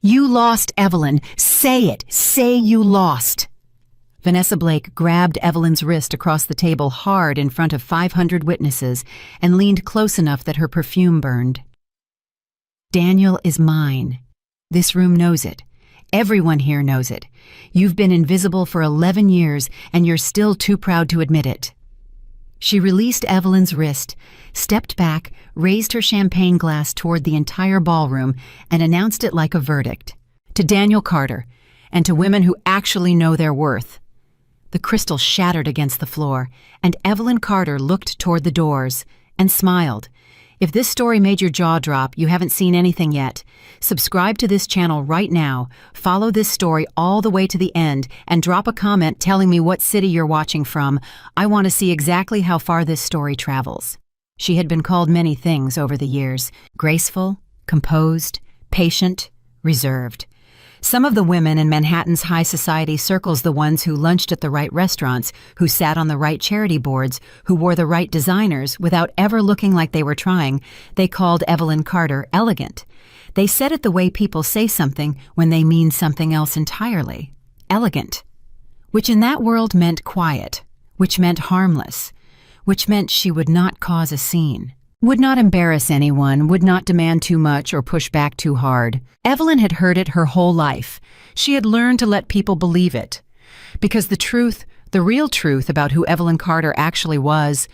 You lost, Evelyn. Say it. Say you lost. Vanessa Blake grabbed Evelyn's wrist across the table hard in front of 500 witnesses and leaned close enough that her perfume burned. Daniel is mine. This room knows it. Everyone here knows it. You've been invisible for 11 years, and you're still too proud to admit it. She released Evelyn's wrist, stepped back, raised her champagne glass toward the entire ballroom, and announced it like a verdict. To Daniel Carter, and to women who actually know their worth. The crystal shattered against the floor, and Evelyn Carter looked toward the doors and smiled. If this story made your jaw drop, you haven't seen anything yet. Subscribe to this channel right now, follow this story all the way to the end, and drop a comment telling me what city you're watching from. I want to see exactly how far this story travels. She had been called many things over the years: graceful, composed, patient, reserved. Some of the women in Manhattan's high society circles, the ones who lunched at the right restaurants, who sat on the right charity boards, who wore the right designers without ever looking like they were trying, they called Evelyn Carter elegant. They said it the way people say something when they mean something else entirely. Elegant. Which in that world meant quiet, which meant harmless, which meant she would not cause a scene. Would not embarrass anyone, would not demand too much or push back too hard. Evelyn had heard it her whole life. She had learned to let people believe it. Because the truth, the real truth about who Evelyn Carter actually was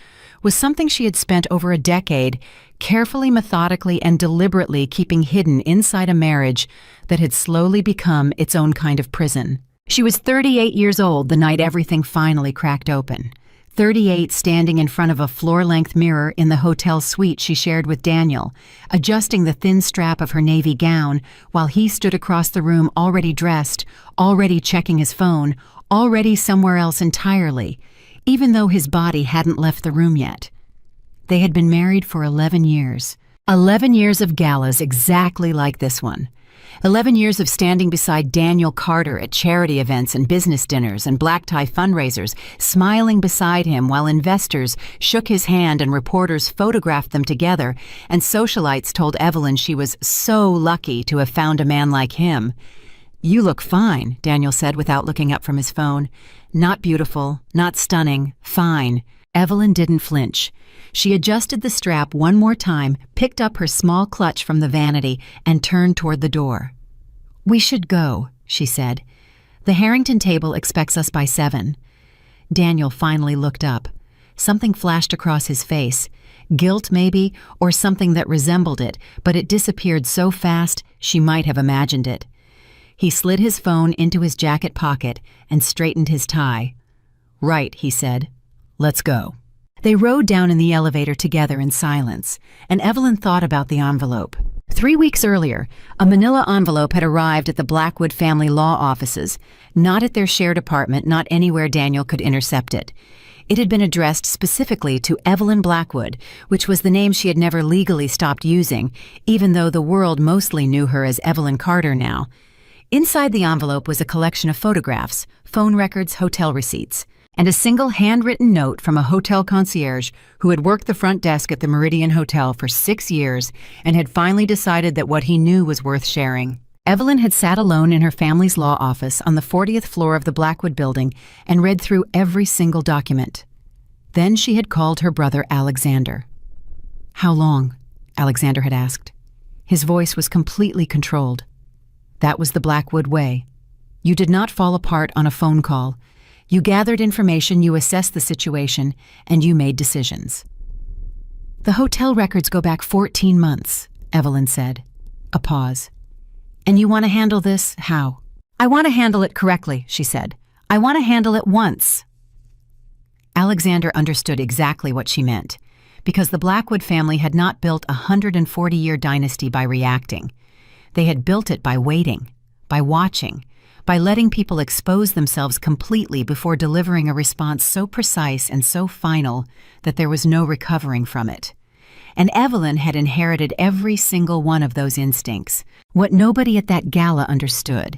something she had spent over a decade carefully, methodically, and deliberately keeping hidden inside a marriage that had slowly become its own kind of prison. She was 38 years old the night everything finally cracked open. 38, standing in front of a floor-length mirror in the hotel suite she shared with Daniel, adjusting the thin strap of her navy gown while he stood across the room already dressed, already checking his phone, already somewhere else entirely, even though his body hadn't left the room yet. They had been married for 11 years. 11 years of galas exactly like this one. 11 years of standing beside Daniel Carter at charity events and business dinners and black tie fundraisers, smiling beside him while investors shook his hand and reporters photographed them together, and socialites told Evelyn she was so lucky to have found a man like him. "You look fine," Daniel said without looking up from his phone. "Not beautiful, not stunning, fine." Evelyn didn't flinch. She adjusted the strap one more time, picked up her small clutch from the vanity, and turned toward the door. "We should go," she said. "The Harrington table expects us by 7. Daniel finally looked up. Something flashed across his face. Guilt, maybe, or something that resembled it, but it disappeared so fast she might have imagined it. He slid his phone into his jacket pocket and straightened his tie. "Right," he said. "Let's go." They rode down in the elevator together in silence, and Evelyn thought about the envelope. 3 weeks earlier, a manila envelope had arrived at the Blackwood family law offices, not at their shared apartment, not anywhere Daniel could intercept it. It had been addressed specifically to Evelyn Blackwood, which was the name she had never legally stopped using, even though the world mostly knew her as Evelyn Carter now. Inside the envelope was a collection of photographs, phone records, hotel receipts, and a single handwritten note from a hotel concierge who had worked the front desk at the Meridian Hotel for 6 years and had finally decided that what he knew was worth sharing. Evelyn had sat alone in her family's law office on the 40th floor of the Blackwood building and read through every single document. Then she had called her brother Alexander. "How long?" Alexander had asked. His voice was completely controlled. That was the Blackwood way. You did not fall apart on a phone call. You gathered information, you assessed the situation, and you made decisions. "The hotel records go back 14 months, Evelyn said. A pause. "And you want to handle this how?" "I want to handle it correctly," she said. "I want to handle it once." Alexander understood exactly what she meant, because the Blackwood family had not built a 140-year dynasty by reacting. They had built it by waiting, by watching, by letting people expose themselves completely before delivering a response so precise and so final that there was no recovering from it. And Evelyn had inherited every single one of those instincts, what nobody at that gala understood.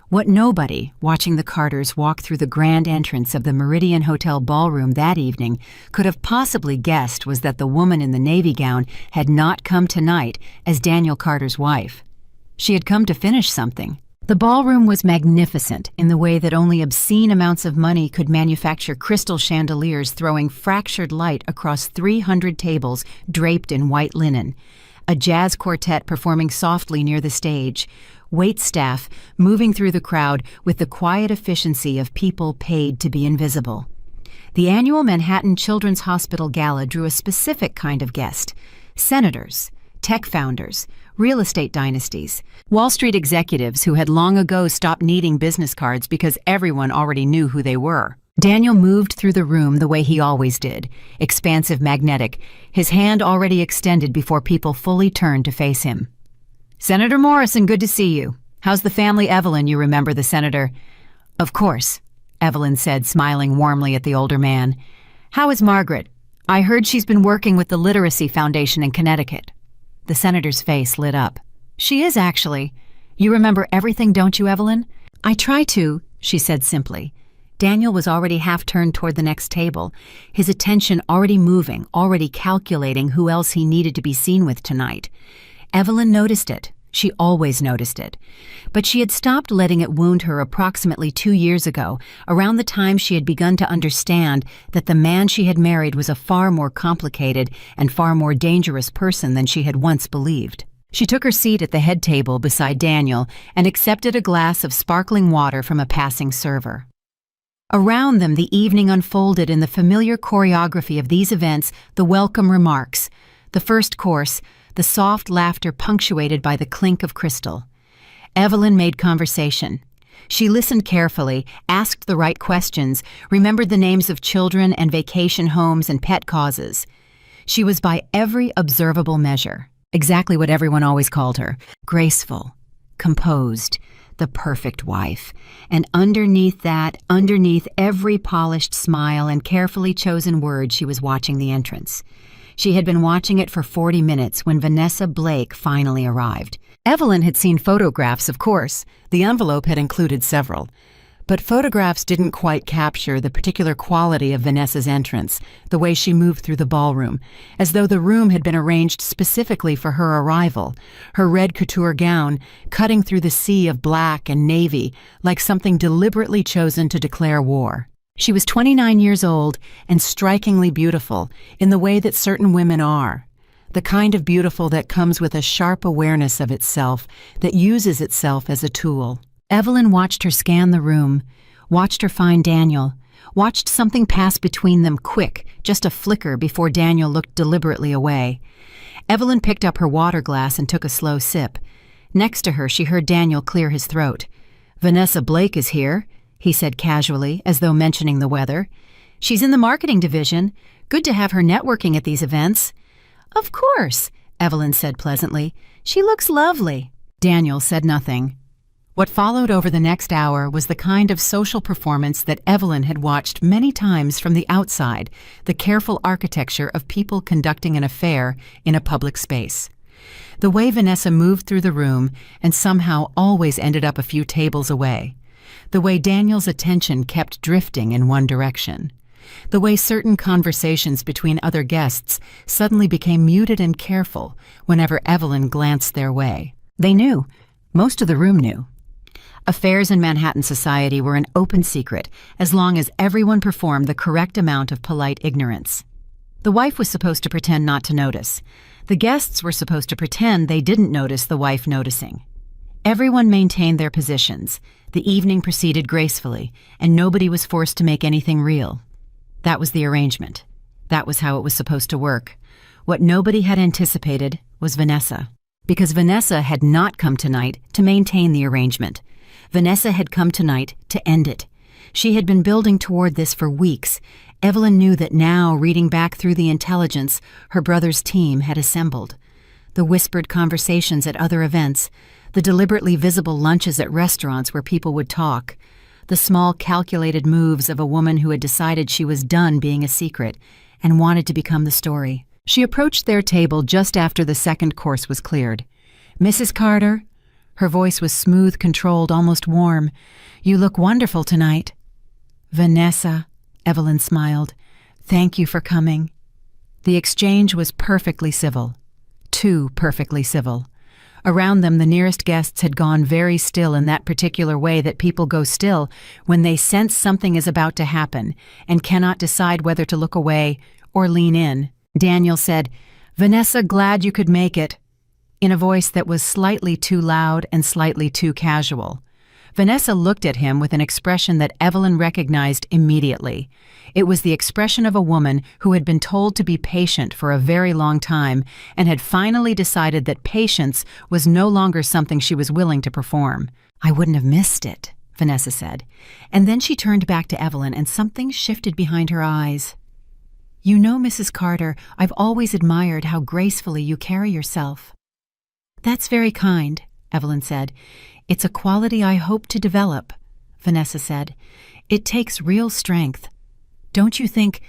What nobody, watching the Carters walk through the grand entrance of the Meridian Hotel ballroom that evening, could have possibly guessed was that the woman in the navy gown had not come tonight as Daniel Carter's wife. She had come to finish something. The ballroom was magnificent in the way that only obscene amounts of money could manufacture crystal chandeliers throwing fractured light across 300 tables draped in white linen, a jazz quartet performing softly near the stage, waitstaff moving through the crowd with the quiet efficiency of people paid to be invisible. The annual Manhattan Children's Hospital Gala drew a specific kind of guest: senators, tech founders, real estate dynasties, Wall Street executives who had long ago stopped needing business cards because everyone already knew who they were. Daniel moved through the room the way he always did, expansive, magnetic, his hand already extended before people fully turned to face him. "Senator Morrison, good to see you. How's the family, Evelyn?" You remember the senator. "Of course," Evelyn said, smiling warmly at the older man. "How is Margaret? I heard she's been working with the Literacy Foundation in Connecticut." The senator's face lit up. "She is, actually. You remember everything, don't you, Evelyn?" "I try to," she said simply. Daniel was already half turned toward the next table, his attention already moving, already calculating who else he needed to be seen with tonight. Evelyn noticed it. She always noticed it. But she had stopped letting it wound her approximately 2 years ago, around the time she had begun to understand that the man she had married was a far more complicated and far more dangerous person than she had once believed. She took her seat at the head table beside Daniel and accepted a glass of sparkling water from a passing server. Around them, the evening unfolded in the familiar choreography of these events: the welcome remarks, the first course, the soft laughter punctuated by the clink of crystal. Evelyn made conversation. She listened carefully, asked the right questions, remembered the names of children and vacation homes and pet causes. She was by every observable measure exactly what everyone always called her: graceful, composed, the perfect wife. And underneath that, underneath every polished smile and carefully chosen word, she was watching the entrance. She had been watching it for 40 minutes when Vanessa Blake finally arrived. Evelyn had seen photographs, of course. The envelope had included several. But photographs didn't quite capture the particular quality of Vanessa's entrance, the way she moved through the ballroom, as though the room had been arranged specifically for her arrival, her red couture gown cutting through the sea of black and navy like something deliberately chosen to declare war. She was 29 years old and strikingly beautiful in the way that certain women are, the kind of beautiful that comes with a sharp awareness of itself, that uses itself as a tool. Evelyn watched her scan the room, watched her find Daniel, watched something pass between them quick, just a flicker before Daniel looked deliberately away. Evelyn picked up her water glass and took a slow sip. Next to her, she heard Daniel clear his throat. "Vanessa Blake is here," he said casually, as though mentioning the weather. "She's in the marketing division. Good to have her networking at these events." "Of course," Evelyn said pleasantly. "She looks lovely." Daniel said nothing. What followed over the next hour was the kind of social performance that Evelyn had watched many times from the outside, the careful architecture of people conducting an affair in a public space. The way Vanessa moved through the room and somehow always ended up a few tables away. The way Daniel's attention kept drifting in one direction. The way certain conversations between other guests suddenly became muted and careful whenever Evelyn glanced their way. They knew. Most of the room knew. Affairs in Manhattan society were an open secret as long as everyone performed the correct amount of polite ignorance. The wife was supposed to pretend not to notice. The guests were supposed to pretend they didn't notice the wife noticing. Everyone maintained their positions. The evening proceeded gracefully, and nobody was forced to make anything real. That was the arrangement. That was how it was supposed to work. What nobody had anticipated was Vanessa. Because Vanessa had not come tonight to maintain the arrangement. Vanessa had come tonight to end it. She had been building toward this for weeks. Evelyn knew that now, reading back through the intelligence her brother's team had assembled. The whispered conversations at other events, the deliberately visible lunches at restaurants where people would talk, the small calculated moves of a woman who had decided she was done being a secret and wanted to become the story. She approached their table just after the second course was cleared. "Mrs. Carter?" Her voice was smooth, controlled, almost warm. "You look wonderful tonight." "Vanessa," Evelyn smiled. "Thank you for coming." The exchange was perfectly civil. Too perfectly civil. Around them, the nearest guests had gone very still in that particular way that people go still when they sense something is about to happen and cannot decide whether to look away or lean in. Daniel said, "Vanessa, glad you could make it," in a voice that was slightly too loud and slightly too casual. Vanessa looked at him with an expression that Evelyn recognized immediately. It was the expression of a woman who had been told to be patient for a very long time and had finally decided that patience was no longer something she was willing to perform. "I wouldn't have missed it," Vanessa said. And then she turned back to Evelyn and something shifted behind her eyes. "You know, Mrs. Carter, I've always admired how gracefully you carry yourself." "That's very kind," Evelyn said. "It's a quality I hope to develop," Vanessa said. "It takes real strength. Don't you think,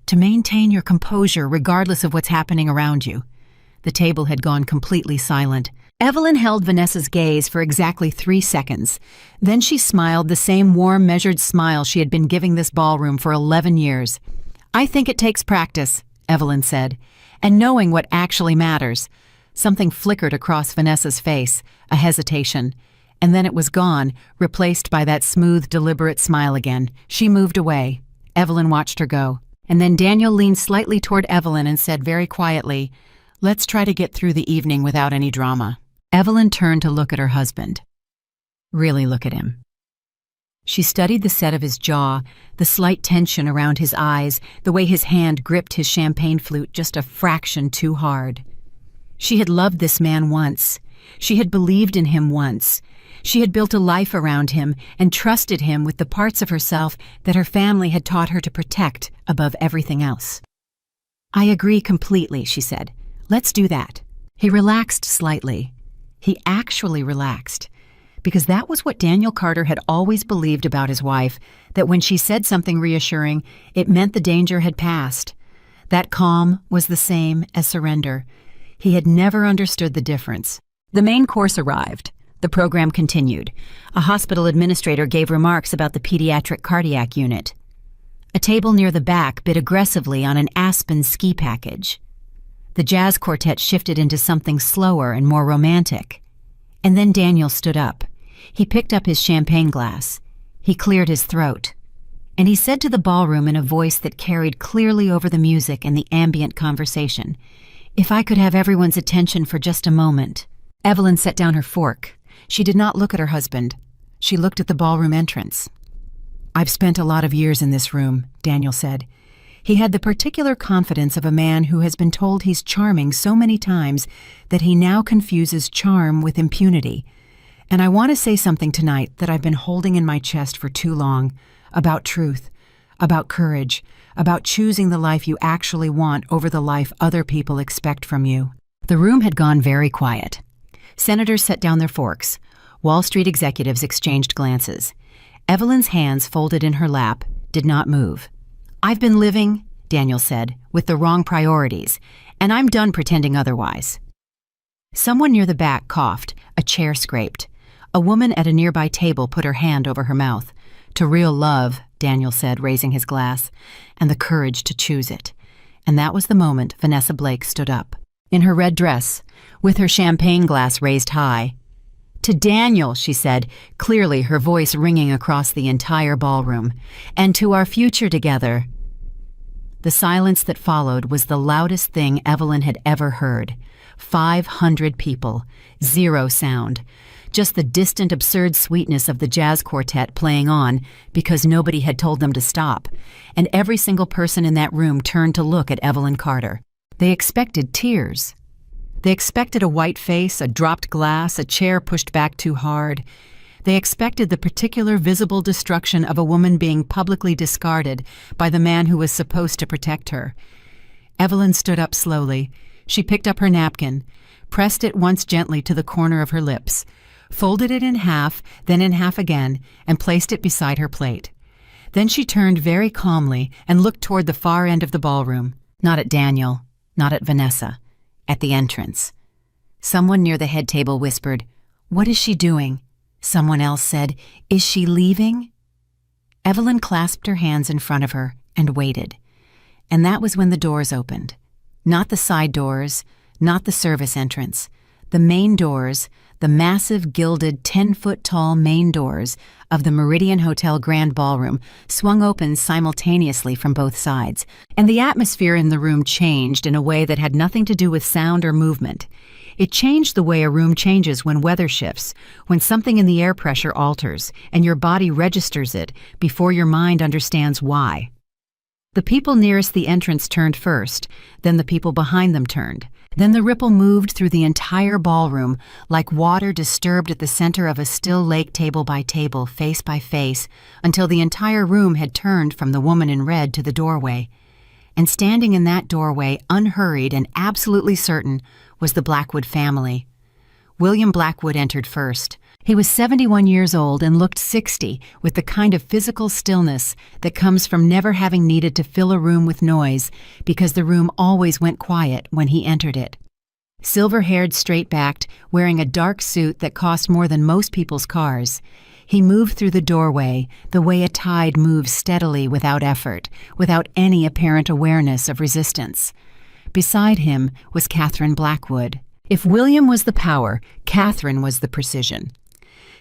to maintain your composure regardless of what's happening around you?" The table had gone completely silent. Evelyn held Vanessa's gaze for exactly 3 seconds. Then she smiled the same warm, measured smile she had been giving this ballroom for 11 years. "I think it takes practice," Evelyn said, "and knowing what actually matters." Something flickered across Vanessa's face, a hesitation. And then it was gone, replaced by that smooth, deliberate smile again. She moved away. Evelyn watched her go. And then Daniel leaned slightly toward Evelyn and said very quietly, "Let's try to get through the evening without any drama." Evelyn turned to look at her husband. Really look at him. She studied the set of his jaw, the slight tension around his eyes, the way his hand gripped his champagne flute just a fraction too hard. She had loved this man once. She had believed in him once. She had built a life around him and trusted him with the parts of herself that her family had taught her to protect above everything else. "I agree completely," she said. "Let's do that." He relaxed slightly. He actually relaxed, because that was what Daniel Carter had always believed about his wife, that when she said something reassuring, it meant the danger had passed. That calm was the same as surrender. He had never understood the difference. The main course arrived. The program continued. A hospital administrator gave remarks about the pediatric cardiac unit. A table near the back bit aggressively on an Aspen ski package. The jazz quartet shifted into something slower and more romantic. And then Daniel stood up. He picked up his champagne glass. He cleared his throat. And he said to the ballroom in a voice that carried clearly over the music and the ambient conversation, "If I could have everyone's attention for just a moment." Evelyn set down her fork. She did not look at her husband. She looked at the ballroom entrance. "I've spent a lot of years in this room," Daniel said. He had the particular confidence of a man who has been told he's charming so many times that he now confuses charm with impunity. "And I want to say something tonight that I've been holding in my chest for too long, about truth, about courage, about choosing the life you actually want over the life other people expect from you." The room had gone very quiet. Senators set down their forks. Wall Street executives exchanged glances. Evelyn's hands folded in her lap, did not move. "I've been living," Daniel said, "with the wrong priorities, and I'm done pretending otherwise." Someone near the back coughed, a chair scraped. A woman at a nearby table put her hand over her mouth. "To real love," Daniel said, raising his glass, "and the courage to choose it." And that was the moment Vanessa Blake stood up. In her red dress, with her champagne glass raised high. "To Daniel," she said, clearly her voice ringing across the entire ballroom, "and to our future together." The silence that followed was the loudest thing Evelyn had ever heard. 500 people, 0 sound. Just the distant, absurd sweetness of the jazz quartet playing on because nobody had told them to stop, and every single person in that room turned to look at Evelyn Carter. They expected tears. They expected a white face, a dropped glass, a chair pushed back too hard. They expected the particular visible destruction of a woman being publicly discarded by the man who was supposed to protect her. Evelyn stood up slowly. She picked up her napkin, pressed it once gently to the corner of her lips, folded it in half, then in half again, and placed it beside her plate. Then she turned very calmly and looked toward the far end of the ballroom, not at Daniel, not at Vanessa, at the entrance. Someone near the head table whispered, "What is she doing?" Someone else said, "Is she leaving?" Evelyn clasped her hands in front of her and waited. And that was when the doors opened. Not the side doors, not the service entrance, The main doors, the massive gilded 10-foot-tall main doors of the Meridian Hotel Grand Ballroom, swung open simultaneously from both sides, and the atmosphere in the room changed in a way that had nothing to do with sound or movement. It changed the way a room changes when weather shifts, when something in the air pressure alters, and your body registers it before your mind understands why. The people nearest the entrance turned first, then the people behind them turned. Then the ripple moved through the entire ballroom, like water disturbed at the center of a still lake, table by table, face by face, until the entire room had turned from the woman in red to the doorway. And standing in that doorway, unhurried and absolutely certain, was the Blackwood family. William Blackwood entered first. He was 71 years old and looked 60, with the kind of physical stillness that comes from never having needed to fill a room with noise, because the room always went quiet when he entered it. Silver-haired, straight-backed, wearing a dark suit that cost more than most people's cars, he moved through the doorway the way a tide moves steadily without effort, without any apparent awareness of resistance. Beside him was Catherine Blackwood. If William was the power, Catherine was the precision.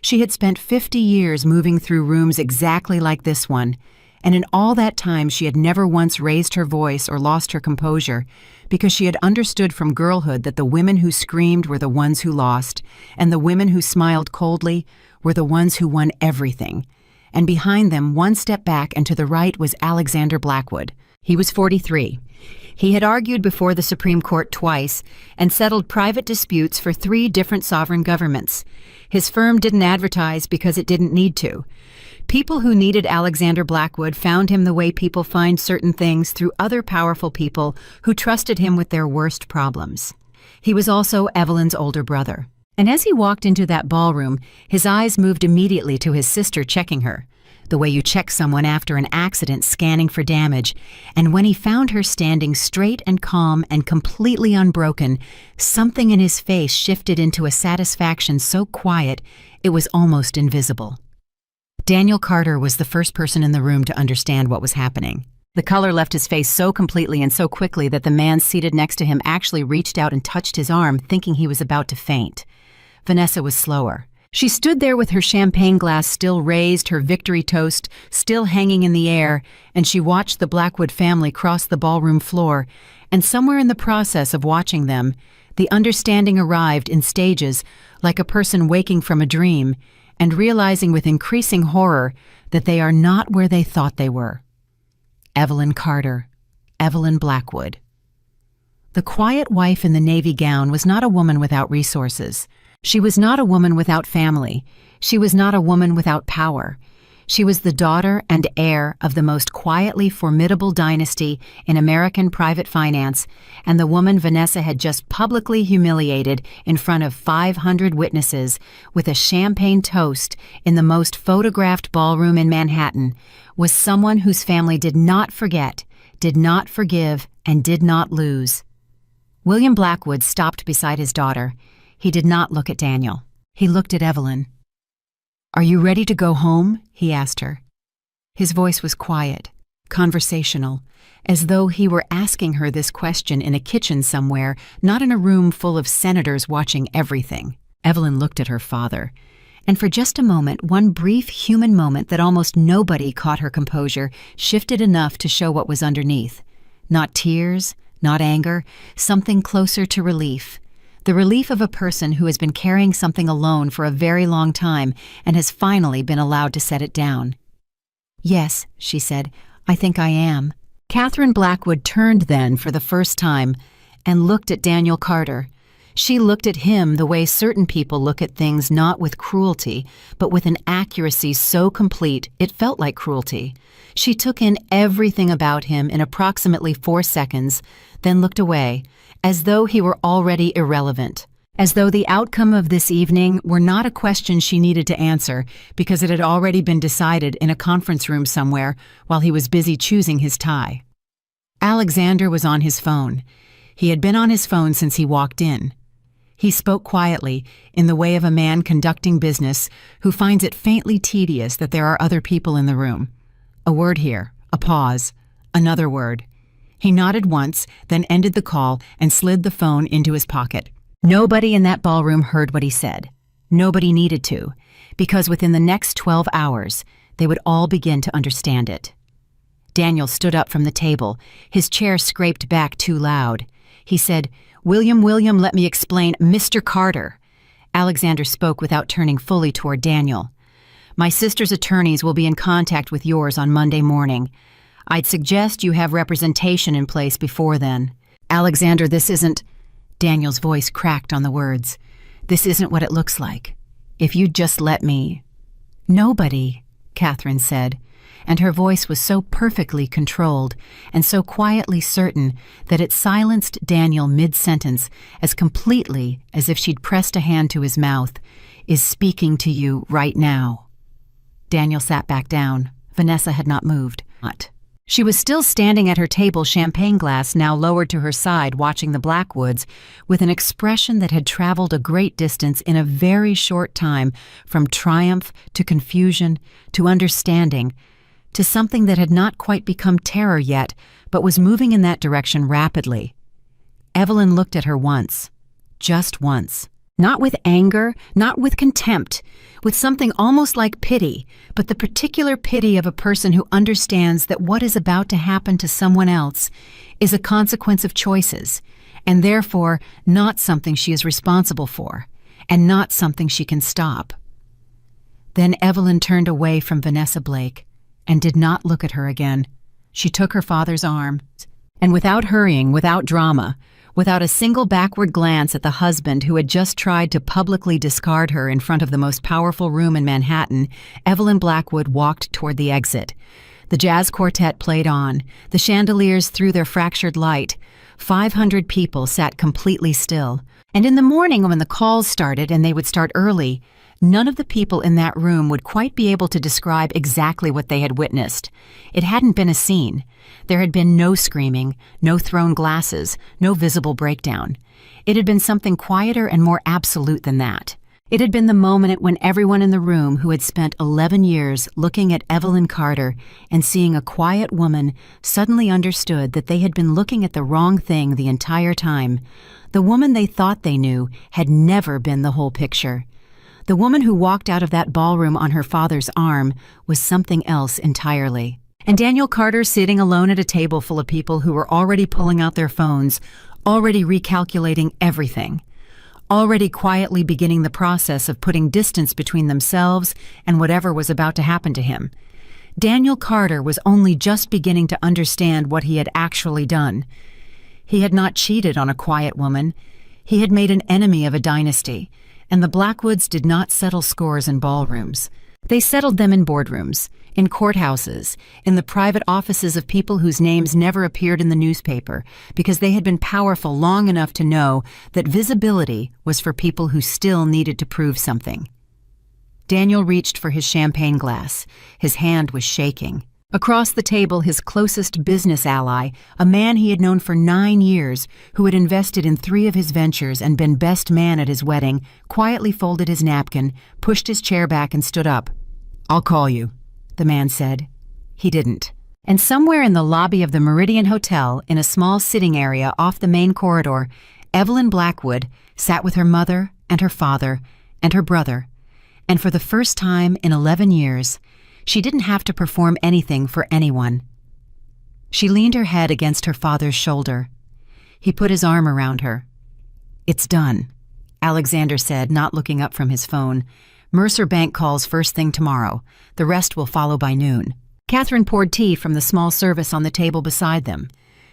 She had spent 50 years moving through rooms exactly like this one, and in all that time she had never once raised her voice or lost her composure, because she had understood from girlhood that the women who screamed were the ones who lost, and the women who smiled coldly were the ones who won everything. And behind them, one step back and to the right, was Alexander Blackwood. He was 43. He had argued before the Supreme Court twice and settled private disputes for 3 different sovereign governments. His firm didn't advertise because it didn't need to. People who needed Alexander Blackwood found him the way people find certain things through other powerful people who trusted him with their worst problems. He was also Evelyn's older brother. And as he walked into that ballroom, his eyes moved immediately to his sister checking her, the way you check someone after an accident, scanning for damage. And when he found her standing straight and calm and completely unbroken, something in his face shifted into a satisfaction so quiet it was almost invisible. Daniel Carter was the first person in the room to understand what was happening. The color left his face so completely and so quickly that the man seated next to him actually reached out and touched his arm, thinking he was about to faint. Vanessa was slower. She stood there with her champagne glass still raised, her victory toast still hanging in the air, and she watched the Blackwood family cross the ballroom floor, and somewhere in the process of watching them, the understanding arrived in stages, like a person waking from a dream, and realizing with increasing horror that they are not where they thought they were. Evelyn Carter, Evelyn Blackwood. The quiet wife in the navy gown was not a woman without resources. She was not a woman without family. She was not a woman without power. She was the daughter and heir of the most quietly formidable dynasty in American private finance, and the woman Vanessa had just publicly humiliated in front of 500 witnesses with a champagne toast in the most photographed ballroom in Manhattan was someone whose family did not forget, did not forgive, and did not lose. William Blackwood stopped beside his daughter. He did not look at Daniel. He looked at Evelyn. "Are you ready to go home?" he asked her. His voice was quiet, conversational, as though he were asking her this question in a kitchen somewhere, not in a room full of senators watching everything. Evelyn looked at her father, and for just a moment, one brief human moment that almost nobody caught her composure, shifted enough to show what was underneath. Not tears, not anger, something closer to relief. The relief of a person who has been carrying something alone for a very long time and has finally been allowed to set it down. "Yes," she said, "I think I am." Catherine Blackwood turned then for the first time and looked at Daniel Carter. She looked at him the way certain people look at things, not with cruelty, but with an accuracy so complete it felt like cruelty. She took in everything about him in approximately 4 seconds, then looked away, as though he were already irrelevant, as though the outcome of this evening were not a question she needed to answer because it had already been decided in a conference room somewhere while he was busy choosing his tie. Alexander was on his phone. He had been on his phone since he walked in. He spoke quietly, in the way of a man conducting business who finds it faintly tedious that there are other people in the room. A word here, a pause, another word. He nodded once, then ended the call and slid the phone into his pocket. Nobody in that ballroom heard what he said. Nobody needed to, because within the next 12 hours, they would all begin to understand it. Daniel stood up from the table. His chair scraped back too loud. He said, William, let me explain. Mr. Carter. Alexander spoke without turning fully toward Daniel. My sister's attorneys will be in contact with yours on Monday morning. I'd suggest you have representation in place before then. Alexander, this isn't... Daniel's voice cracked on the words. This isn't what it looks like. If you'd just let me... Nobody, Catherine said, and her voice was so perfectly controlled and so quietly certain that it silenced Daniel mid-sentence as completely as if she'd pressed a hand to his mouth, is speaking to you right now. Daniel sat back down. Vanessa had not moved. She was still standing at her table, champagne glass now lowered to her side, watching the Blackwoods, with an expression that had traveled a great distance in a very short time, from triumph to confusion to understanding, to something that had not quite become terror yet, but was moving in that direction rapidly. Evelyn looked at her once, just once. Not with anger, not with contempt, with something almost like pity, but the particular pity of a person who understands that what is about to happen to someone else is a consequence of choices, and therefore not something she is responsible for, and not something she can stop. Then Evelyn turned away from Vanessa Blake and did not look at her again. She took her father's arm, and without hurrying, without drama, without a single backward glance at the husband who had just tried to publicly discard her in front of the most powerful room in Manhattan, Evelyn Blackwood walked toward the exit. The jazz quartet played on. The chandeliers threw their fractured light. 500 people sat completely still. And in the morning when the calls started, and they would start early, none of the people in that room would quite be able to describe exactly what they had witnessed. It hadn't been a scene. There had been no screaming, no thrown glasses, no visible breakdown. It had been something quieter and more absolute than that. It had been the moment when everyone in the room who had spent 11 years looking at Evelyn Carter and seeing a quiet woman suddenly understood that they had been looking at the wrong thing the entire time. The woman they thought they knew had never been the whole picture. The woman who walked out of that ballroom on her father's arm was something else entirely. And Daniel Carter, sitting alone at a table full of people who were already pulling out their phones, already recalculating everything, already quietly beginning the process of putting distance between themselves and whatever was about to happen to him. Daniel Carter was only just beginning to understand what he had actually done. He had not cheated on a quiet woman. He had made an enemy of a dynasty. And the Blackwoods did not settle scores in ballrooms. They settled them in boardrooms, in courthouses, in the private offices of people whose names never appeared in the newspaper, because they had been powerful long enough to know that visibility was for people who still needed to prove something. Daniel reached for his champagne glass. His hand was shaking. Across the table, his closest business ally, a man he had known for 9 years, who had invested in 3 of his ventures and been best man at his wedding, quietly folded his napkin, pushed his chair back and stood up. "I'll call you," the man said. He didn't. And somewhere in the lobby of the Meridian Hotel, in a small sitting area off the main corridor, Evelyn Blackwood sat with her mother and her father and her brother, and for the first time in 11 years, she didn't have to perform anything for anyone. She leaned her head against her father's shoulder. He put his arm around her. "It's done," Alexander said, not looking up from his phone. "Mercer Bank calls first thing tomorrow. The rest will follow by noon." Catherine poured tea from the small service on the table beside them.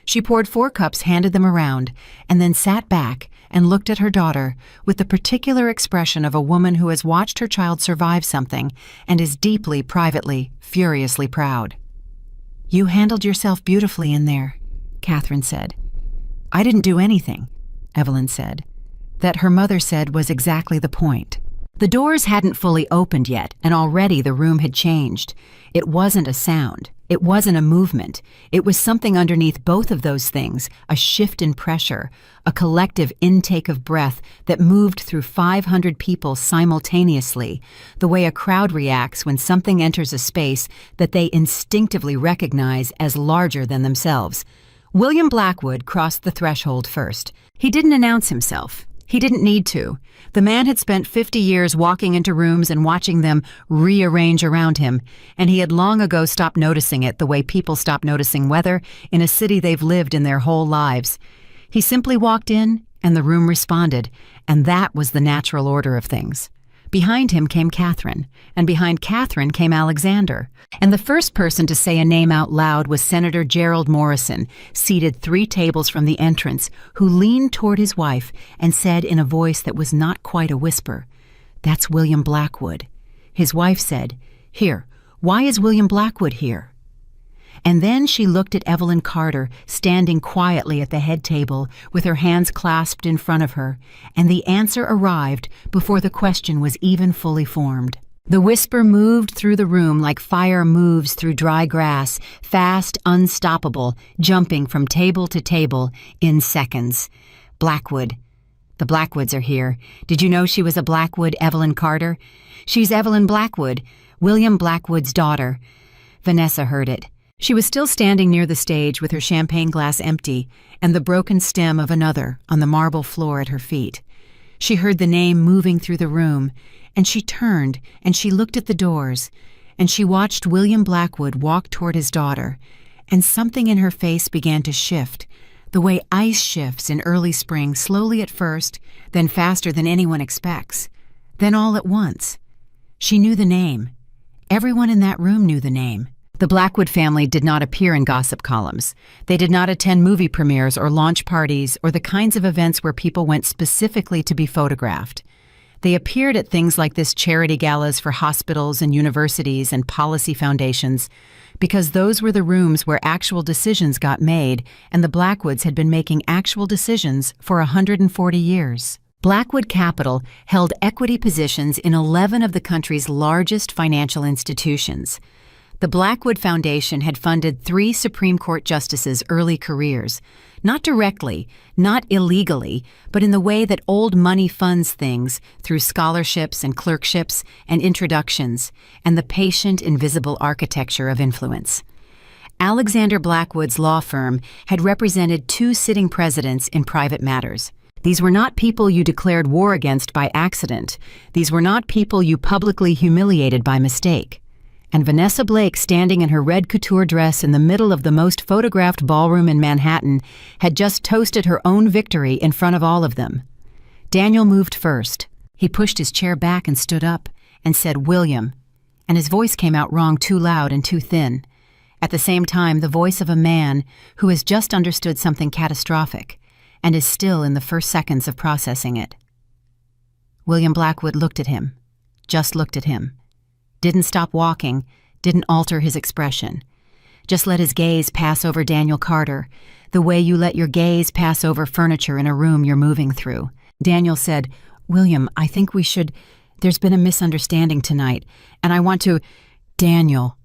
She poured 4 cups, handed them around, and then sat back and looked at her daughter with the particular expression of a woman who has watched her child survive something and is deeply, privately, furiously proud. "You handled yourself beautifully in there," Catherine said. "I didn't do anything," Evelyn said. That, her mother said, was exactly the point. The doors hadn't fully opened yet, and already the room had changed. It wasn't a sound. It wasn't a movement. It was something underneath both of those things, a shift in pressure, a collective intake of breath that moved through 500 people simultaneously, the way a crowd reacts when something enters a space that they instinctively recognize as larger than themselves. William Blackwood crossed the threshold first. He didn't announce himself. He didn't need to. The man had spent 50 years walking into rooms and watching them rearrange around him, and he had long ago stopped noticing it the way people stop noticing weather in a city they've lived in their whole lives. He simply walked in, and the room responded, and that was the natural order of things. Behind him came Catherine, and behind Catherine came Alexander. And the first person to say a name out loud was Senator Gerald Morrison, seated 3 tables from the entrance, who leaned toward his wife and said in a voice that was not quite a whisper, "That's William Blackwood." His wife said, "Here, why is William Blackwood here?" And then she looked at Evelyn Carter, standing quietly at the head table with her hands clasped in front of her, and the answer arrived before the question was even fully formed. The whisper moved through the room like fire moves through dry grass, fast, unstoppable, jumping from table to table in seconds. Blackwood. The Blackwoods are here. Did you know she was a Blackwood, Evelyn Carter? She's Evelyn Blackwood, William Blackwood's daughter. Vanessa heard it. She was still standing near the stage with her champagne glass empty and the broken stem of another on the marble floor at her feet. She heard the name moving through the room, and she turned and she looked at the doors, and she watched William Blackwood walk toward his daughter, and something in her face began to shift, the way ice shifts in early spring, slowly at first, then faster than anyone expects, then all at once. She knew the name. Everyone in that room knew the name. The Blackwood family did not appear in gossip columns. They did not attend movie premieres or launch parties or the kinds of events where people went specifically to be photographed. They appeared at things like this charity galas for hospitals and universities and policy foundations because those were the rooms where actual decisions got made, and the Blackwoods had been making actual decisions for 140 years. Blackwood Capital held equity positions in 11 of the country's largest financial institutions. The Blackwood Foundation had funded 3 Supreme Court justices' early careers, not directly, not illegally, but in the way that old money funds things through scholarships and clerkships and introductions and the patient, invisible architecture of influence. Alexander Blackwood's law firm had represented 2 sitting presidents in private matters. These were not people you declared war against by accident. These were not people you publicly humiliated by mistake. And Vanessa Blake, standing in her red couture dress in the middle of the most photographed ballroom in Manhattan, had just toasted her own victory in front of all of them. Daniel moved first. He pushed his chair back and stood up and said, "William," and his voice came out wrong, too loud and too thin. At the same time, the voice of a man who has just understood something catastrophic and is still in the first seconds of processing it. William Blackwood looked at him, just looked at him. Didn't stop walking, didn't alter his expression. Just let his gaze pass over Daniel Carter, the way you let your gaze pass over furniture in a room you're moving through. Daniel said, "William, I think we should. There's been a misunderstanding tonight, and I want to—" "Daniel."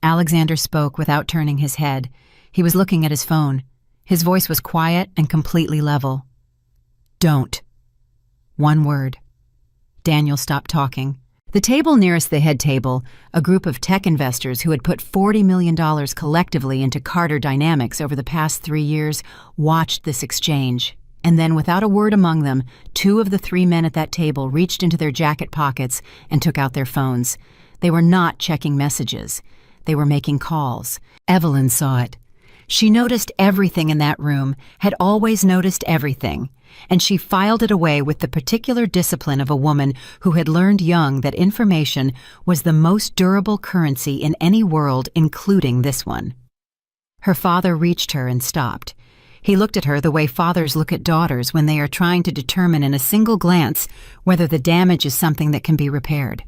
Alexander spoke without turning his head. He was looking at his phone. His voice was quiet and completely level. "Don't." One word. Daniel stopped talking. The table nearest the head table, a group of tech investors who had put $40 million collectively into Carter Dynamics over the past 3 years, watched this exchange. And then, without a word among them, 2 of the 3 men at that table reached into their jacket pockets and took out their phones. They were not checking messages. They were making calls. Evelyn saw it. She noticed everything in that room, had always noticed everything, and she filed it away with the particular discipline of a woman who had learned young that information was the most durable currency in any world, including this one. Her father reached her and stopped. He looked at her the way fathers look at daughters when they are trying to determine in a single glance whether the damage is something that can be repaired.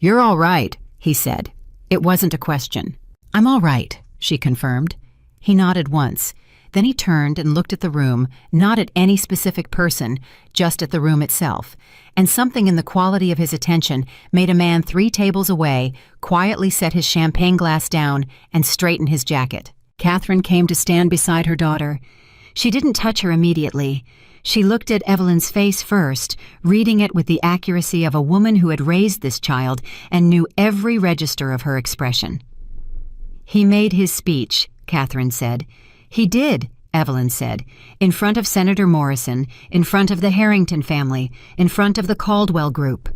"You're all right," he said. It wasn't a question. "I'm all right," she confirmed. He nodded once. Then he turned and looked at the room, not at any specific person, just at the room itself. And something in the quality of his attention made a man 3 tables away quietly set his champagne glass down and straighten his jacket. Catherine came to stand beside her daughter. She didn't touch her immediately. She looked at Evelyn's face first, reading it with the accuracy of a woman who had raised this child and knew every register of her expression. "He made his speech," Catherine said. "He did," Evelyn said. In front of Senator Morrison, in front of the Harrington family, in front of the Caldwell group.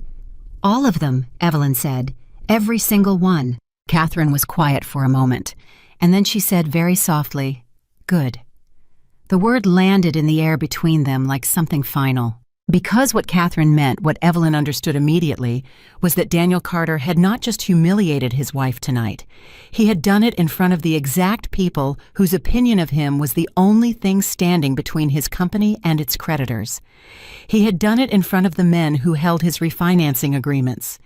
All of them, Evelyn said. Every single one. Catherine was quiet for a moment, and then she said very softly, "Good." The word landed in the air between them like something final. Because what Catherine meant, what Evelyn understood immediately, was that Daniel Carter had not just humiliated his wife tonight. He had done it in front of the exact people whose opinion of him was the only thing standing between his company and its creditors. He had done it in front of the men who held his refinancing agreements.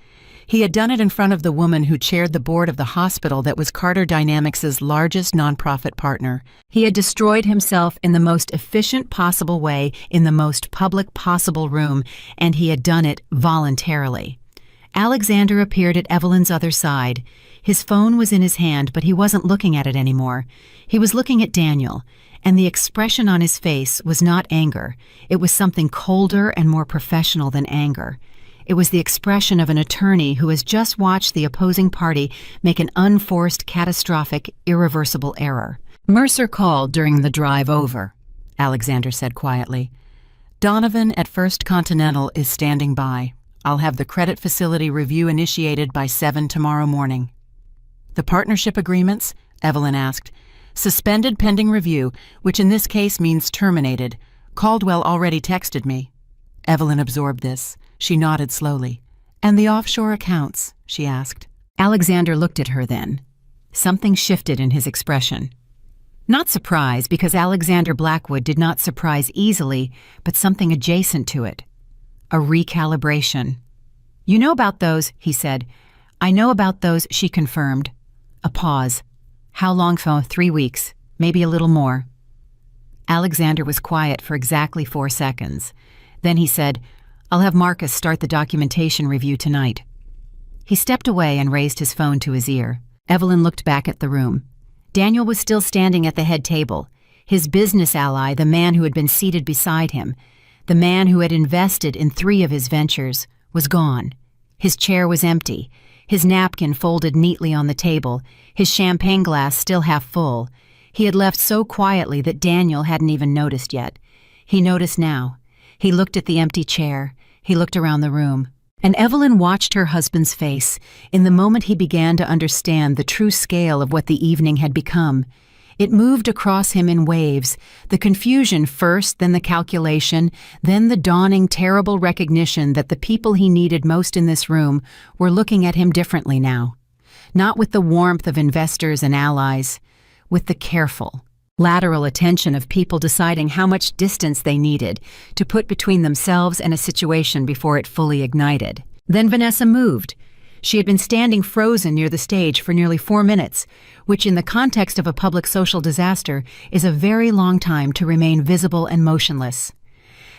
He had done it in front of the woman who chaired the board of the hospital that was Carter Dynamics' largest nonprofit partner. He had destroyed himself in the most efficient possible way in the most public possible room, and he had done it voluntarily. Alexander appeared at Evelyn's other side. His phone was in his hand, but he wasn't looking at it anymore. He was looking at Daniel, and the expression on his face was not anger. It was something colder and more professional than anger. It was the expression of an attorney who has just watched the opposing party make an unforced, catastrophic, irreversible error. "Mercer called during the drive over," Alexander said quietly. "Donovan at First Continental is standing by. I'll have the credit facility review initiated by 7 tomorrow morning." "The partnership agreements?" Evelyn asked. "Suspended pending review, which in this case means terminated. Caldwell already texted me." Evelyn absorbed this. She nodded slowly. "And the offshore accounts?" she asked. Alexander looked at her then. Something shifted in his expression. Not surprise, because Alexander Blackwood did not surprise easily, but something adjacent to it. A recalibration. "You know about those," he said. "I know about those," she confirmed. A pause. "How long for?" 3 weeks, maybe a little more." Alexander was quiet for exactly 4 seconds. Then he said, "I'll have Marcus start the documentation review tonight." He stepped away and raised his phone to his ear. Evelyn looked back at the room. Daniel was still standing at the head table. His business ally, the man who had been seated beside him, the man who had invested in 3 of his ventures, was gone. His chair was empty, his napkin folded neatly on the table, his champagne glass still half full. He had left so quietly that Daniel hadn't even noticed yet. He noticed now. He looked at the empty chair. He looked around the room. And Evelyn watched her husband's face in the moment he began to understand the true scale of what the evening had become. It moved across him in waves, the confusion first, then the calculation, then the dawning terrible recognition that the people he needed most in this room were looking at him differently now. Not with the warmth of investors and allies, with the careful, lateral attention of people deciding how much distance they needed to put between themselves and a situation before it fully ignited. Then Vanessa moved. She had been standing frozen near the stage for nearly 4 minutes, which in the context of a public social disaster is a very long time to remain visible and motionless.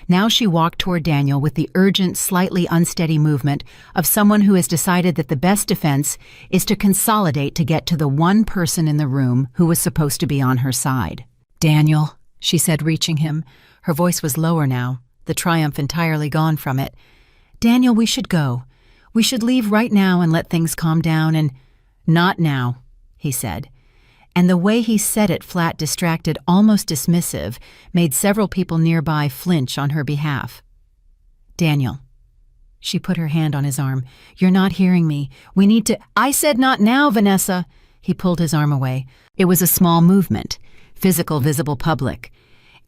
Now she walked toward Daniel with the urgent, slightly unsteady movement of someone who has decided that the best defense is to consolidate to get to the one person in the room who was supposed to be on her side. "Daniel," she said, reaching him. Her voice was lower now, the triumph entirely gone from it. "Daniel, we should go. We should leave right now and let things calm down and—" "Not now," he said. And the way he said it, flat, distracted, almost dismissive, made several people nearby flinch on her behalf. "Daniel." She put her hand on his arm. "You're not hearing me. We need to—" "I said not now, Vanessa." He pulled his arm away. It was a small movement, physical, visible, public.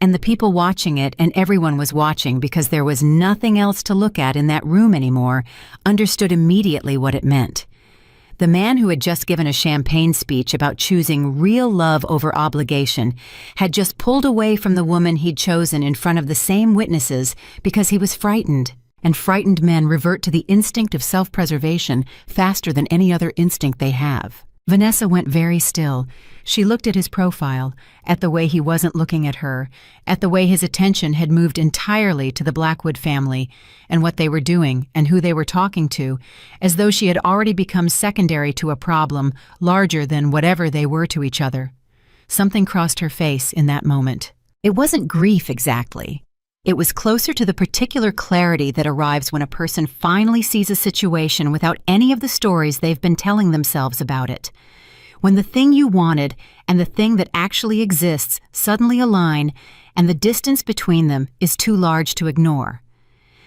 And the people watching it, and everyone was watching because there was nothing else to look at in that room anymore, understood immediately what it meant. The man who had just given a champagne speech about choosing real love over obligation had just pulled away from the woman he'd chosen in front of the same witnesses because he was frightened. And frightened men revert to the instinct of self-preservation faster than any other instinct they have. Vanessa went very still. She looked at his profile, at the way he wasn't looking at her, at the way his attention had moved entirely to the Blackwood family and what they were doing and who they were talking to, as though she had already become secondary to a problem larger than whatever they were to each other. Something crossed her face in that moment. It wasn't grief exactly. It was closer to the particular clarity that arrives when a person finally sees a situation without any of the stories they've been telling themselves about it. When the thing you wanted and the thing that actually exists suddenly align and the distance between them is too large to ignore.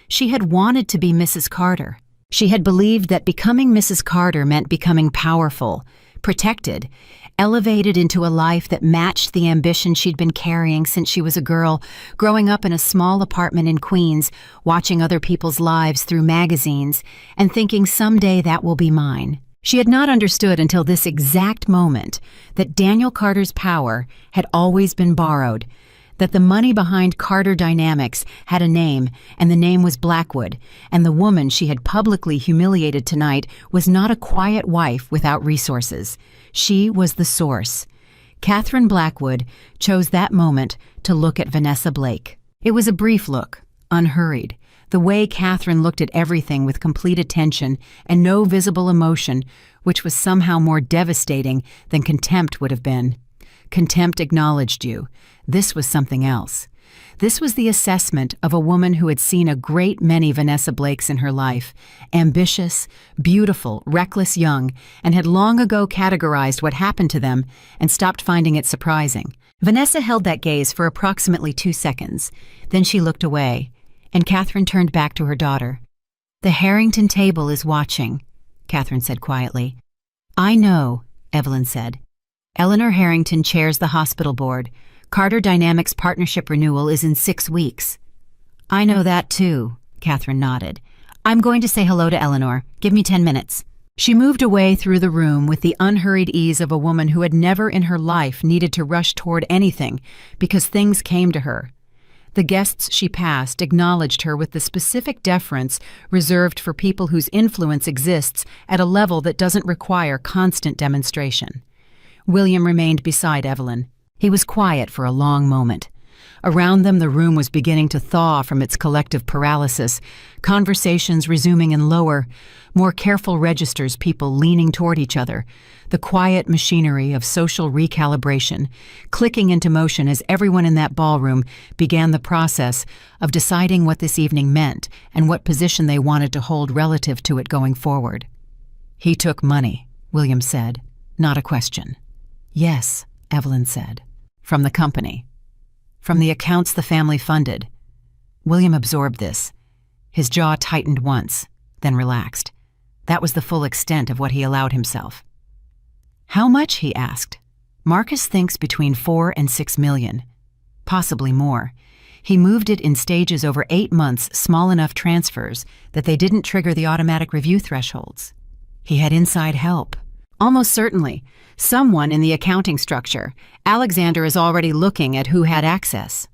She had wanted to be Mrs. Carter. She had believed that becoming Mrs. Carter meant becoming powerful, protected, elevated into a life that matched the ambition she'd been carrying since she was a girl, growing up in a small apartment in Queens, watching other people's lives through magazines, and thinking someday that will be mine. She had not understood until this exact moment that Daniel Carter's power had always been borrowed, that the money behind Carter Dynamics had a name, and the name was Blackwood, and the woman she had publicly humiliated tonight was not a quiet wife without resources. She was the source. Catherine Blackwood chose that moment to look at Vanessa Blake. It was a brief look, unhurried. The way Catherine looked at everything with complete attention and no visible emotion, which was somehow more devastating than contempt would have been. Contempt acknowledged you. This was something else. This was the assessment of a woman who had seen a great many Vanessa Blakes in her life, ambitious, beautiful, reckless young, and had long ago categorized what happened to them and stopped finding it surprising. Vanessa held that gaze for approximately 2 seconds. Then she looked away, and Catherine turned back to her daughter. "The Harrington table is watching," Catherine said quietly. "I know," Evelyn said. "Eleanor Harrington chairs the hospital board. Carter Dynamics partnership renewal is in 6 weeks." "I know that too," Catherine nodded. "I'm going to say hello to Eleanor. Give me 10 minutes. She moved away through the room with the unhurried ease of a woman who had never in her life needed to rush toward anything because things came to her. The guests she passed acknowledged her with the specific deference reserved for people whose influence exists at a level that doesn't require constant demonstration. William remained beside Evelyn. He was quiet for a long moment. Around them, the room was beginning to thaw from its collective paralysis, conversations resuming in lower, more careful registers, people leaning toward each other, the quiet machinery of social recalibration, clicking into motion as everyone in that ballroom began the process of deciding what this evening meant and what position they wanted to hold relative to it going forward. "He took money," William said, not a question. "Yes," Evelyn said. "From the company. From the accounts the family funded." William absorbed this. His jaw tightened once, then relaxed. That was the full extent of what he allowed himself. "How much?" he asked. "Marcus thinks between 4 and 6 million. Possibly more. He moved it in stages over 8 months, small enough transfers that they didn't trigger the automatic review thresholds. He had inside help. Almost certainly. Someone in the accounting structure. Alexander is already looking at who had access."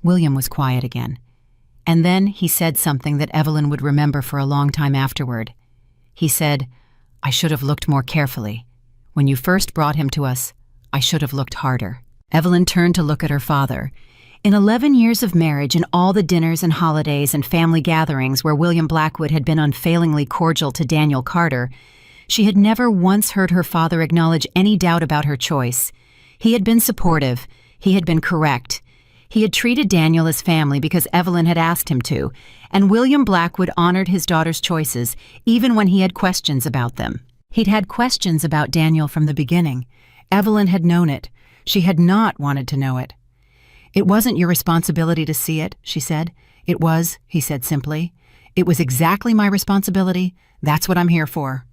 William was quiet again. And then he said something that Evelyn would remember for a long time afterward. He said, "I should have looked more carefully. When you first brought him to us, I should have looked harder." Evelyn turned to look at her father. In 11 years of marriage and all the dinners and holidays and family gatherings where William Blackwood had been unfailingly cordial to Daniel Carter, she had never once heard her father acknowledge any doubt about her choice. He had been supportive. He had been correct. He had treated Daniel as family because Evelyn had asked him to, and William Blackwood honored his daughter's choices even when he had questions about them. He'd had questions about Daniel from the beginning. Evelyn had known it. She had not wanted to know it. "It wasn't your responsibility to see it," she said. "It was," he said simply. "It was exactly my responsibility. That's what I'm here for."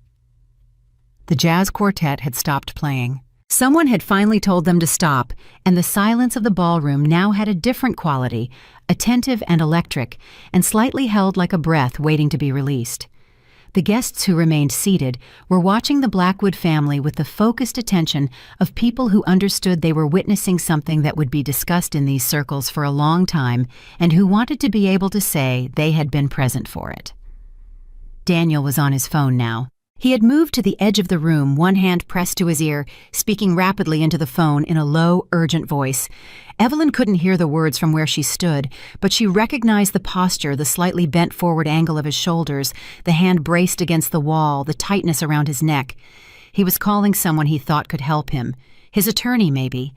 The jazz quartet had stopped playing. Someone had finally told them to stop, and the silence of the ballroom now had a different quality, attentive and electric, and slightly held like a breath waiting to be released. The guests who remained seated were watching the Blackwood family with the focused attention of people who understood they were witnessing something that would be discussed in these circles for a long time and who wanted to be able to say they had been present for it. Daniel was on his phone now. He had moved to the edge of the room, one hand pressed to his ear, speaking rapidly into the phone in a low, urgent voice. Evelyn couldn't hear the words from where she stood, but she recognized the posture, the slightly bent forward angle of his shoulders, the hand braced against the wall, the tightness around his neck. He was calling someone he thought could help him. His attorney, maybe.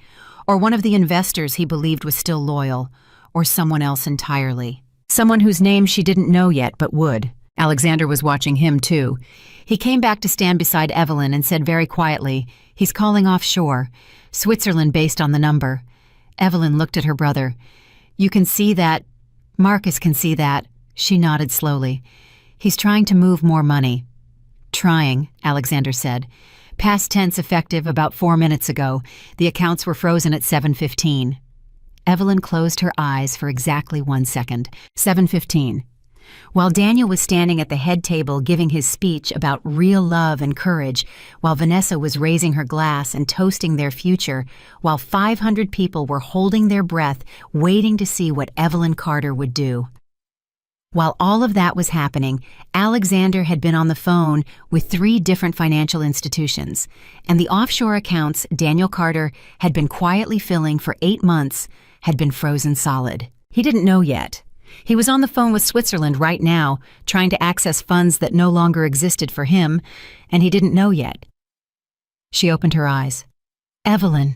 Or one of the investors he believed was still loyal. Or someone else entirely. Someone whose name she didn't know yet, but would. Alexander was watching him, too. He came back to stand beside Evelyn and said very quietly, "He's calling offshore. Switzerland based on the number." Evelyn looked at her brother. "You can see that. Marcus can see that." She nodded slowly. "He's trying to move more money." "Trying," Alexander said. "Past tense effective about 4 minutes ago. The accounts were frozen at 7:15. Evelyn closed her eyes for exactly 1 second. 7:15. While Daniel was standing at the head table giving his speech about real love and courage, while Vanessa was raising her glass and toasting their future, while 500 people were holding their breath, waiting to see what Evelyn Carter would do. While all of that was happening, Alexander had been on the phone with 3 different financial institutions, and the offshore accounts Daniel Carter had been quietly filling for 8 months had been frozen solid. He didn't know yet. He was on the phone with Switzerland right now, trying to access funds that no longer existed for him, and he didn't know yet. She opened her eyes. "Evelyn."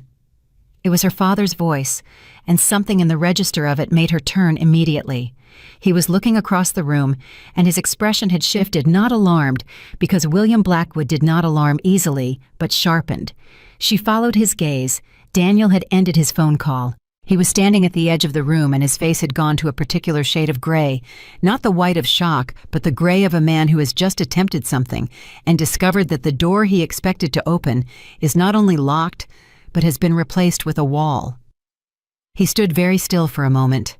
It was her father's voice, and something in the register of it made her turn immediately. He was looking across the room, and his expression had shifted, not alarmed, because William Blackwood did not alarm easily, but sharpened. She followed his gaze. Daniel had ended his phone call. He was standing at the edge of the room, and his face had gone to a particular shade of gray, not the white of shock, but the gray of a man who has just attempted something and discovered that the door he expected to open is not only locked, but has been replaced with a wall. He stood very still for a moment.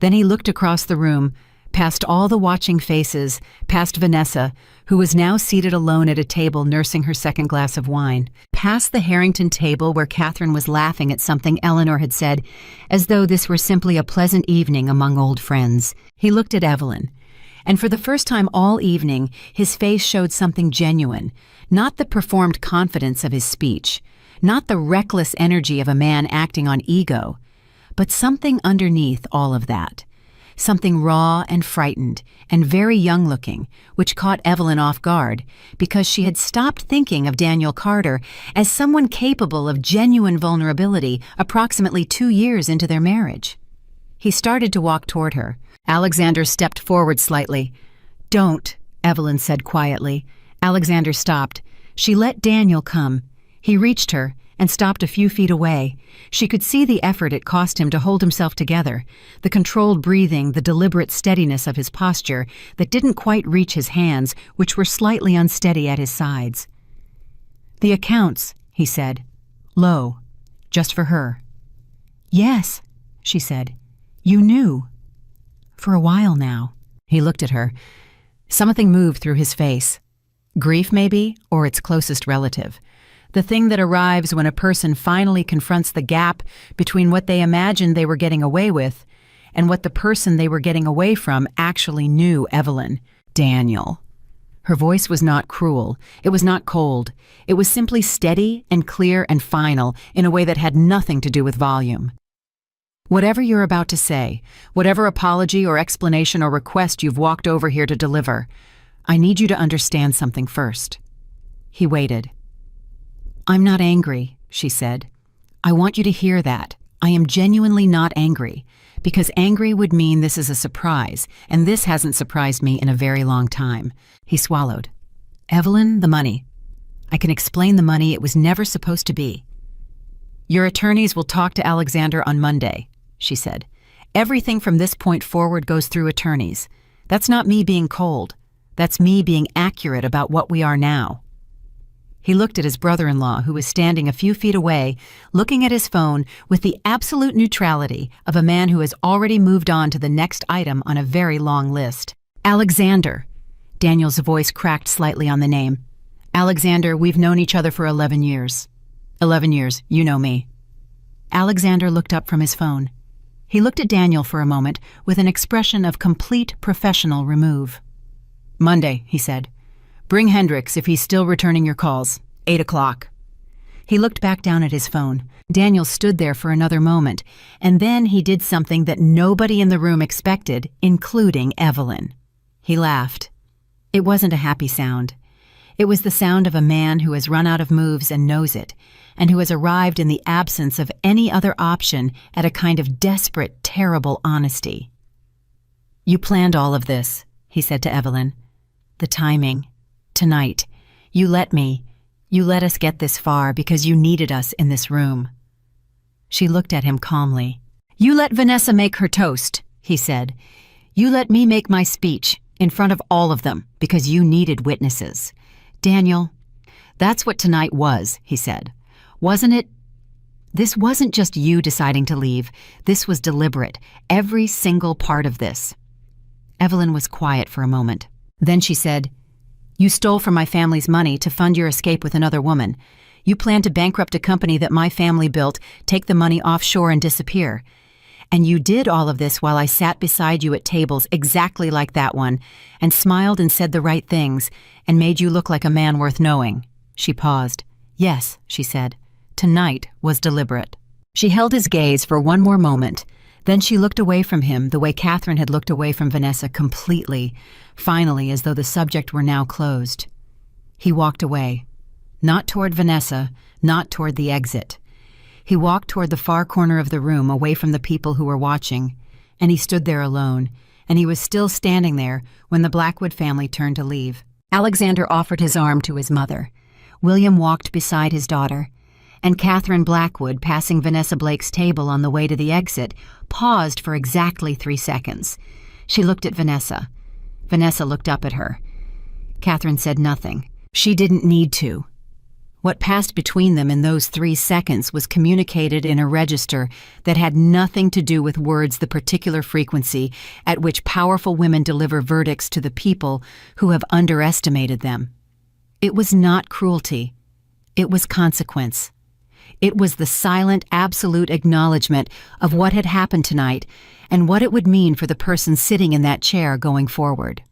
Then he looked across the room, past all the watching faces, past Vanessa, who was now seated alone at a table nursing her second glass of wine, past the Harrington table where Catherine was laughing at something Eleanor had said, as though this were simply a pleasant evening among old friends. He looked at Evelyn, and for the first time all evening, his face showed something genuine, not the performed confidence of his speech, not the reckless energy of a man acting on ego, but something underneath all of that. Something raw and frightened and very young-looking, which caught Evelyn off guard because she had stopped thinking of Daniel Carter as someone capable of genuine vulnerability approximately 2 years into their marriage. He started to walk toward her. Alexander stepped forward slightly. "Don't," Evelyn said quietly. Alexander stopped. She let Daniel come. He reached her and stopped a few feet away. She could see the effort it cost him to hold himself together, the controlled breathing, the deliberate steadiness of his posture that didn't quite reach his hands, which were slightly unsteady at his sides. "The accounts," he said. Low. "Just for her." "Yes," she said. "You knew." "For a while now." He looked at her. Something moved through his face. Grief, maybe, or its closest relative. The thing that arrives when a person finally confronts the gap between what they imagined they were getting away with and what the person they were getting away from actually knew. Evelyn. Daniel. Her voice was not cruel. It was not cold. It was simply steady and clear and final in a way that had nothing to do with volume. "Whatever you're about to say, whatever apology or explanation or request you've walked over here to deliver, I need you to understand something first." He waited. "I'm not angry," she said. "I want you to hear that. I am genuinely not angry, because angry would mean this is a surprise, and this hasn't surprised me in a very long time." He swallowed. "Evelyn, the money. I can explain the money. It was never supposed to be." "Your attorneys will talk to Alexander on Monday," she said. "Everything from this point forward goes through attorneys. That's not me being cold. That's me being accurate about what we are now." He looked at his brother-in-law, who was standing a few feet away, looking at his phone with the absolute neutrality of a man who has already moved on to the next item on a very long list. "Alexander." Daniel's voice cracked slightly on the name. "Alexander, we've known each other for 11 years. 11 years, you know me." Alexander looked up from his phone. He looked at Daniel for a moment with an expression of complete professional remove. "Monday," he said. "Bring Hendricks if he's still returning your calls. 8 o'clock. He looked back down at his phone. Daniel stood there for another moment, and then he did something that nobody in the room expected, including Evelyn. He laughed. It wasn't a happy sound. It was the sound of a man who has run out of moves and knows it, and who has arrived in the absence of any other option at a kind of desperate, terrible honesty. "You planned all of this," he said to Evelyn. The timing. Tonight. You let us get this far because you needed us in this room. She looked at him calmly. You let Vanessa make her toast, he said. You let me make my speech in front of all of them because you needed witnesses. Daniel, that's what tonight was, he said. Wasn't it? This wasn't just you deciding to leave. This was deliberate. Every single part of this. Evelyn was quiet for a moment. Then she said, You stole from my family's money to fund your escape with another woman. You planned to bankrupt a company that my family built, take the money offshore and disappear. And you did all of this while I sat beside you at tables exactly like that one, and smiled and said the right things, and made you look like a man worth knowing. She paused. Yes, she said. Tonight was deliberate. She held his gaze for one more moment. Then she looked away from him the way Catherine had looked away from Vanessa completely, finally as though the subject were now closed. He walked away. Not toward Vanessa, not toward the exit. He walked toward the far corner of the room, away from the people who were watching, and he stood there alone, and he was still standing there when the Blackwood family turned to leave. Alexander offered his arm to his mother. William walked beside his daughter, and Catherine Blackwood, passing Vanessa Blake's table on the way to the exit, paused for exactly 3 seconds. She looked at Vanessa. Vanessa looked up at her. Catherine said nothing. She didn't need to. What passed between them in those 3 seconds was communicated in a register that had nothing to do with words, the particular frequency at which powerful women deliver verdicts to the people who have underestimated them. It was not cruelty. It was consequence. It was the silent, absolute acknowledgement of what had happened tonight and what it would mean for the person sitting in that chair going forward.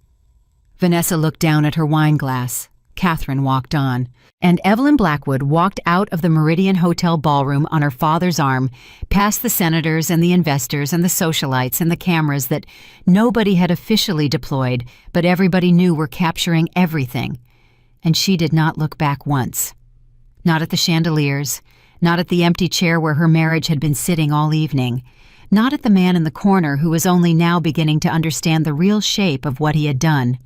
Vanessa looked down at her wine glass. Catherine walked on, and Evelyn Blackwood walked out of the Meridian Hotel ballroom on her father's arm, past the senators and the investors and the socialites and the cameras that nobody had officially deployed, but everybody knew were capturing everything. And she did not look back once. Not at the chandeliers, not at the empty chair where her marriage had been sitting all evening, not at the man in the corner who was only now beginning to understand the real shape of what he had done.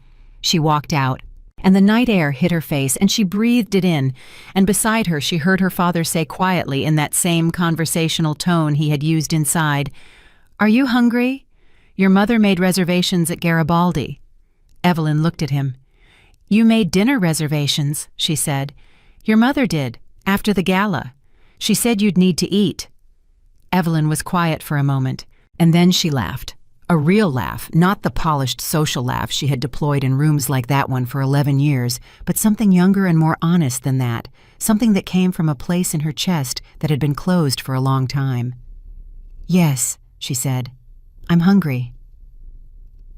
She walked out, and the night air hit her face, and she breathed it in, and beside her she heard her father say quietly in that same conversational tone he had used inside, "Are you hungry? Your mother made reservations at Garibaldi." Evelyn looked at him. "You made dinner reservations," she said. "Your mother did, after the gala. She said you'd need to eat." Evelyn was quiet for a moment, and then she laughed. A real laugh, not the polished social laugh she had deployed in rooms like that one for 11 years, but something younger and more honest than that, something that came from a place in her chest that had been closed for a long time. "Yes," she said. "I'm hungry."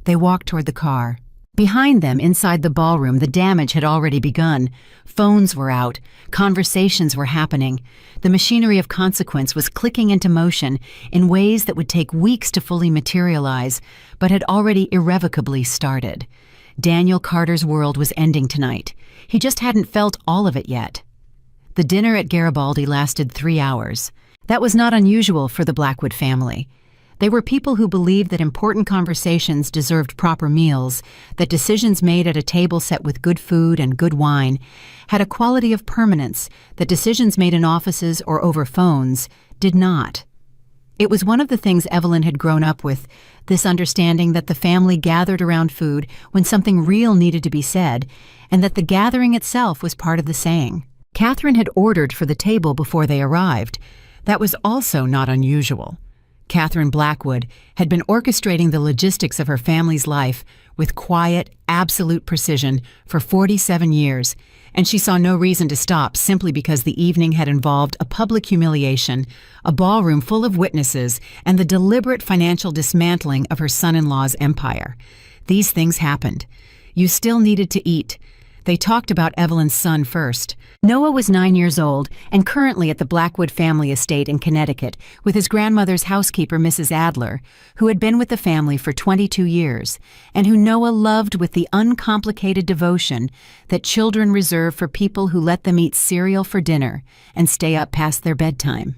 They walked toward the car. Behind them, inside the ballroom, the damage had already begun. Phones were out. Conversations were happening. The machinery of consequence was clicking into motion in ways that would take weeks to fully materialize, but had already irrevocably started. Daniel Carter's world was ending tonight. He just hadn't felt all of it yet. The dinner at Garibaldi lasted 3 hours. That was not unusual for the Blackwood family. They were people who believed that important conversations deserved proper meals, that decisions made at a table set with good food and good wine had a quality of permanence that decisions made in offices or over phones did not. It was one of the things Evelyn had grown up with, this understanding that the family gathered around food when something real needed to be said, and that the gathering itself was part of the saying. Catherine had ordered for the table before they arrived. That was also not unusual. Catherine Blackwood had been orchestrating the logistics of her family's life with quiet, absolute precision for 47 years, and she saw no reason to stop simply because the evening had involved a public humiliation, a ballroom full of witnesses, and the deliberate financial dismantling of her son-in-law's empire. These things happened. You still needed to eat. They talked about Evelyn's son first. Noah was 9 years old and currently at the Blackwood family estate in Connecticut with his grandmother's housekeeper, Mrs. Adler, who had been with the family for 22 years and who Noah loved with the uncomplicated devotion that children reserve for people who let them eat cereal for dinner and stay up past their bedtime.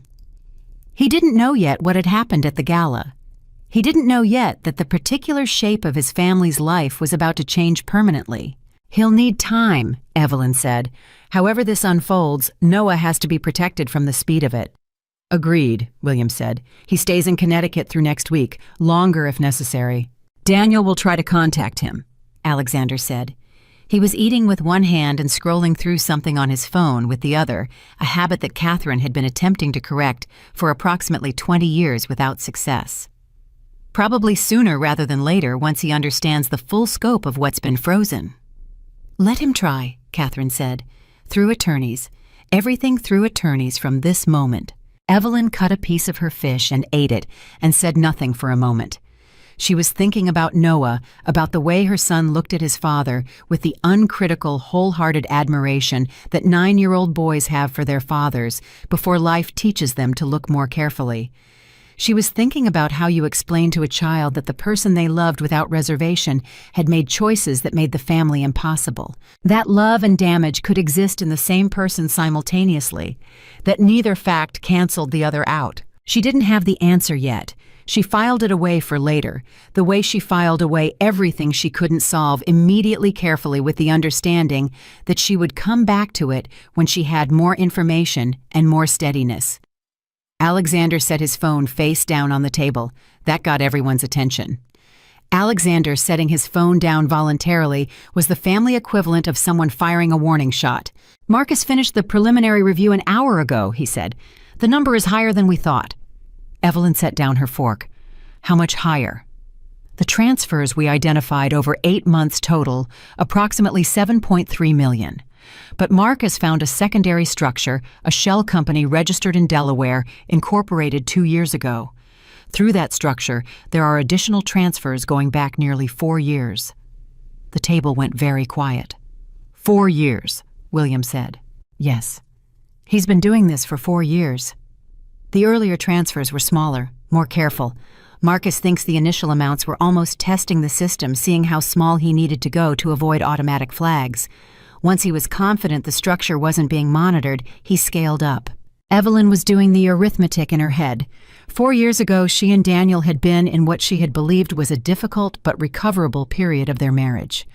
He didn't know yet what had happened at the gala. He didn't know yet that the particular shape of his family's life was about to change permanently. He'll need time, Evelyn said. However this unfolds, Noah has to be protected from the speed of it. Agreed, William said. He stays in Connecticut through next week, longer if necessary. Daniel will try to contact him, Alexander said. He was eating with one hand and scrolling through something on his phone with the other, a habit that Catherine had been attempting to correct for approximately 20 years without success. Probably sooner rather than later once he understands the full scope of what's been frozen. Let him try, Catherine said. Through attorneys. Everything through attorneys from this moment. Evelyn cut a piece of her fish and ate it and said nothing for a moment. She was thinking about Noah, about the way her son looked at his father with the uncritical, wholehearted admiration that 9-year-old boys have for their fathers before life teaches them to look more carefully. She was thinking about how you explain to a child that the person they loved without reservation had made choices that made the family impossible. That love and damage could exist in the same person simultaneously, that neither fact canceled the other out. She didn't have the answer yet. She filed it away for later, the way she filed away everything she couldn't solve immediately carefully with the understanding that she would come back to it when she had more information and more steadiness. Alexander set his phone face down on the table. That got everyone's attention. Alexander setting his phone down voluntarily was the family equivalent of someone firing a warning shot. Marcus finished the preliminary review an hour ago, he said. The number is higher than we thought. Evelyn set down her fork. How much higher? The transfers we identified over 8 months total, approximately 7.3 million. But Marcus found a secondary structure, a shell company registered in Delaware, incorporated 2 years ago. Through that structure, there are additional transfers going back nearly 4 years. The table went very quiet. 4 years, William said. Yes. He's been doing this for 4 years. The earlier transfers were smaller, more careful. Marcus thinks the initial amounts were almost testing the system, seeing how small he needed to go to avoid automatic flags. Once he was confident the structure wasn't being monitored, he scaled up. Evelyn was doing the arithmetic in her head. 4 years ago, she and Daniel had been in what she had believed was a difficult but recoverable period of their marriage.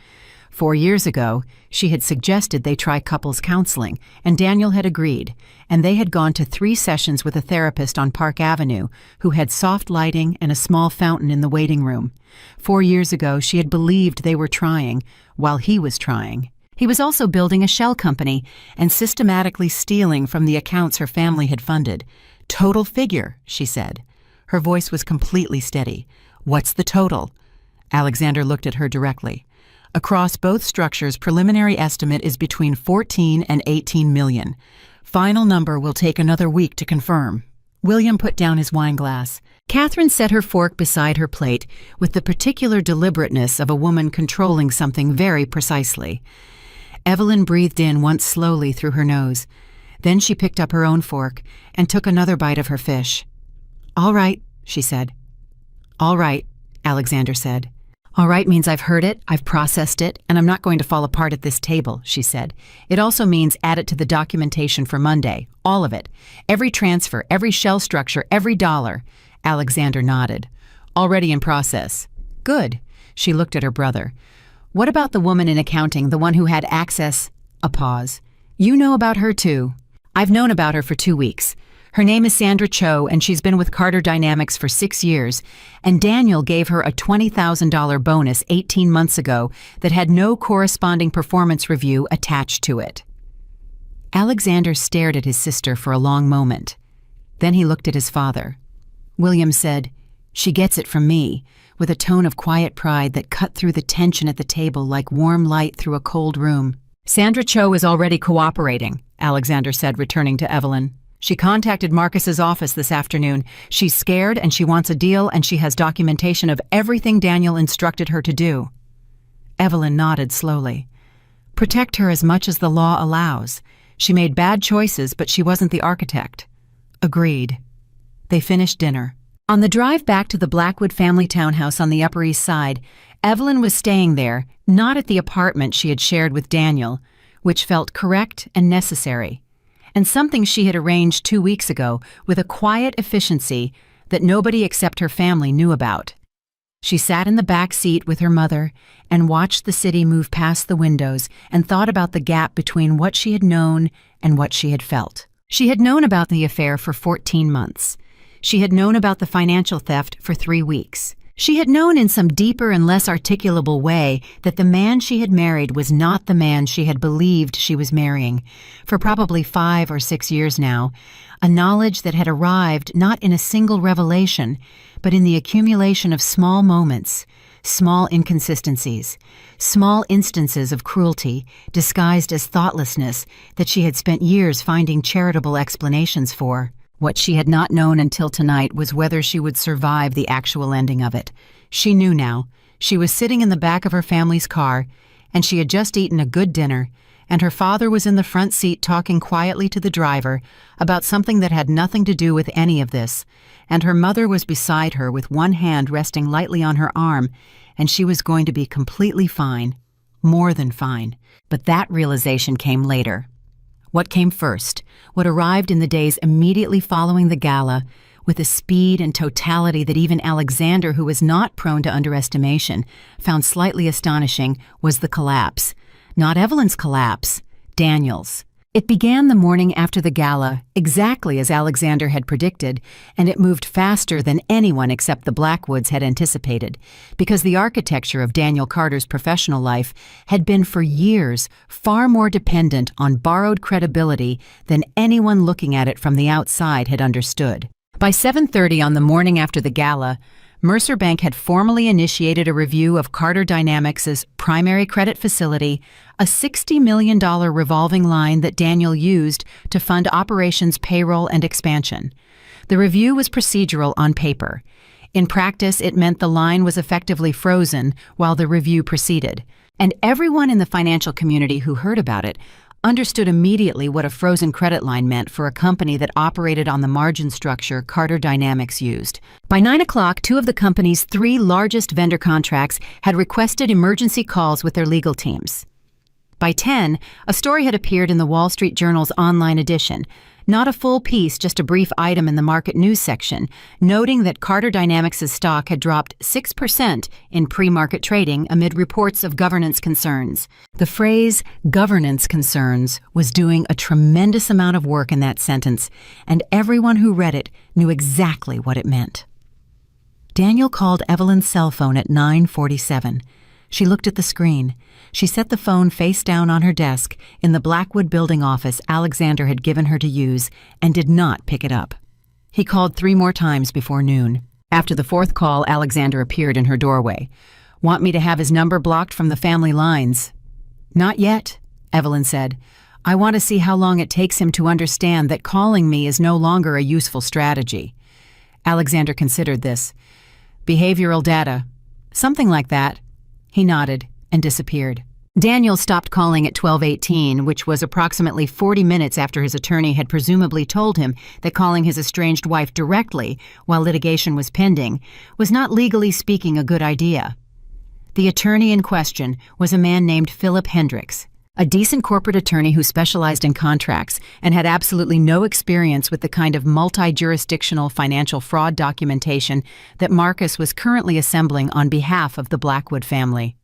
4 years ago, she had suggested they try couples counseling, and Daniel had agreed, and they had gone to 3 sessions with a therapist on Park Avenue who had soft lighting and a small fountain in the waiting room. 4 years ago, she had believed they were trying, while he was trying. He was also building a shell company and systematically stealing from the accounts her family had funded. Total figure, she said. Her voice was completely steady. What's the total? Alexander looked at her directly. Across both structures, preliminary estimate is between 14 and 18 million. Final number will take another week to confirm. William put down his wine glass. Catherine set her fork beside her plate with the particular deliberateness of a woman controlling something very precisely. Evelyn breathed in once slowly through her nose. Then she picked up her own fork and took another bite of her fish. All right, she said. All right, Alexander said. All right means I've heard it, I've processed it, and I'm not going to fall apart at this table, she said. It also means add it to the documentation for Monday. All of it. Every transfer, every shell structure, every dollar. Alexander nodded. Already in process. Good. She looked at her brother. What about the woman in accounting, the one who had access? A pause. You know about her too. I've known about her for 2 weeks. Her name is Sandra Cho, and she's been with Carter Dynamics for 6 years, and Daniel gave her a $20,000 bonus 18 months ago that had no corresponding performance review attached to it. Alexander stared at his sister for a long moment. Then he looked at his father. William said, "She gets it from me," with a tone of quiet pride that cut through the tension at the table like warm light through a cold room. Sandra Cho is already cooperating, Alexander said, returning to Evelyn. She contacted Marcus's office this afternoon. She's scared and she wants a deal, and she has documentation of everything Daniel instructed her to do. Evelyn nodded slowly. Protect her as much as the law allows. She made bad choices, but she wasn't the architect. Agreed. They finished dinner. On the drive back to the Blackwood family townhouse on the Upper East Side, Evelyn was staying there, not at the apartment she had shared with Daniel, which felt correct and necessary, and something she had arranged 2 weeks ago with a quiet efficiency that nobody except her family knew about. She sat in the back seat with her mother and watched the city move past the windows and thought about the gap between what she had known and what she had felt. She had known about the affair for 14 months. She had known about the financial theft for 3 weeks. She had known in some deeper and less articulable way that the man she had married was not the man she had believed she was marrying for probably 5 or 6 years now, a knowledge that had arrived not in a single revelation, but in the accumulation of small moments, small inconsistencies, small instances of cruelty disguised as thoughtlessness that she had spent years finding charitable explanations for. What she had not known until tonight was whether she would survive the actual ending of it. She knew now. She was sitting in the back of her family's car, and she had just eaten a good dinner, and her father was in the front seat talking quietly to the driver about something that had nothing to do with any of this, and her mother was beside her with one hand resting lightly on her arm, and she was going to be completely fine, more than fine. But that realization came later. What came first, what arrived in the days immediately following the gala, with a speed and totality that even Alexander, who was not prone to underestimation, found slightly astonishing, was the collapse. Not Evelyn's collapse, Daniel's. It began the morning after the gala, exactly as Alexander had predicted, and it moved faster than anyone except the Blackwoods had anticipated, because the architecture of Daniel Carter's professional life had been for years far more dependent on borrowed credibility than anyone looking at it from the outside had understood. By 7:30 on the morning after the gala, Mercer Bank had formally initiated a review of Carter Dynamics' primary credit facility, a $60 million revolving line that Daniel used to fund operations, payroll, and expansion. The review was procedural on paper. In practice, it meant the line was effectively frozen while the review proceeded. And everyone in the financial community who heard about it understood immediately what a frozen credit line meant for a company that operated on the margin structure Carter Dynamics used. By 9 o'clock, 2 of the company's 3 largest vendor contracts had requested emergency calls with their legal teams. By 10, a story had appeared in the Wall Street Journal's online edition, not a full piece, just a brief item in the market news section, noting that Carter Dynamics' stock had dropped 6% in pre-market trading amid reports of governance concerns. The phrase governance concerns was doing a tremendous amount of work in that sentence, and everyone who read it knew exactly what it meant. Daniel called Evelyn's cell phone at 9:47. She looked at the screen. She set the phone face down on her desk in the Blackwood building office Alexander had given her to use and did not pick it up. He called 3 more times before noon. After the 4th call, Alexander appeared in her doorway. "Want me to have his number blocked from the family lines?" "Not yet," Evelyn said. "I want to see how long it takes him to understand that calling me is no longer a useful strategy." Alexander considered this. "Behavioral data. Something like that." He nodded and disappeared. Daniel stopped calling at 12:18, which was approximately 40 minutes after his attorney had presumably told him that calling his estranged wife directly while litigation was pending was not legally speaking a good idea. The attorney in question was a man named Philip Hendricks, a decent corporate attorney who specialized in contracts and had absolutely no experience with the kind of multi-jurisdictional financial fraud documentation that Marcus was currently assembling on behalf of the Blackwood family.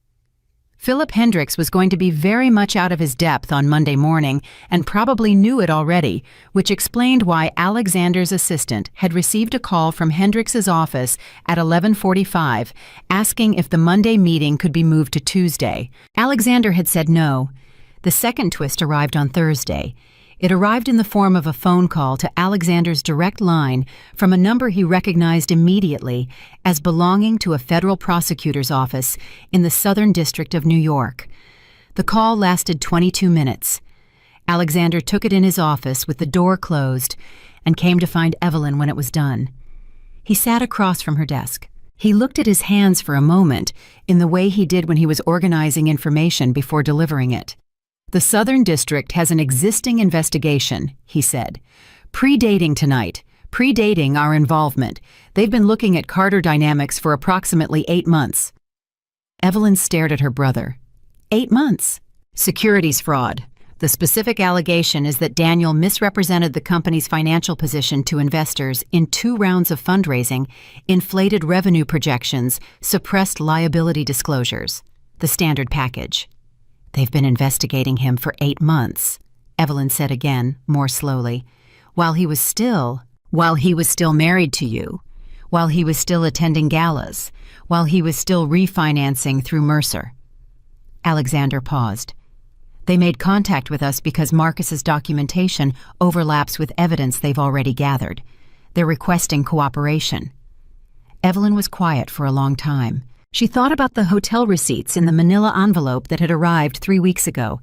Philip Hendricks was going to be very much out of his depth on Monday morning and probably knew it already, which explained why Alexander's assistant had received a call from Hendricks's office at 11:45 asking if the Monday meeting could be moved to Tuesday. Alexander had said no. The second twist arrived on Thursday. It arrived in the form of a phone call to Alexander's direct line from a number he recognized immediately as belonging to a federal prosecutor's office in the Southern District of New York. The call lasted 22 minutes. Alexander took it in his office with the door closed and came to find Evelyn when it was done. He sat across from her desk. He looked at his hands for a moment in the way he did when he was organizing information before delivering it. "The Southern District has an existing investigation," he said. "Predating tonight, predating our involvement. They've been looking at Carter Dynamics for approximately 8 months. Evelyn stared at her brother. 8 months? Securities fraud. The specific allegation is that Daniel misrepresented the company's financial position to investors in 2 rounds of fundraising, inflated revenue projections, suppressed liability disclosures. The standard package. They've been investigating him for 8 months, Evelyn said again, more slowly. While he was still married to you, while he was still attending galas, while he was still refinancing through Mercer. Alexander paused. They made contact with us because Marcus's documentation overlaps with evidence they've already gathered. They're requesting cooperation. Evelyn was quiet for a long time. She thought about the hotel receipts in the manila envelope that had arrived 3 weeks ago.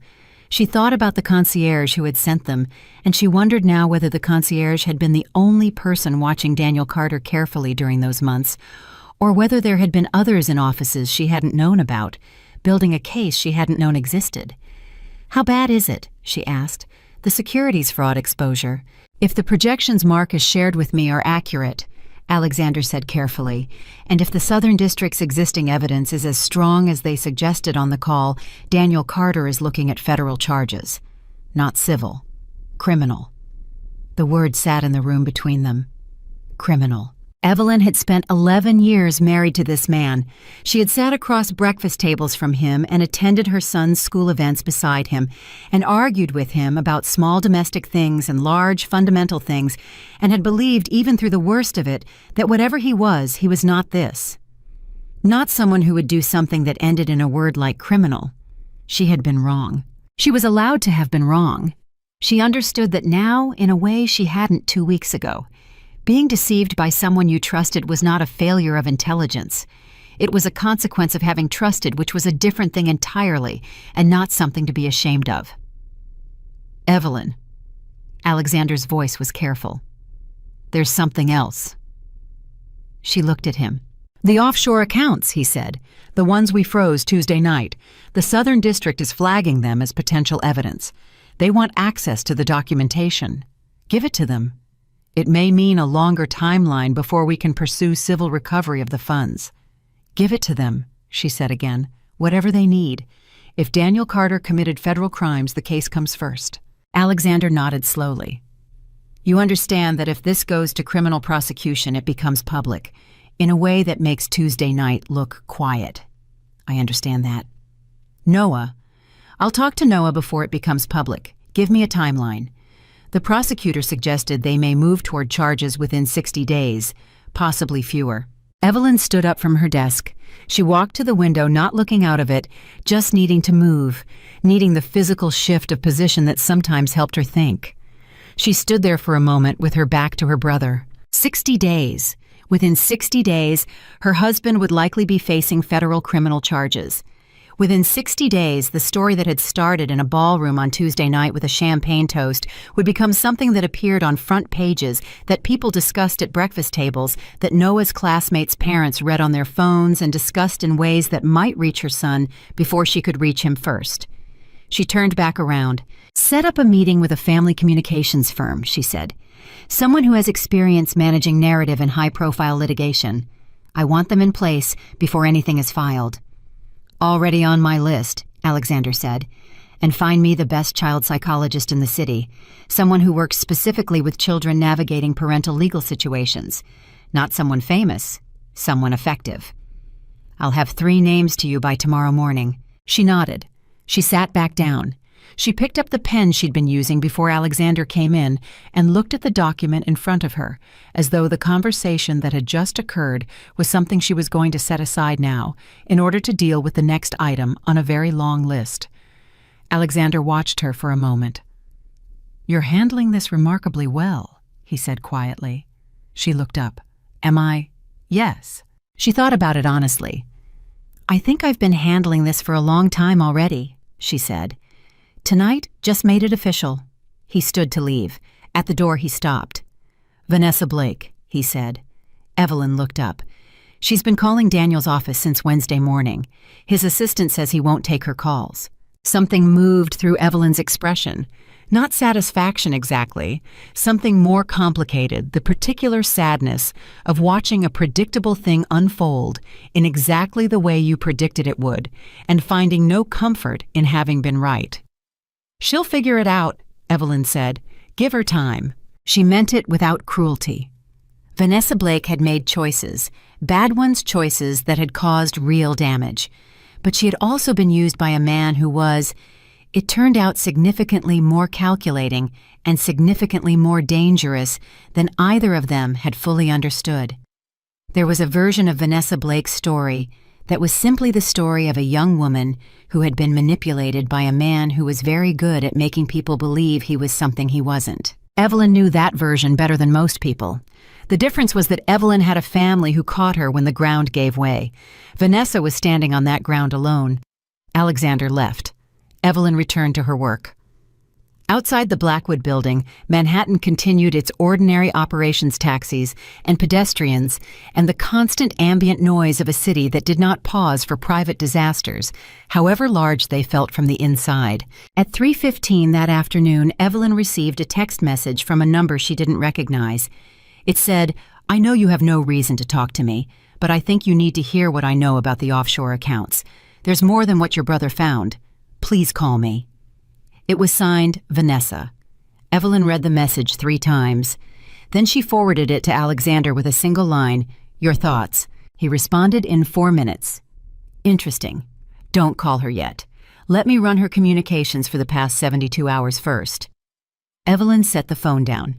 She thought about the concierge who had sent them, and she wondered now whether the concierge had been the only person watching Daniel Carter carefully during those months, or whether there had been others in offices she hadn't known about, building a case she hadn't known existed. "How bad is it?" she asked. "The securities fraud exposure. If the projections Marcus shared with me are accurate," Alexander said carefully, "and if the Southern District's existing evidence is as strong as they suggested on the call, Daniel Carter is looking at federal charges. Not civil. Criminal." The word sat in the room between them. Criminal. Evelyn had spent 11 years married to this man. She had sat across breakfast tables from him and attended her son's school events beside him and argued with him about small domestic things and large fundamental things, and had believed, even through the worst of it, that whatever he was not this. Not someone who would do something that ended in a word like criminal. She had been wrong. She was allowed to have been wrong. She understood that now, in a way she hadn't 2 weeks ago. Being deceived by someone you trusted was not a failure of intelligence. It was a consequence of having trusted, which was a different thing entirely, and not something to be ashamed of. "Evelyn." Alexander's voice was careful. "There's something else." She looked at him. "The offshore accounts," he said. "The ones we froze Tuesday night. The Southern District is flagging them as potential evidence. They want access to the documentation. Give it to them. It may mean a longer timeline before we can pursue civil recovery of the funds. Give it to them," she said again, "whatever they need. If Daniel Carter committed federal crimes, the case comes first." Alexander nodded slowly. "You understand that if this goes to criminal prosecution, it becomes public, in a way that makes Tuesday night look quiet." "I understand that." "Noah. I'll talk to Noah before it becomes public. Give me a timeline. The prosecutor suggested they may move toward charges within 60 days, possibly fewer." Evelyn stood up from her desk. She walked to the window, not looking out of it, just needing to move, needing the physical shift of position that sometimes helped her think. She stood there for a moment with her back to her brother. 60 days. Within 60 days, her husband would likely be facing federal criminal charges. Within 60 days, the story that had started in a ballroom on Tuesday night with a champagne toast would become something that appeared on front pages, that people discussed at breakfast tables, that Noah's classmates' parents read on their phones and discussed in ways that might reach her son before she could reach him first. She turned back around. "Set up a meeting with a family communications firm," she said. "Someone who has experience managing narrative and high-profile litigation. I want them in place before anything is filed." "Already on my list," Alexander said. "And find me the best child psychologist in the city, someone who works specifically with children navigating parental legal situations. Not someone famous, someone effective. I'll have 3 names to you by tomorrow morning." She nodded. She sat back down. She picked up the pen she'd been using before Alexander came in and looked at the document in front of her, as though the conversation that had just occurred was something she was going to set aside now in order to deal with the next item on a very long list. Alexander watched her for a moment. "You're handling this remarkably well," he said quietly. She looked up. "Am I?" "Yes." She thought about it honestly. "I think I've been handling this for a long time already," she said. "Tonight just made it official." He stood to leave. At the door he stopped. "Vanessa Blake," he said. Evelyn looked up. "She's been calling Daniel's office since Wednesday morning. His assistant says he won't take her calls." Something moved through Evelyn's expression. Not satisfaction exactly, something more complicated, the particular sadness of watching a predictable thing unfold in exactly the way you predicted it would, and finding no comfort in having been right. "She'll figure it out," Evelyn said. "Give her time." She meant it without cruelty. Vanessa Blake had made choices, bad ones, choices that had caused real damage. But she had also been used by a man who was, it turned out, significantly more calculating and significantly more dangerous than either of them had fully understood. There was a version of Vanessa Blake's story that was simply the story of a young woman who had been manipulated by a man who was very good at making people believe he was something he wasn't. Evelyn knew that version better than most people. The difference was that Evelyn had a family who caught her when the ground gave way. Vanessa was standing on that ground alone. Alexander left. Evelyn returned to her work. Outside the Blackwood building, Manhattan continued its ordinary operations, taxis and pedestrians, and the constant ambient noise of a city that did not pause for private disasters, however large they felt from the inside. At 3:15 that afternoon, Evelyn received a text message from a number she didn't recognize. It said, "I know you have no reason to talk to me, but I think you need to hear what I know about the offshore accounts. There's more than what your brother found. Please call me." It was signed Vanessa. Evelyn read the message 3 times. Then she forwarded it to Alexander with a single line, "Your thoughts." He responded in 4 minutes. "Interesting. Don't call her yet. Let me run her communications for the past 72 hours first." Evelyn set the phone down.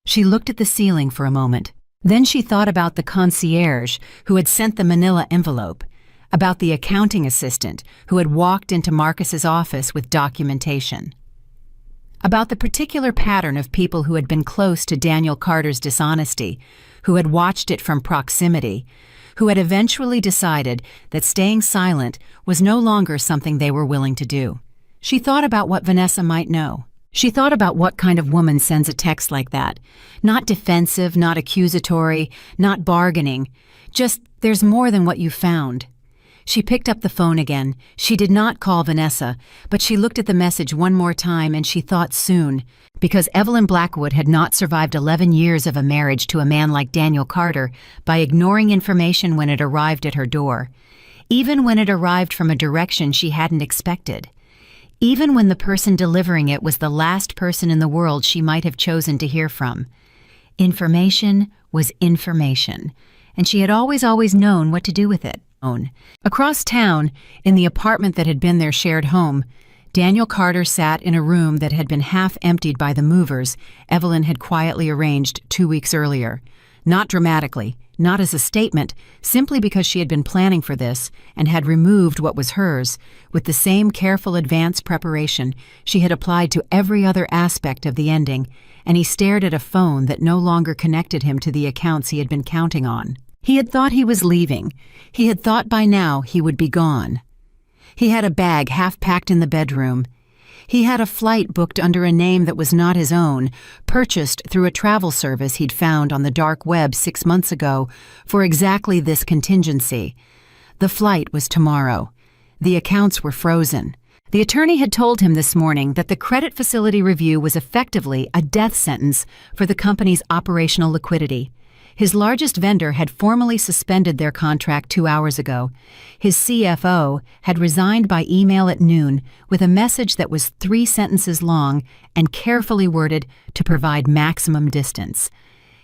She looked at the ceiling for a moment. Then she thought about the concierge who had sent the manila envelope, about the accounting assistant who had walked into Marcus's office with documentation, about the particular pattern of people who had been close to Daniel Carter's dishonesty, who had watched it from proximity, who had eventually decided that staying silent was no longer something they were willing to do. She thought about what Vanessa might know. She thought about what kind of woman sends a text like that. Not defensive, not accusatory, not bargaining. Just, "There's more than what you found." She picked up the phone again. She did not call Vanessa, but she looked at the message one more time and she thought soon, because Evelyn Blackwood had not survived 11 years of a marriage to a man like Daniel Carter by ignoring information when it arrived at her door, even when it arrived from a direction she hadn't expected. Even when the person delivering it was the last person in the world she might have chosen to hear from. Information was information, and she had always known what to do with it. Across town, in the apartment that had been their shared home, Daniel Carter sat in a room that had been half emptied by the movers Evelyn had quietly arranged 2 weeks earlier. Not dramatically, not as a statement, simply because she had been planning for this and had removed what was hers, with the same careful advance preparation she had applied to every other aspect of the ending, and he stared at a phone that no longer connected him to the accounts he had been counting on. He had thought he was leaving. He had thought by now he would be gone. He had a bag half packed in the bedroom. He had a flight booked under a name that was not his own, purchased through a travel service he'd found on the dark web 6 months ago for exactly this contingency. The flight was tomorrow. The accounts were frozen. The attorney had told him this morning that the credit facility review was effectively a death sentence for the company's operational liquidity. His largest vendor had formally suspended their contract 2 hours ago. His CFO had resigned by email at noon with a message that was 3 sentences long and carefully worded to provide maximum distance.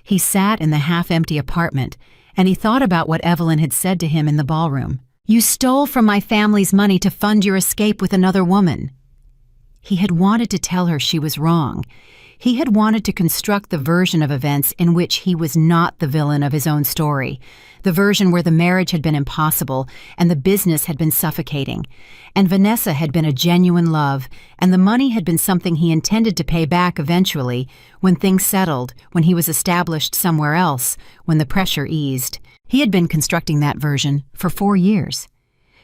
He sat in the half-empty apartment, and he thought about what Evelyn had said to him in the ballroom. "You stole from my family's money to fund your escape with another woman." He had wanted to tell her she was wrong. He had wanted to construct the version of events in which he was not the villain of his own story, the version where the marriage had been impossible and the business had been suffocating, and Vanessa had been a genuine love, and the money had been something he intended to pay back eventually when things settled, when he was established somewhere else, when the pressure eased. He had been constructing that version for 4 years.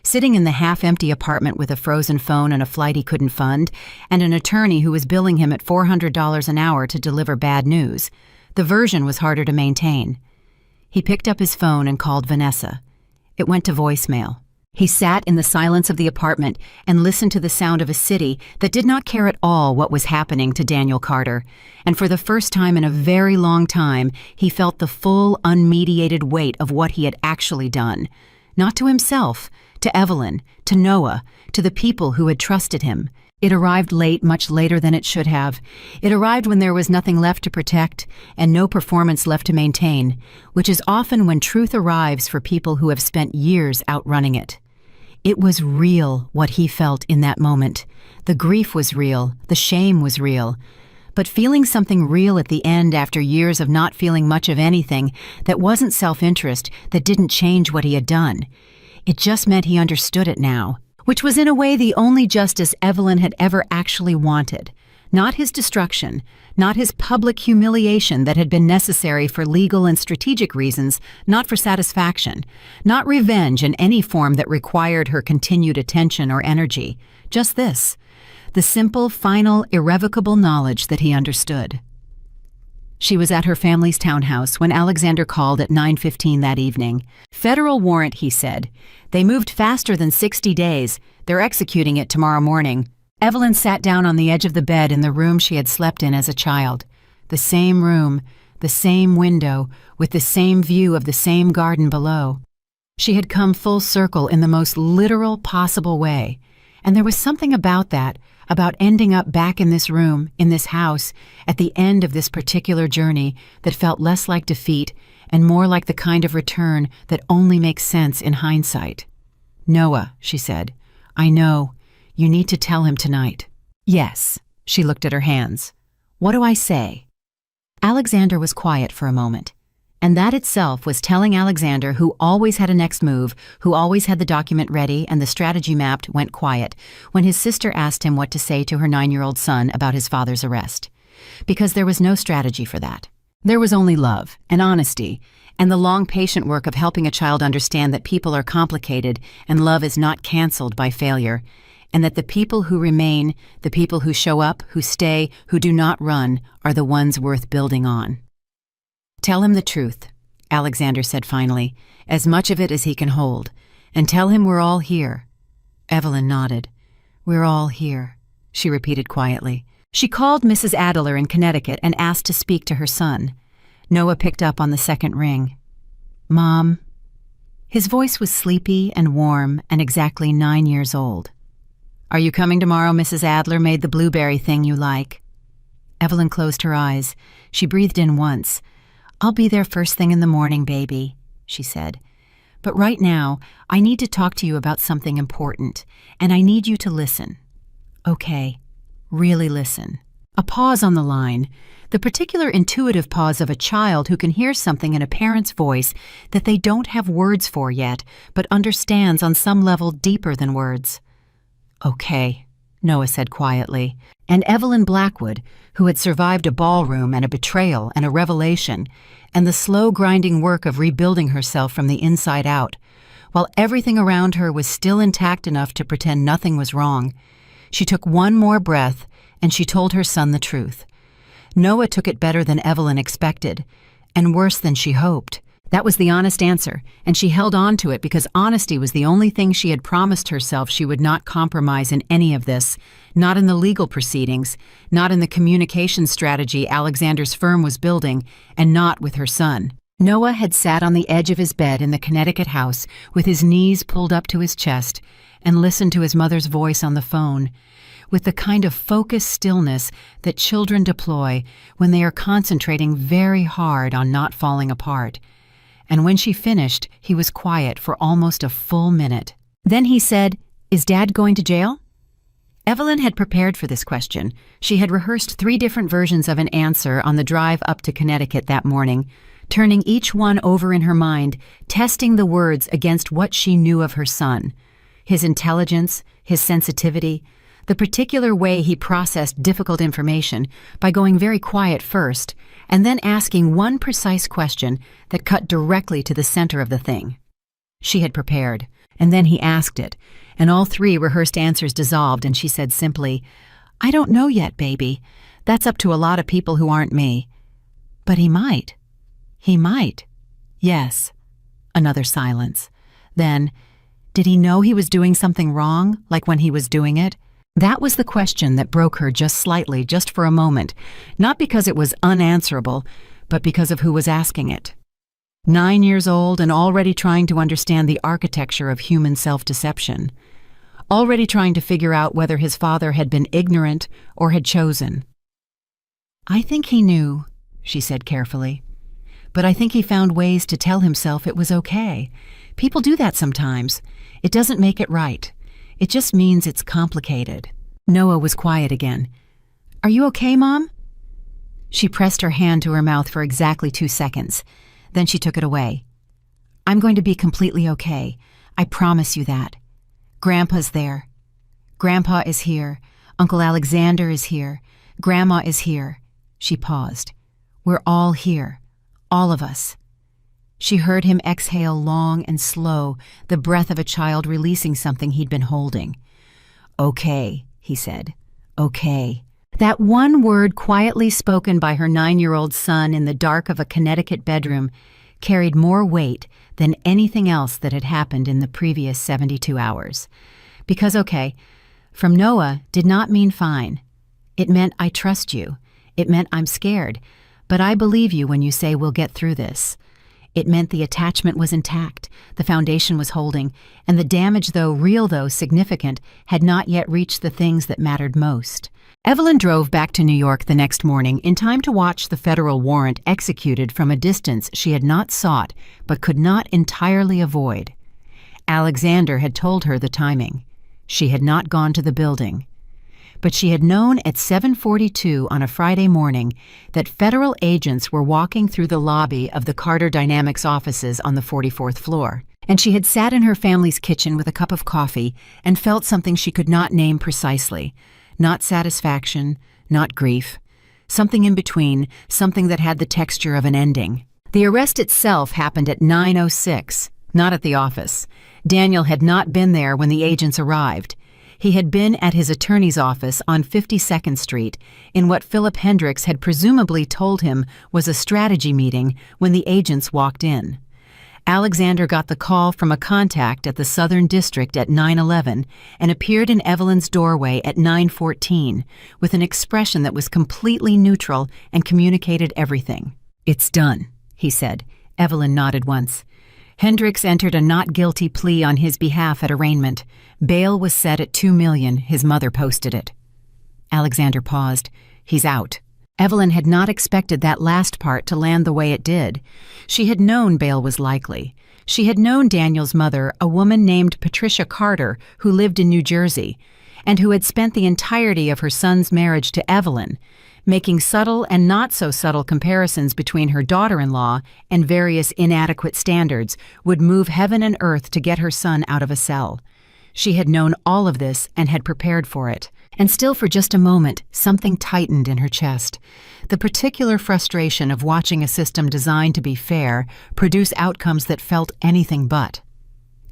Sitting in the half-empty apartment with a frozen phone and a flight he couldn't fund, and an attorney who was billing him at $400 an hour to deliver bad news, the version was harder to maintain. He picked up his phone and called Vanessa. It went to voicemail. He sat in the silence of the apartment and listened to the sound of a city that did not care at all what was happening to Daniel Carter, and for the first time in a very long time, he felt the full, unmediated weight of what he had actually done. Not to himself, to Evelyn, to Noah, to the people who had trusted him. It arrived late, much later than it should have. It arrived when there was nothing left to protect and no performance left to maintain, which is often when truth arrives for people who have spent years outrunning it. It was real, what he felt in that moment. The grief was real, the shame was real. But feeling something real at the end after years of not feeling much of anything that wasn't self-interest, that didn't change what he had done. It just meant he understood it now, which was in a way the only justice Evelyn had ever actually wanted. Not his destruction, not his public humiliation that had been necessary for legal and strategic reasons, not for satisfaction, not revenge in any form that required her continued attention or energy. Just this, the simple, final, irrevocable knowledge that he understood. She was at her family's townhouse when Alexander called at 9:15 that evening. Federal warrant, he said. They moved faster than 60 days. They're executing it tomorrow morning. Evelyn sat down on the edge of the bed in the room she had slept in as a child. The same room, the same window, with the same view of the same garden below. She had come full circle in the most literal possible way. And there was something about that, about ending up back in this room, in this house, at the end of this particular journey that felt less like defeat and more like the kind of return that only makes sense in hindsight. "Noah," she said, "I know. You need to tell him tonight." "Yes." She looked at her hands. "What do I say?" Alexander was quiet for a moment. And that itself was telling Alexander, who always had a next move, who always had the document ready and the strategy mapped, went quiet when his sister asked him what to say to her 9-year-old son about his father's arrest. Because there was no strategy for that. There was only love and honesty and the long, patient work of helping a child understand that people are complicated and love is not canceled by failure, and that the people who remain, the people who show up, who stay, who do not run, are the ones worth building on. "Tell him the truth," Alexander said finally, "as much of it as he can hold, and tell him we're all here." Evelyn nodded. "We're all here," she repeated quietly. She called Mrs. Adler in Connecticut and asked to speak to her son. Noah picked up on the second ring. "Mom." His voice was sleepy and warm and exactly 9 years old. "Are you coming tomorrow? Mrs. Adler made the blueberry thing you like." Evelyn closed her eyes. She breathed in once. "I'll be there first thing in the morning, baby," she said. "But right now, I need to talk to you about something important, and I need you to listen." "Okay, really listen." A pause on the line, the particular intuitive pause of a child who can hear something in a parent's voice that they don't have words for yet, but understands on some level deeper than words. "Okay," Noah said quietly, and Evelyn Blackwood, who had survived a ballroom and a betrayal and a revelation, and the slow grinding work of rebuilding herself from the inside out, while everything around her was still intact enough to pretend nothing was wrong, she took one more breath and she told her son the truth. Noah took it better than Evelyn expected, and worse than she hoped. That was the honest answer, and she held on to it because honesty was the only thing she had promised herself she would not compromise in any of this, not in the legal proceedings, not in the communication strategy Alexander's firm was building, and not with her son. Noah had sat on the edge of his bed in the Connecticut house with his knees pulled up to his chest and listened to his mother's voice on the phone, with the kind of focused stillness that children deploy when they are concentrating very hard on not falling apart. And when she finished, he was quiet for almost a full minute. Then he said, "Is Dad going to jail?" Evelyn had prepared for this question. She had rehearsed 3 different versions of an answer on the drive up to Connecticut that morning, turning each one over in her mind, testing the words against what she knew of her son. His intelligence, his sensitivity, the particular way he processed difficult information by going very quiet first, and then asking one precise question that cut directly to the center of the thing. She had prepared, and then he asked it, and all 3 rehearsed answers dissolved, and she said simply, "I don't know yet, baby. That's up to a lot of people who aren't me." "But he might." "He might." "Yes." Another silence. Then, did he know he was doing something wrong, like when he was doing it? That was the question that broke her just slightly, just for a moment, not because it was unanswerable, but because of who was asking it. 9 years old and already trying to understand the architecture of human self-deception. Already trying to figure out whether his father had been ignorant or had chosen. "I think he knew," she said carefully. "But I think he found ways to tell himself it was okay. People do that sometimes. It doesn't make it right. It just means it's complicated." Noah was quiet again. "Are you okay, Mom?" She pressed her hand to her mouth for exactly 2 seconds. Then she took it away. "I'm going to be completely okay. I promise you that. Grandpa's there. Grandpa is here. Uncle Alexander is here. Grandma is here." She paused. "We're all here. All of us." She heard him exhale long and slow, the breath of a child releasing something he'd been holding. "Okay," he said. "Okay." That one word quietly spoken by her 9-year-old son in the dark of a Connecticut bedroom carried more weight than anything else that had happened in the previous 72 hours. Because okay, from Noah did not mean fine. It meant I trust you. It meant I'm scared, but I believe you when you say we'll get through this. It meant the attachment was intact, the foundation was holding, and the damage, though real, though significant, had not yet reached the things that mattered most. Evelyn drove back to New York the next morning in time to watch the federal warrant executed from a distance she had not sought but could not entirely avoid. Alexander had told her the timing. She had not gone to the building. But she had known at 7:42 on a Friday morning that federal agents were walking through the lobby of the Carter Dynamics offices on the 44th floor. And she had sat in her family's kitchen with a cup of coffee and felt something she could not name precisely. Not satisfaction, not grief. Something in between, something that had the texture of an ending. The arrest itself happened at 9:06, not at the office. Daniel had not been there when the agents arrived. He had been at his attorney's office on 52nd Street in what Philip Hendricks had presumably told him was a strategy meeting when the agents walked in. Alexander got the call from a contact at the Southern District at 9:11 and appeared in Evelyn's doorway at 9:14 with an expression that was completely neutral and communicated everything. "It's done," he said. Evelyn nodded once. Hendricks entered a not guilty plea on his behalf at arraignment. Bail was set at $2 million, his mother posted it. Alexander paused. "He's out." Evelyn had not expected that last part to land the way it did. She had known bail was likely. She had known Daniel's mother, a woman named Patricia Carter, who lived in New Jersey, and who had spent the entirety of her son's marriage to Evelyn, making subtle and not so subtle comparisons between her daughter-in-law and various inadequate standards, would move heaven and earth to get her son out of a cell. She had known all of this and had prepared for it. And still for just a moment, something tightened in her chest. The particular frustration of watching a system designed to be fair produce outcomes that felt anything but.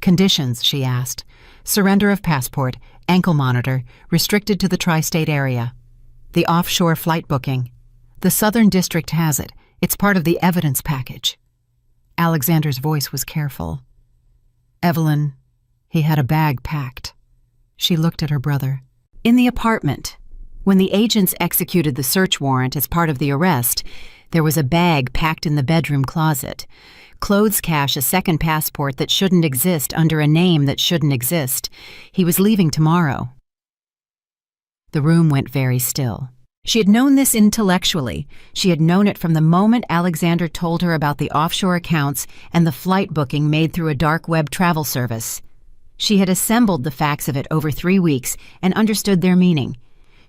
"Conditions," she asked. "Surrender of passport, ankle monitor, restricted to the tri-state area. The offshore flight booking. The Southern District has it. It's part of the evidence package." Alexander's voice was careful. "Evelyn, he had a bag packed." She looked at her brother. "In the apartment. When the agents executed the search warrant as part of the arrest, there was a bag packed in the bedroom closet. Clothes cache a second passport that shouldn't exist under a name that shouldn't exist. He was leaving tomorrow." The room went very still. She had known this intellectually. She had known it from the moment Alexander told her about the offshore accounts and the flight booking made through a dark web travel service. She had assembled the facts of it over 3 weeks and understood their meaning.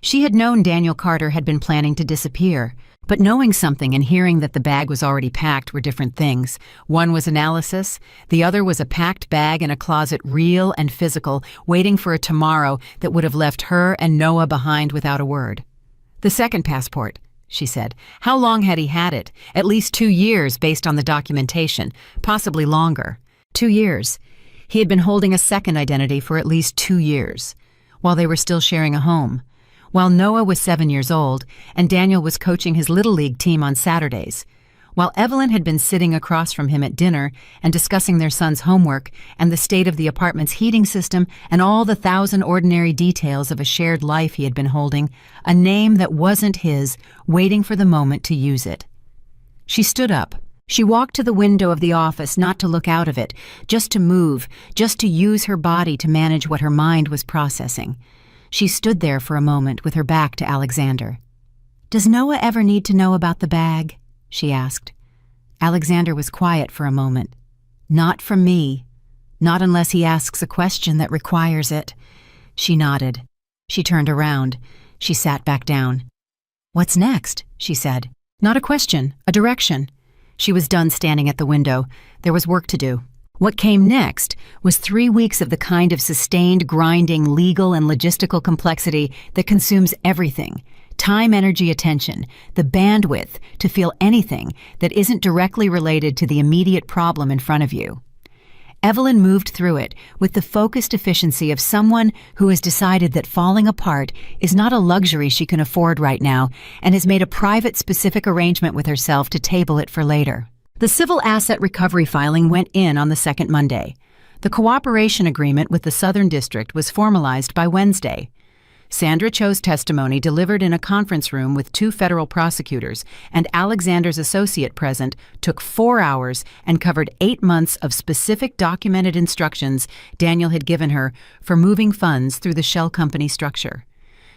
She had known Daniel Carter had been planning to disappear, but knowing something and hearing that the bag was already packed were different things. One was analysis, the other was a packed bag in a closet, real and physical, waiting for a tomorrow that would have left her and Noah behind without a word. "The second passport," she said. "How long had he had it? At least 2 years based on the documentation, possibly longer. 2 years. He had been holding a second identity for at least 2 years, while they were still sharing a home, while Noah was 7 years old and Daniel was coaching his Little League team on Saturdays, while Evelyn had been sitting across from him at dinner and discussing their son's homework and the state of the apartment's heating system and all the 1,000 ordinary details of a shared life he had been holding, a name that wasn't his, waiting for the moment to use it. She stood up. She walked to the window of the office, not to look out of it, just to move, just to use her body to manage what her mind was processing. She stood there for a moment with her back to Alexander. "Does Noah ever need to know about the bag?" she asked. Alexander was quiet for a moment. "Not from me. Not unless he asks a question that requires it." She nodded. She turned around. She sat back down. "What's next?" she said. Not a question, a direction. She was done standing at the window. There was work to do. What came next was 3 weeks of the kind of sustained, grinding, legal and logistical complexity that consumes everything. Time, energy, attention, the bandwidth to feel anything that isn't directly related to the immediate problem in front of you. Evelyn moved through it with the focused efficiency of someone who has decided that falling apart is not a luxury she can afford right now and has made a private, specific arrangement with herself to table it for later. The civil asset recovery filing went in on the second Monday. The cooperation agreement with the Southern District was formalized by Wednesday. Sandra Cho's testimony delivered in a conference room with 2 federal prosecutors and Alexander's associate present took 4 hours and covered 8 months of specific documented instructions Daniel had given her for moving funds through the shell company structure.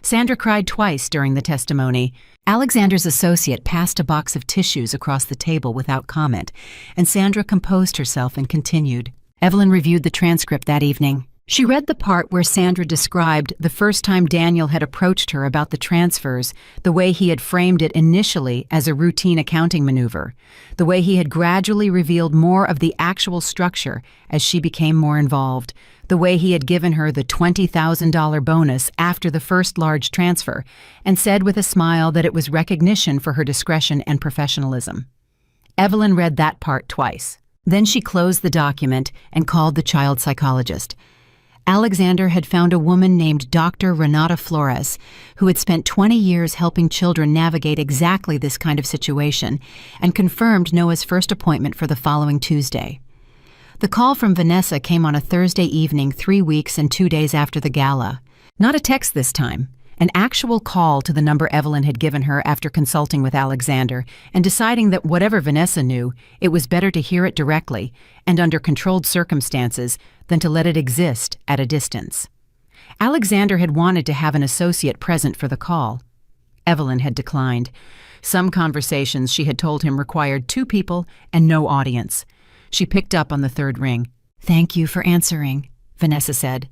Sandra cried twice during the testimony. Alexander's associate passed a box of tissues across the table without comment, and Sandra composed herself and continued. Evelyn reviewed the transcript that evening. She read the part where Sandra described the first time Daniel had approached her about the transfers, the way he had framed it initially as a routine accounting maneuver, the way he had gradually revealed more of the actual structure as she became more involved, the way he had given her the $20,000 bonus after the first large transfer, and said with a smile that it was recognition for her discretion and professionalism. Evelyn read that part twice. Then she closed the document and called the child psychologist. Alexander had found a woman named Dr. Renata Flores, who had spent 20 years helping children navigate exactly this kind of situation, and confirmed Noah's first appointment for the following Tuesday. The call from Vanessa came on a Thursday evening 3 weeks and 2 days after the gala. Not a text this time, an actual call to the number Evelyn had given her after consulting with Alexander and deciding that whatever Vanessa knew, it was better to hear it directly and under controlled circumstances than to let it exist at a distance. Alexander had wanted to have an associate present for the call. Evelyn had declined. Some conversations, she had told him, required 2 people and no audience. She picked up on the 3rd ring. "Thank you for answering," Vanessa said.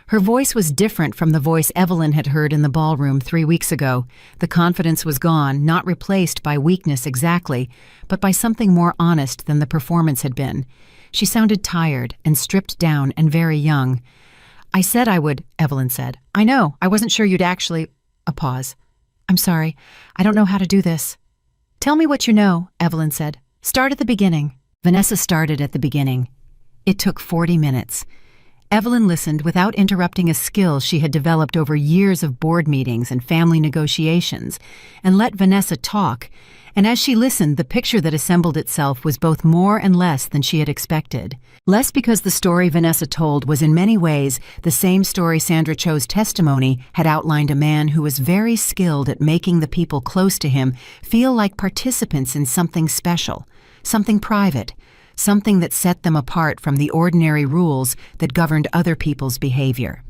Her voice was different from the voice Evelyn had heard in the ballroom 3 weeks ago. The confidence was gone, not replaced by weakness exactly, but by something more honest than the performance had been. She sounded tired and stripped down and very young. "I said I would," Evelyn said. "I know. I wasn't sure you'd actually—" A pause. "I'm sorry. I don't know how to do this." "Tell me what you know," Evelyn said. "Start at the beginning." Vanessa started at the beginning. It took 40 minutes. Evelyn listened without interrupting a skill she had developed over years of board meetings and family negotiations, and let Vanessa talk, and as she listened, the picture that assembled itself was both more and less than she had expected. Less because the story Vanessa told was in many ways the same story Sandra Cho's testimony had outlined, a man who was very skilled at making the people close to him feel like participants in something special, something private, something that set them apart from the ordinary rules that governed other people's behavior.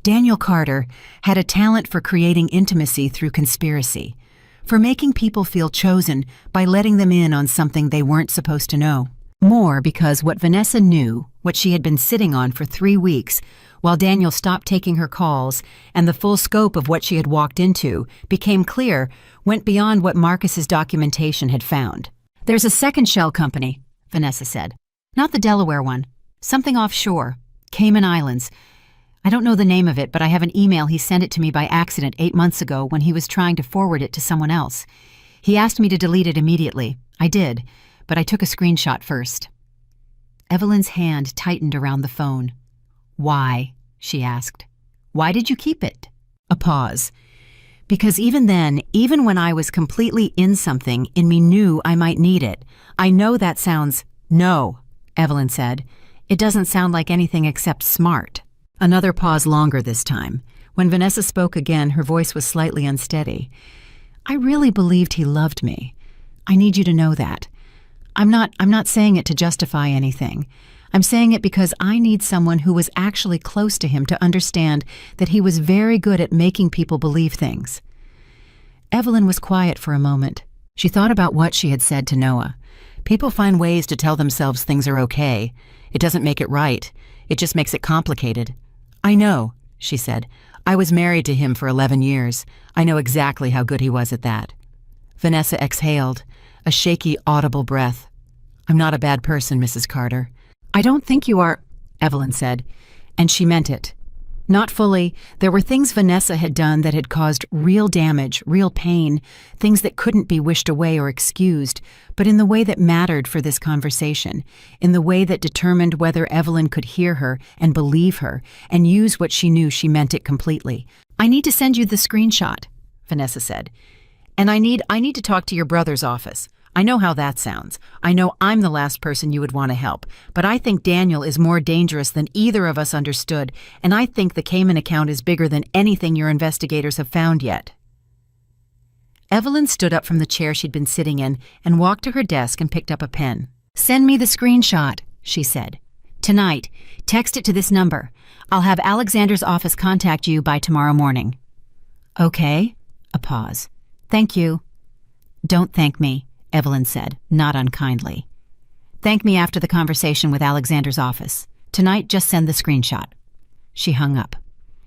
Daniel Carter had a talent for creating intimacy through conspiracy, for making people feel chosen by letting them in on something they weren't supposed to know. More because what Vanessa knew, what she had been sitting on for 3 weeks, while Daniel stopped taking her calls, and the full scope of what she had walked into became clear, went beyond what Marcus's documentation had found. "There's a second shell company," Vanessa said. "Not the Delaware one. Something offshore. Cayman Islands. I don't know the name of it, but I have an email he sent it to me by accident 8 months ago when he was trying to forward it to someone else. He asked me to delete it immediately. I did, but I took a screenshot first." Evelyn's hand tightened around the phone. "Why?" she asked. "Why did you keep it?" A pause. "Because even then, even when I was completely in something in me knew I might need it. I know that sounds—" "No," Evelyn said. "It doesn't sound like anything except smart." Another pause, longer this time. When Vanessa spoke again, her voice was slightly unsteady. "I really believed he loved me. I need you to know that. I'm not saying it to justify anything. I'm saying it because I need someone who was actually close to him to understand that he was very good at making people believe things. Evelyn was quiet for a moment. She thought about what she had said to Noah. People find ways to tell themselves things are okay. It doesn't make it right. It just makes it complicated. I know, she said. I was married to him for 11 years. I know exactly how good he was at that. Vanessa exhaled, a shaky, audible breath. I'm not a bad person, Mrs. Carter. I don't think you are, Evelyn said, and she meant it. Not fully. There were things Vanessa had done that had caused real damage, real pain, things that couldn't be wished away or excused, but in the way that mattered for this conversation, in the way that determined whether Evelyn could hear her and believe her and use what she knew she meant it completely. I need to send you the screenshot, Vanessa said. And I need to talk to your brother's office. I know how that sounds. I know I'm the last person you would want to help, but I think Daniel is more dangerous than either of us understood, and I think the Cayman account is bigger than anything your investigators have found yet. Evelyn stood up from the chair she'd been sitting in and walked to her desk and picked up a pen. Send me the screenshot, she said. Tonight. Text it to this number. I'll have Alexander's office contact you by tomorrow morning. Okay. A pause. Thank you. Don't thank me, Evelyn said, not unkindly. Thank me after the conversation with Alexander's office. Tonight, just send the screenshot. She hung up.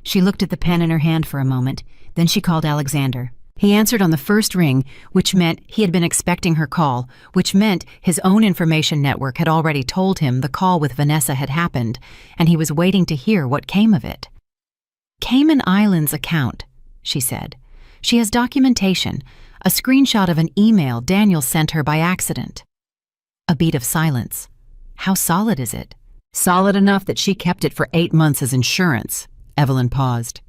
She looked at the pen in her hand for a moment, then she called Alexander. He answered on the first ring, which meant he had been expecting her call, which meant his own information network had already told him the call with Vanessa had happened, and he was waiting to hear what came of it. Cayman Islands account, she said. She has documentation, a screenshot of an email Daniel sent her by accident. A beat of silence. How solid is it? Solid enough that she kept it for 8 months as insurance. Evelyn paused.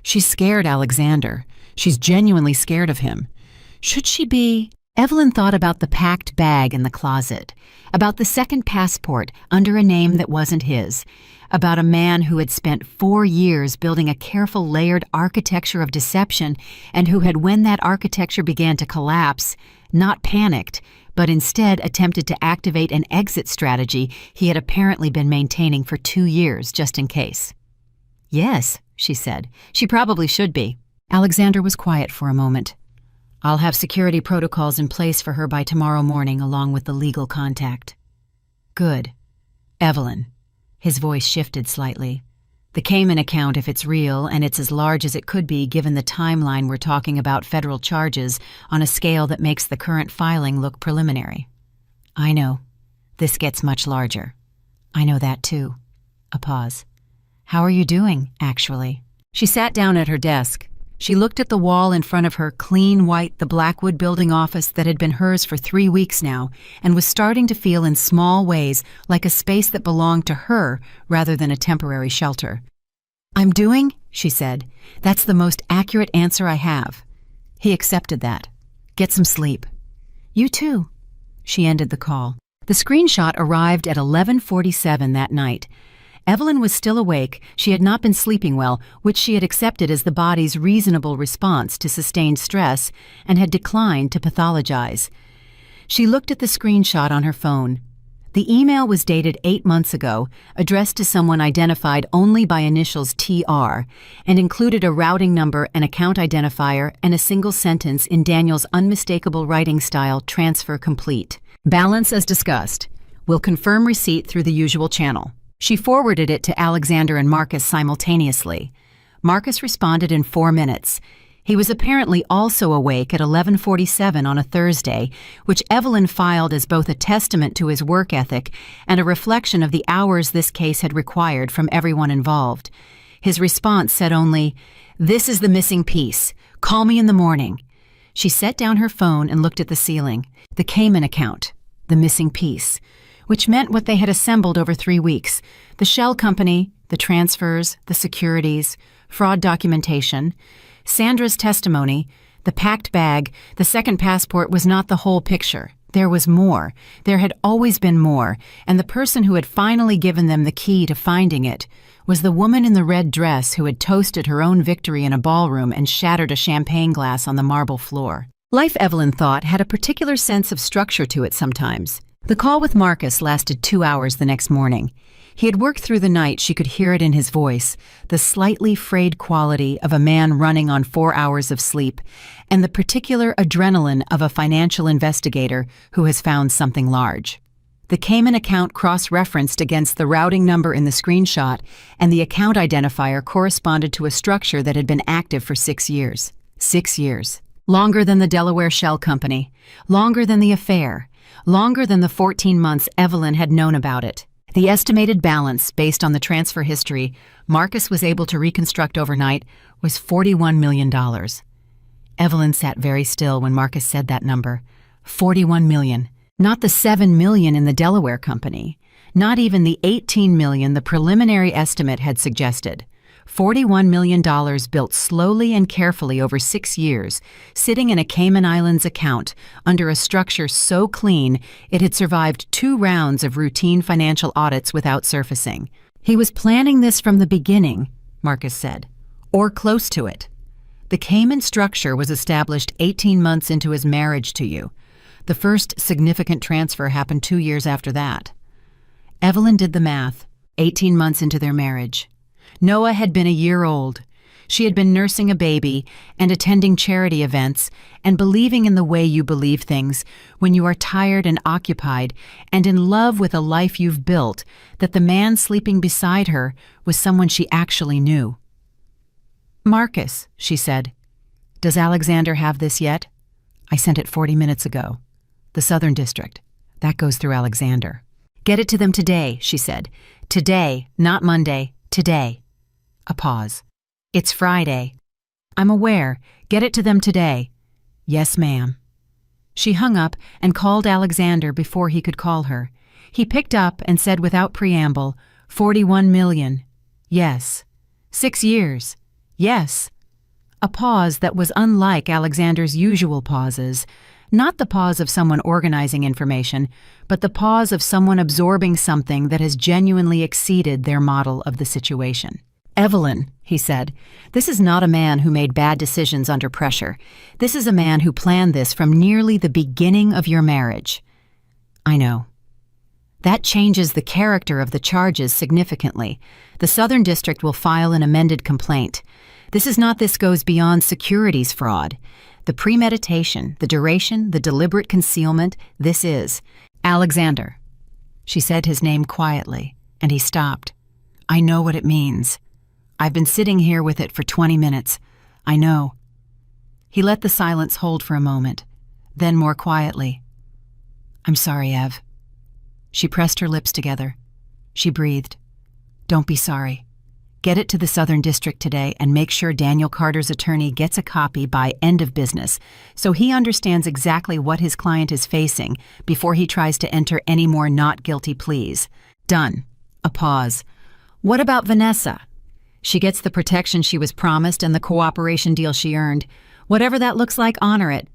She's scared Alexander. She's genuinely scared of him. Should she be? Evelyn thought about the packed bag in the closet, about the second passport under a name that wasn't his, about a man who had spent 4 years building a careful layered architecture of deception and who had, when that architecture began to collapse, not panicked, but instead attempted to activate an exit strategy he had apparently been maintaining for 2 years just in case. Yes, she said. She probably should be. Alexander was quiet for a moment. I'll have security protocols in place for her by tomorrow morning along with the legal contact. Good. Evelyn. His voice shifted slightly. The Cayman account, if it's real, and it's as large as it could be given the timeline we're talking about federal charges on a scale that makes the current filing look preliminary. I know. This gets much larger. I know that too. A pause. How are you doing, actually? She sat down at her desk. She looked at the wall in front of her, clean white, the Blackwood building office that had been hers for 3 weeks now, and was starting to feel in small ways like a space that belonged to her rather than a temporary shelter. I'm doing, she said. That's the most accurate answer I have. He accepted that. Get some sleep. You too. She ended the call. The screenshot arrived at 11:47 that night. Evelyn was still awake. She had not been sleeping well, which she had accepted as the body's reasonable response to sustained stress, and had declined to pathologize. She looked at the screenshot on her phone. The email was dated 8 months ago, addressed to someone identified only by initials TR, and included a routing number, an account identifier, and a single sentence in Daniel's unmistakable writing style, transfer complete. Balance as discussed. Will confirm receipt through the usual channel. She forwarded it to Alexander and Marcus simultaneously. Marcus responded in 4 minutes. He was apparently also awake at 11:47 on a Thursday, which Evelyn filed as both a testament to his work ethic and a reflection of the hours this case had required from everyone involved. His response said only, "This is the missing piece. Call me in the morning." She set down her phone and looked at the ceiling. The Cayman account. The missing piece. Which meant what they had assembled over 3 weeks. The shell company, the transfers, the securities, fraud documentation, Sandra's testimony, the packed bag, the second passport was not the whole picture. There was more. There had always been more, and the person who had finally given them the key to finding it was the woman in the red dress who had toasted her own victory in a ballroom and shattered a champagne glass on the marble floor. Life, Evelyn thought, had a particular sense of structure to it sometimes. The call with Marcus lasted 2 hours the next morning. He had worked through the night. She could hear it in his voice, the slightly frayed quality of a man running on 4 hours of sleep, and the particular adrenaline of a financial investigator who has found something large. The Cayman account cross-referenced against the routing number in the screenshot, and the account identifier corresponded to a structure that had been active for 6 years. 6 years. Longer than the Delaware Shell Company. Longer than the affair. Longer than the 14 months Evelyn had known about it. The estimated balance, based on the transfer history Marcus was able to reconstruct overnight, was $41 million. Evelyn sat very still when Marcus said that number. $41 million. Not the $7 million in the Delaware Company. Not even the $18 million the preliminary estimate had suggested. $41 million built slowly and carefully over 6 years, sitting in a Cayman Islands account under a structure so clean it had survived 2 rounds of routine financial audits without surfacing. He was planning this from the beginning, Marcus said, or close to it. The Cayman structure was established 18 months into his marriage to you. The first significant transfer happened 2 years after that. Evelyn did the math, 18 months into their marriage. Noah had been a year old. She had been nursing a baby and attending charity events and believing in the way you believe things when you are tired and occupied and in love with a life you've built, that the man sleeping beside her was someone she actually knew. "Marcus," she said, "does Alexander have this yet? I sent it 40 minutes ago. The Southern District. That goes through Alexander." "Get it to them today," she said. "Today, not Monday. Today." A pause. "It's Friday." "I'm aware. Get it to them today." "Yes, ma'am." She hung up and called Alexander before he could call her. He picked up and said without preamble, "$41 million. Yes. 6 years. Yes." A pause that was unlike Alexander's usual pauses. Not the pause of someone organizing information, but the pause of someone absorbing something that has genuinely exceeded their model of the situation. "Evelyn," he said, "this is not a man who made bad decisions under pressure. This is a man who planned this from nearly the beginning of your marriage." "I know." "That changes the character of the charges significantly. The Southern District will file an amended complaint. This goes beyond securities fraud. The premeditation, the duration, the deliberate concealment, this is Alexander." She said his name quietly, and he stopped. "I know what it means. I've been sitting here with it for 20 minutes. I know." He let the silence hold for a moment, then more quietly, "I'm sorry, Ev." She pressed her lips together. She breathed. "Don't be sorry. Get it to the Southern District today and make sure Daniel Carter's attorney gets a copy by end of business so he understands exactly what his client is facing before he tries to enter any more not guilty pleas. Done." A pause. "What about Vanessa? She gets the protection she was promised and the cooperation deal she earned. Whatever that looks like, honor it."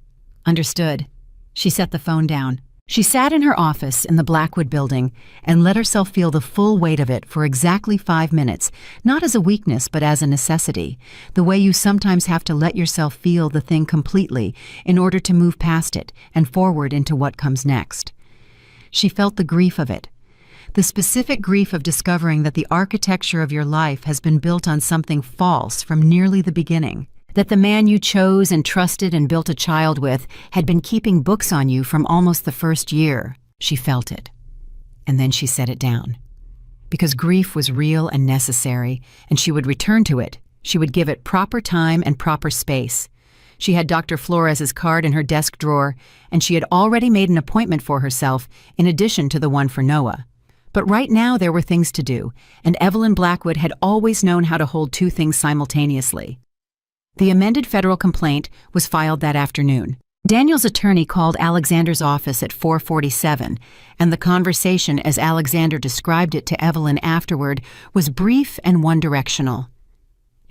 "Understood." She set the phone down. She sat in her office in the Blackwood building and let herself feel the full weight of it for exactly 5 minutes, not as a weakness but as a necessity, the way you sometimes have to let yourself feel the thing completely in order to move past it and forward into what comes next. She felt the grief of it, the specific grief of discovering that the architecture of your life has been built on something false from nearly the beginning. That the man you chose and trusted and built a child with had been keeping books on you from almost the first year. She felt it. And then she set it down. Because grief was real and necessary, and she would return to it. She would give it proper time and proper space. She had Dr. Flores's card in her desk drawer, and she had already made an appointment for herself in addition to the one for Noah. But right now there were things to do, and Evelyn Blackwood had always known how to hold 2 things simultaneously. The amended federal complaint was filed that afternoon. Daniel's attorney called Alexander's office at 4:47, and the conversation, as Alexander described it to Evelyn afterward, was brief and one-directional.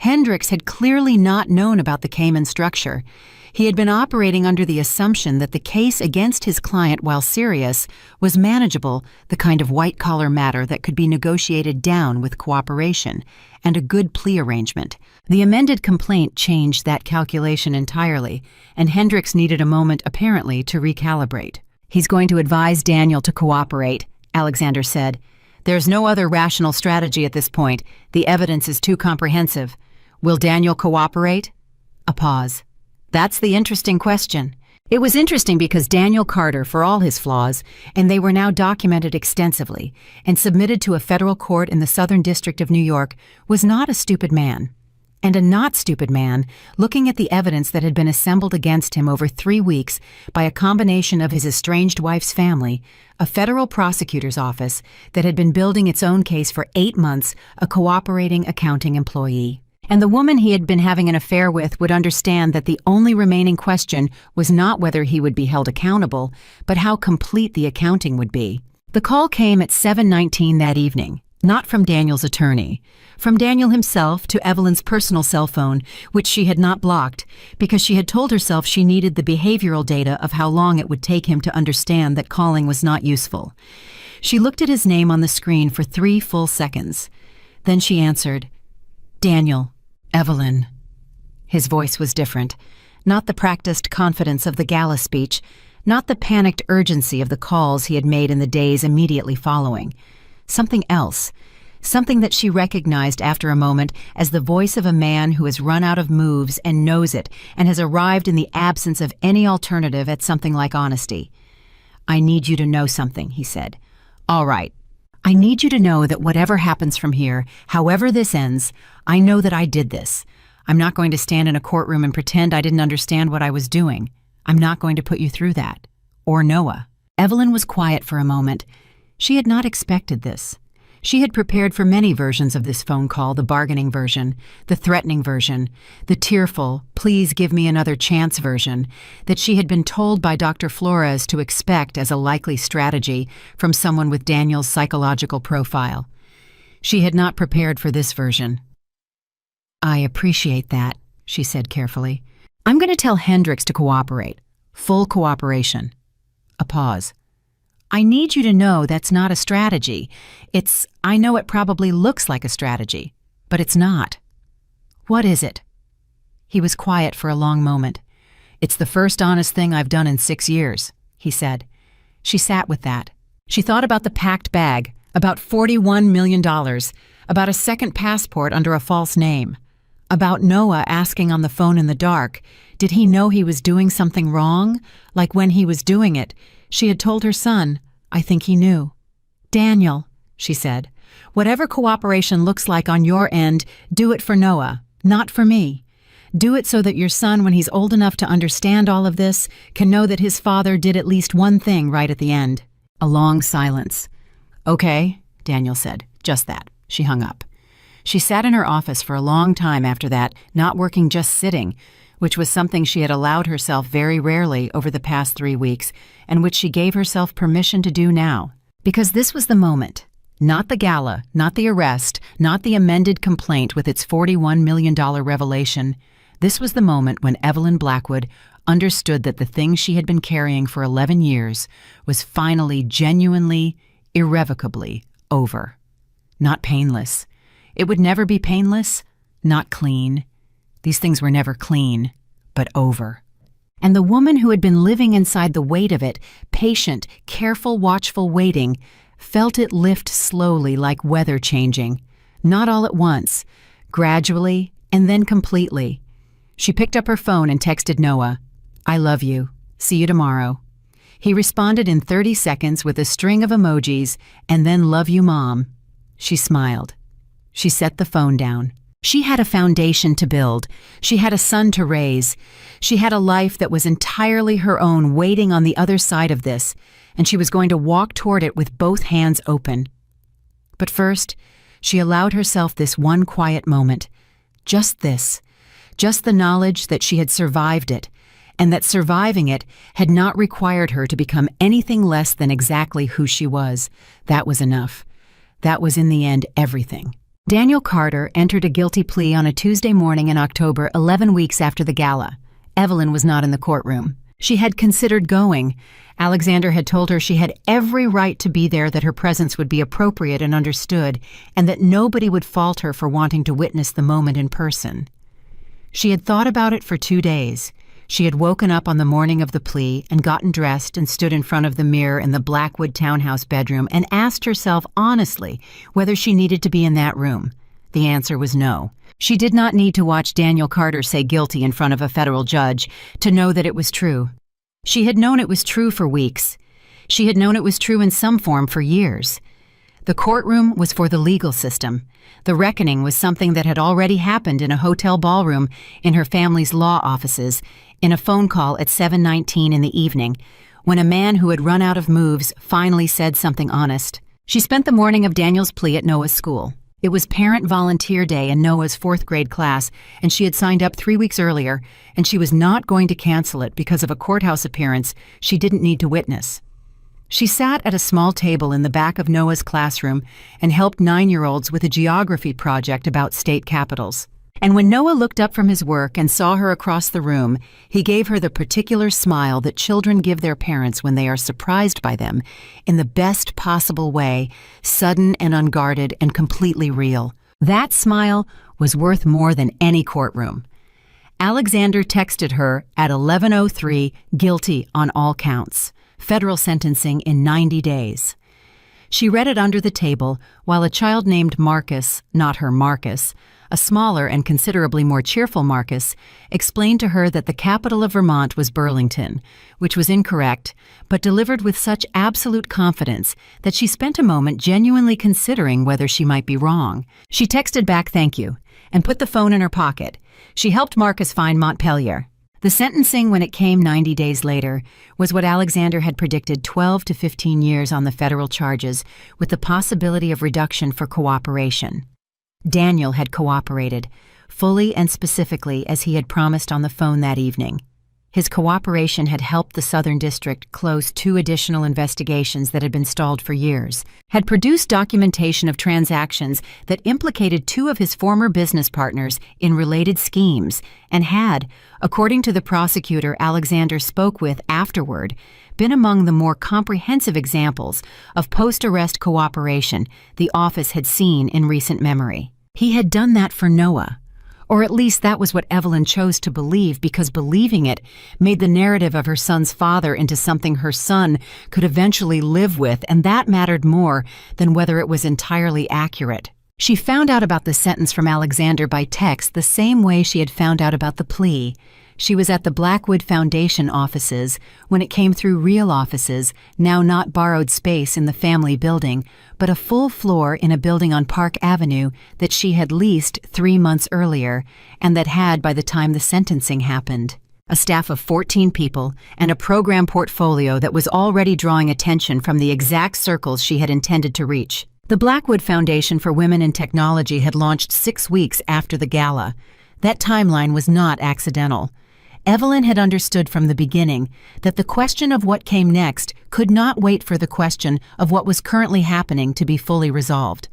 Hendricks had clearly not known about the Cayman structure. He had been operating under the assumption that the case against his client, while serious, was manageable, the kind of white-collar matter that could be negotiated down with cooperation and a good plea arrangement. The amended complaint changed that calculation entirely, and Hendricks needed a moment, apparently, to recalibrate. "He's going to advise Daniel to cooperate," Alexander said. "There's no other rational strategy at this point. The evidence is too comprehensive. Will Daniel cooperate?" A pause. "That's the interesting question." It was interesting because Daniel Carter, for all his flaws, and they were now documented extensively and submitted to a federal court in the Southern District of New York, was not a stupid man. And a not stupid man, looking at the evidence that had been assembled against him over 3 weeks by a combination of his estranged wife's family, a federal prosecutor's office that had been building its own case for 8 months, a cooperating accounting employee. And the woman he had been having an affair with would understand that the only remaining question was not whether he would be held accountable, but how complete the accounting would be. The call came at 7:19 that evening, not from Daniel's attorney, from Daniel himself to Evelyn's personal cell phone, which she had not blocked, because she had told herself she needed the behavioral data of how long it would take him to understand that calling was not useful. She looked at his name on the screen for 3 full seconds. Then she answered, "Daniel, Evelyn." His voice was different, not the practiced confidence of the gala speech, not the panicked urgency of the calls he had made in the days immediately following. Something else, something that she recognized after a moment as the voice of a man who has run out of moves and knows it and has arrived in the absence of any alternative at something like honesty. "I need you to know something," he said. "All right. I need you to know that whatever happens from here, however this ends, I know that I did this. I'm not going to stand in a courtroom and pretend I didn't understand what I was doing. I'm not going to put you through that. Or Noah." Evelyn was quiet for a moment. She had not expected this. She had prepared for many versions of this phone call, the bargaining version, the threatening version, the tearful, "please give me another chance" version that she had been told by Dr. Flores to expect as a likely strategy from someone with Daniel's psychological profile. She had not prepared for this version. "I appreciate that," she said carefully. "I'm going to tell Hendricks to cooperate. Full cooperation." A pause. "I need you to know that's not a strategy. I know it probably looks like a strategy, but it's not." "What is it?" He was quiet for a long moment. "It's the first honest thing I've done in 6 years," he said. She sat with that. She thought about the packed bag, about $41 million, about a second passport under a false name, about Noah asking on the phone in the dark, did he know he was doing something wrong? Like when he was doing it, she had told her son, "I think he knew." "Daniel," she said, "whatever cooperation looks like on your end, do it for Noah, not for me. Do it so that your son, when he's old enough to understand all of this, can know that his father did at least one thing right at the end." A long silence. "Okay," Daniel said. Just that. She hung up. She sat in her office for a long time after that, not working, just sitting, which was something she had allowed herself very rarely over the past 3 weeks, and which she gave herself permission to do now. Because this was the moment. Not the gala, not the arrest, not the amended complaint with its $41 million revelation. This was the moment when Evelyn Blackwood understood that the thing she had been carrying for 11 years was finally, genuinely, irrevocably over. Not painless. It would never be painless. Not clean. These things were never clean, but over. And the woman who had been living inside the weight of it, patient, careful, watchful waiting, felt it lift slowly like weather changing. Not all at once, gradually, and then completely. She picked up her phone and texted Noah, "I love you. See you tomorrow." He responded in 30 seconds with a string of emojis, and then "Love you, Mom." She smiled. She set the phone down. She had a foundation to build. She had a son to raise. She had a life that was entirely her own waiting on the other side of this, and she was going to walk toward it with both hands open. But first, she allowed herself this one quiet moment. Just this. Just the knowledge that she had survived it, and that surviving it had not required her to become anything less than exactly who she was. That was enough. That was in the end everything. Daniel Carter entered a guilty plea on a Tuesday morning in October, 11 weeks after the gala. Evelyn was not in the courtroom. She had considered going. Alexander had told her she had every right to be there, that her presence would be appropriate and understood, and that nobody would fault her for wanting to witness the moment in person. She had thought about it for 2 days. She had woken up on the morning of the plea and gotten dressed and stood in front of the mirror in the Blackwood townhouse bedroom and asked herself honestly whether she needed to be in that room. The answer was no. She did not need to watch Daniel Carter say guilty in front of a federal judge to know that it was true. She had known it was true for weeks. She had known it was true in some form for years. The courtroom was for the legal system. The reckoning was something that had already happened in a hotel ballroom, in her family's law offices, in a phone call at 7:19 in the evening, when a man who had run out of moves finally said something honest. She spent the morning of Daniel's plea at Noah's school. It was Parent Volunteer Day in Noah's 4th grade class, and she had signed up 3 weeks earlier, and she was not going to cancel it because of a courthouse appearance she didn't need to witness. She sat at a small table in the back of Noah's classroom and helped 9-year-olds with a geography project about state capitals. And when Noah looked up from his work and saw her across the room, he gave her the particular smile that children give their parents when they are surprised by them in the best possible way, sudden and unguarded and completely real. That smile was worth more than any courtroom. Alexander texted her at 11:03, guilty on all counts. Federal sentencing in 90 days. She read it under the table while a child named Marcus, not her Marcus, a smaller and considerably more cheerful Marcus, explained to her that the capital of Vermont was Burlington, which was incorrect, but delivered with such absolute confidence that she spent a moment genuinely considering whether she might be wrong. She texted back thank you and put the phone in her pocket. She helped Marcus find Montpelier. The sentencing, when it came 90 days later, was what Alexander had predicted: 12 to 15 years on the federal charges, with the possibility of reduction for cooperation. Daniel had cooperated, fully and specifically as he had promised on the phone that evening. His cooperation had helped the Southern District close 2 additional investigations that had been stalled for years, had produced documentation of transactions that implicated 2 of his former business partners in related schemes, and had, according to the prosecutor Alexander spoke with afterward, been among the more comprehensive examples of post-arrest cooperation the office had seen in recent memory. He had done that for Noah. Or at least that was what Evelyn chose to believe, because believing it made the narrative of her son's father into something her son could eventually live with, and that mattered more than whether it was entirely accurate. She found out about the sentence from Alexander by text the same way she had found out about the plea. She was at the Blackwood Foundation offices when it came through real offices, now not borrowed space in the family building, but a full floor in a building on Park Avenue that she had leased 3 months earlier, and that had by the time the sentencing happened. A staff of 14 people and a program portfolio that was already drawing attention from the exact circles she had intended to reach. The Blackwood Foundation for Women in Technology had launched 6 weeks after the gala. That timeline was not accidental. Evelyn had understood from the beginning that the question of what came next could not wait for the question of what was currently happening to be fully resolved.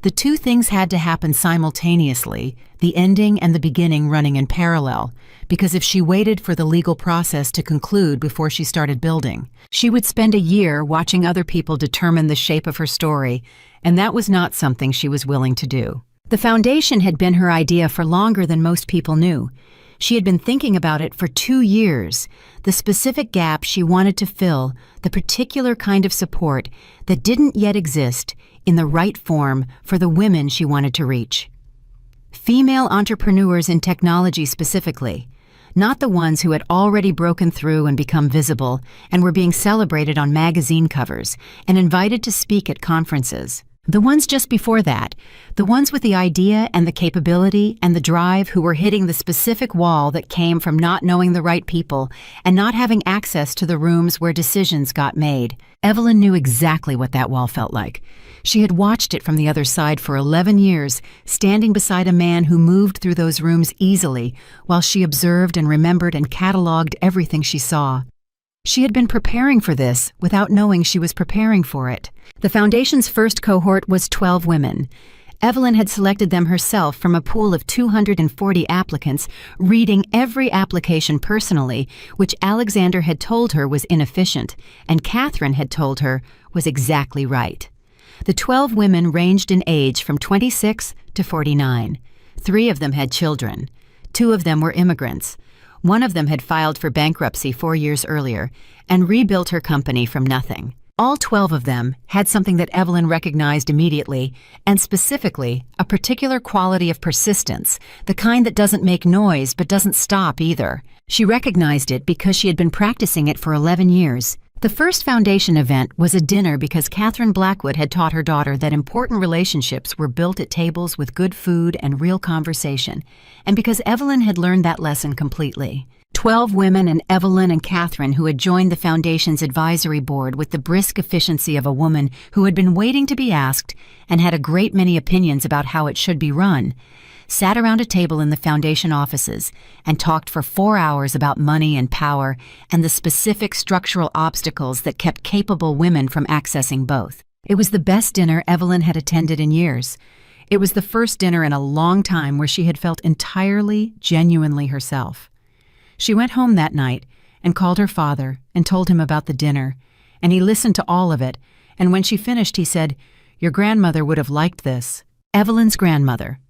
The 2 things had to happen simultaneously, the ending and the beginning running in parallel, because if she waited for the legal process to conclude before she started building, she would spend a year watching other people determine the shape of her story, and that was not something she was willing to do. The foundation had been her idea for longer than most people knew. She had been thinking about it for 2 years, the specific gap she wanted to fill, the particular kind of support that didn't yet exist in the right form for the women she wanted to reach. Female entrepreneurs in technology specifically, not the ones who had already broken through and become visible and were being celebrated on magazine covers and invited to speak at conferences. The ones just before that, the ones with the idea and the capability and the drive who were hitting the specific wall that came from not knowing the right people and not having access to the rooms where decisions got made. Evelyn knew exactly what that wall felt like. She had watched it from the other side for 11 years, standing beside a man who moved through those rooms easily while she observed and remembered and cataloged everything she saw. She had been preparing for this without knowing she was preparing for it. The foundation's first cohort was 12 women. Evelyn had selected them herself from a pool of 240 applicants, reading every application personally, which Alexander had told her was inefficient, and Catherine had told her was exactly right. The 12 women ranged in age from 26 to 49. 3 of them had children. 2 of them were immigrants. 1 of them had filed for bankruptcy 4 years earlier and rebuilt her company from nothing. All 12 of them had something that Evelyn recognized immediately, and specifically, a particular quality of persistence, the kind that doesn't make noise but doesn't stop either. She recognized it because she had been practicing it for 11 years. The first foundation event was a dinner because Catherine Blackwood had taught her daughter that important relationships were built at tables with good food and real conversation, and because Evelyn had learned that lesson completely. 12 women and Evelyn and Catherine, who had joined the foundation's advisory board with the brisk efficiency of a woman who had been waiting to be asked and had a great many opinions about how it should be run, sat around a table in the foundation offices and talked for 4 hours about money and power and the specific structural obstacles that kept capable women from accessing both. It was the best dinner Evelyn had attended in years. It was the first dinner in a long time where she had felt entirely, genuinely herself. She went home that night and called her father and told him about the dinner, and he listened to all of it, and when she finished he said, "Your grandmother would have liked this." Evelyn's grandmother.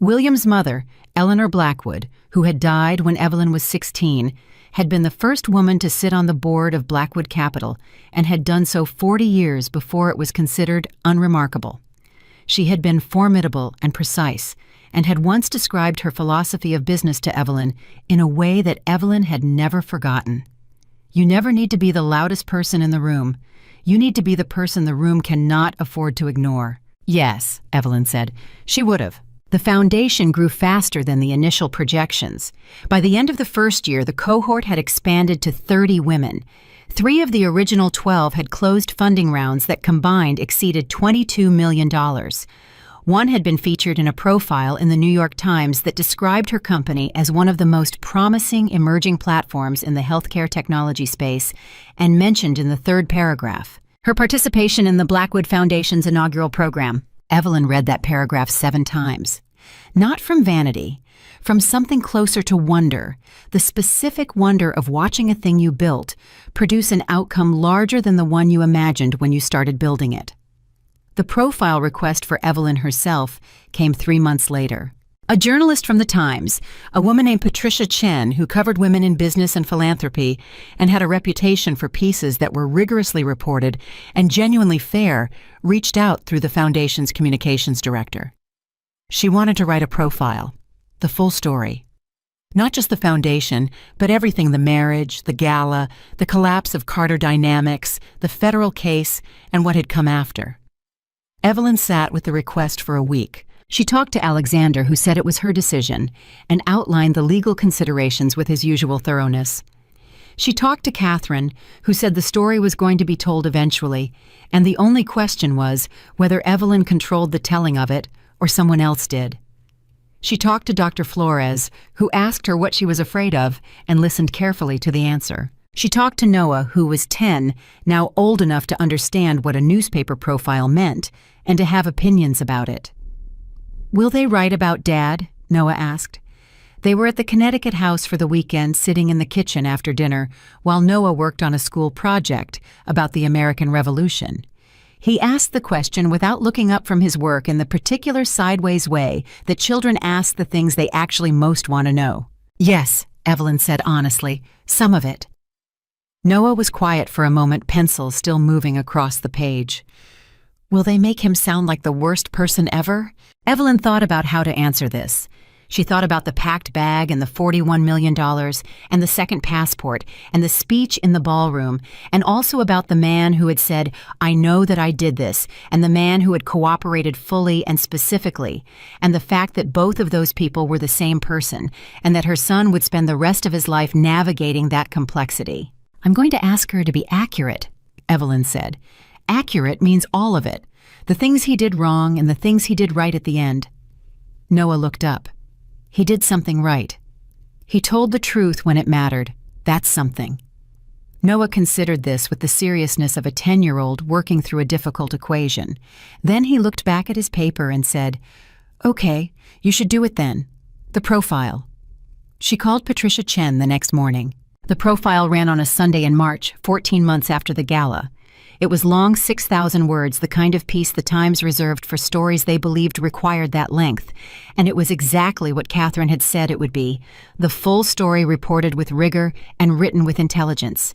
William's mother, Eleanor Blackwood, who had died when Evelyn was 16, had been the first woman to sit on the board of Blackwood Capital and had done so 40 years before it was considered unremarkable. She had been formidable and precise, and had once described her philosophy of business to Evelyn in a way that Evelyn had never forgotten. You never need to be the loudest person in the room. You need to be the person the room cannot afford to ignore. Yes, Evelyn said. She would have. The foundation grew faster than the initial projections. By the end of the first year, the cohort had expanded to 30 women. 3 of the original 12 had closed funding rounds that combined exceeded $22 million. One had been featured in a profile in the New York Times that described her company as one of the most promising emerging platforms in the healthcare technology space and mentioned in the 3rd paragraph her participation in the Blackwood Foundation's inaugural program. Evelyn read that paragraph 7 times. Not from vanity, from something closer to wonder, the specific wonder of watching a thing you built produce an outcome larger than the one you imagined when you started building it. The profile request for Evelyn herself came 3 months later. A journalist from the Times, a woman named Patricia Chen, who covered women in business and philanthropy and had a reputation for pieces that were rigorously reported and genuinely fair, reached out through the foundation's communications director. She wanted to write a profile, the full story. Not just the foundation, but everything: the marriage, the gala, the collapse of Carter Dynamics, the federal case, and what had come after. Evelyn sat with the request for a week. She talked to Alexander, who said it was her decision, and outlined the legal considerations with his usual thoroughness. She talked to Catherine, who said the story was going to be told eventually, and the only question was whether Evelyn controlled the telling of it or someone else did. She talked to Dr. Flores, who asked her what she was afraid of and listened carefully to the answer. She talked to Noah, who was 10, now old enough to understand what a newspaper profile meant and to have opinions about it. "Will they write about Dad?" Noah asked. They were at the Connecticut house for the weekend, sitting in the kitchen after dinner, while Noah worked on a school project about the American Revolution. He asked the question without looking up from his work in the particular sideways way that children ask the things they actually most want to know. "Yes," Evelyn said honestly, "some of it." Noah was quiet for a moment, pencil still moving across the page. Will they make him sound like the worst person ever? Evelyn thought about how to answer this. She thought about the packed bag and the $41 million and the second passport and the speech in the ballroom, and also about the man who had said, "I know that I did this," and the man who had cooperated fully and specifically, and the fact that both of those people were the same person, and that her son would spend the rest of his life navigating that complexity. "I'm going to ask her to be accurate," Evelyn said. "Accurate means all of it, the things he did wrong and the things he did right at the end." Noah looked up. He did something right. He told the truth when it mattered. That's something. Noah considered this with the seriousness of a 10-year-old working through a difficult equation. Then he looked back at his paper and said, "Okay, you should do it then. The profile." She called Patricia Chen the next morning. The profile ran on a Sunday in March, 14 months after the gala. It was long, 6,000 words, the kind of piece the Times reserved for stories they believed required that length. And it was exactly what Catherine had said it would be, the full story reported with rigor and written with intelligence.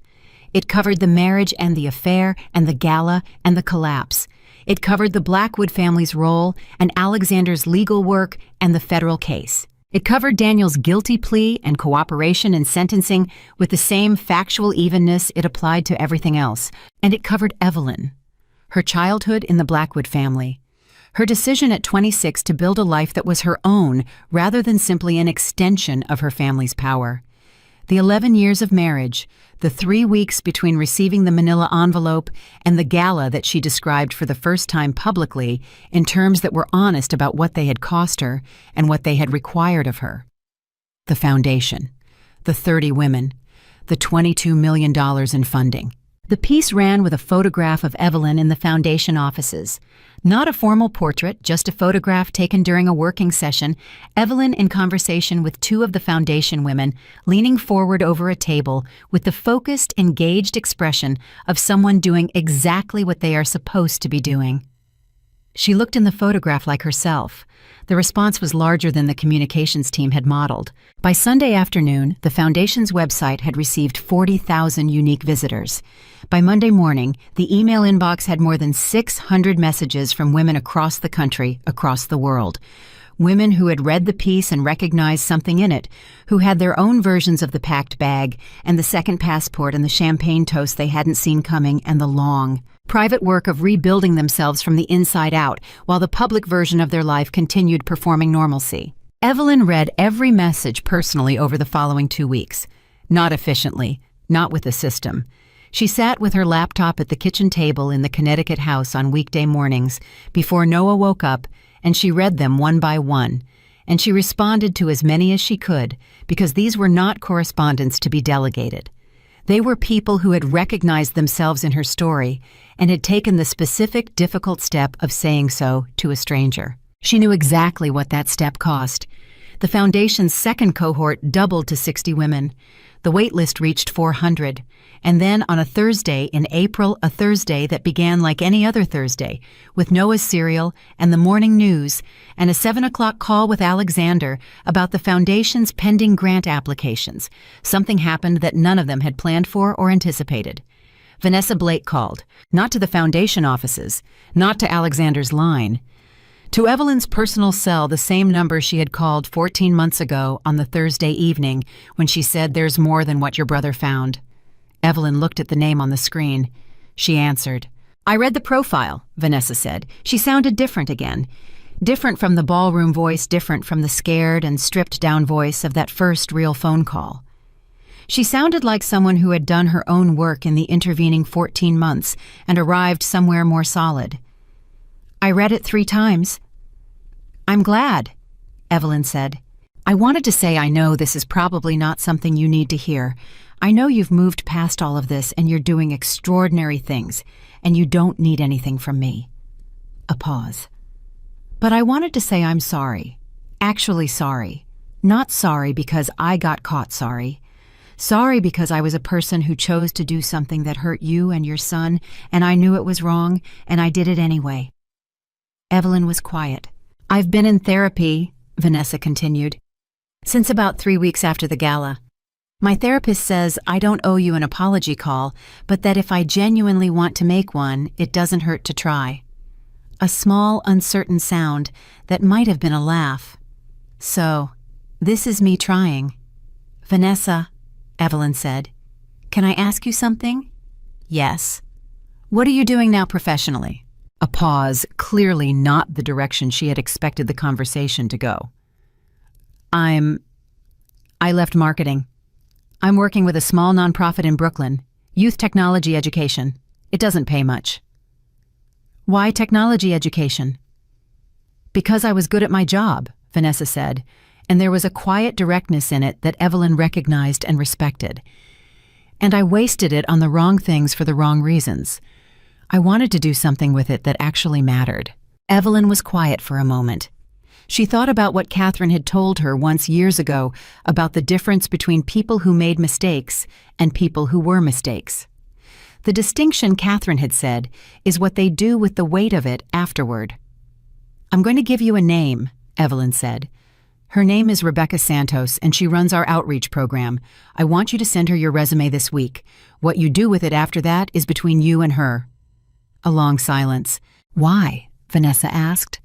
It covered the marriage and the affair and the gala and the collapse. It covered the Blackwood family's role and Alexander's legal work and the federal case. It covered Daniel's guilty plea and cooperation in sentencing with the same factual evenness it applied to everything else. And it covered Evelyn, her childhood in the Blackwood family, her decision at 26 to build a life that was her own rather than simply an extension of her family's power. The 11 years of marriage, the 3 weeks between receiving the manila envelope and the gala that she described for the first time publicly in terms that were honest about what they had cost her and what they had required of her. The foundation, the 30 women, the $22 million in funding. The piece ran with a photograph of Evelyn in the foundation offices. Not a formal portrait, just a photograph taken during a working session, Evelyn in conversation with two of the foundation women, leaning forward over a table with the focused, engaged expression of someone doing exactly what they are supposed to be doing. She looked in the photograph like herself. The response was larger than the communications team had modeled. By Sunday afternoon, the Foundation's website had received 40,000 unique visitors. By Monday morning, the email inbox had more than 600 messages from women across the country, across the world. Women who had read the piece and recognized something in it, who had their own versions of the packed bag and the second passport and the champagne toast they hadn't seen coming and the long, private work of rebuilding themselves from the inside out while the public version of their life continued performing normalcy. Evelyn read every message personally over the following 2 weeks. Not efficiently, not with a system. She sat with her laptop at the kitchen table in the Connecticut house on weekday mornings before Noah woke up, and she read them one by one, and she responded to as many as she could because these were not correspondence to be delegated. They were people who had recognized themselves in her story and had taken the specific, difficult step of saying so to a stranger. She knew exactly what that step cost. The Foundation's second cohort doubled to 60 women. The wait list reached 400. And then on a Thursday in April, a Thursday that began like any other Thursday, with Noah's cereal and the morning news, and a 7 o'clock call with Alexander about the Foundation's pending grant applications. Something happened that none of them had planned for or anticipated. Vanessa Blake called, not to the Foundation offices, not to Alexander's line. To Evelyn's personal cell, the same number she had called 14 months ago on the Thursday evening when she said, "There's more than what your brother found." Evelyn looked at the name on the screen. She answered. "I read the profile," Vanessa said. She sounded different again. Different from the ballroom voice, different from the scared and stripped-down voice of that first real phone call. She sounded like someone who had done her own work in the intervening 14 months and arrived somewhere more solid. "I read it 3 times. "I'm glad," Evelyn said. "I wanted to say I know this is probably not something you need to hear. I know you've moved past all of this and you're doing extraordinary things, and you don't need anything from me." A pause. "But I wanted to say I'm sorry. Actually sorry. Not sorry because I got caught sorry. Sorry because I was a person who chose to do something that hurt you and your son, and I knew it was wrong, and I did it anyway." Evelyn was quiet. "I've been in therapy," Vanessa continued, "since about 3 weeks after the gala. My therapist says I don't owe you an apology call, but that if I genuinely want to make one, it doesn't hurt to try." A small, uncertain sound that might have been a laugh. "So, this is me trying." "Vanessa," Evelyn said, "can I ask you something?" "Yes." "What are you doing now professionally?" A pause, clearly not the direction she had expected the conversation to go. I left marketing. I'm working with a small nonprofit in Brooklyn, youth technology education. It doesn't pay much." "Why technology education?" "Because I was good at my job," Vanessa said, and there was a quiet directness in it that Evelyn recognized and respected. And I wasted it on the wrong things for the wrong reasons. I wanted to do something with it that actually mattered. Evelyn was quiet for a moment. She thought about what Catherine had told her once years ago about the difference between people who made mistakes and people who were mistakes. The distinction, Catherine had said, is what they do with the weight of it afterward. "I'm going to give you a name," Evelyn said. "Her name is Rebecca Santos, and she runs our outreach program. I want you to send her your resume this week. What you do with it after that is between you and her." A long silence. "Why?" Vanessa asked.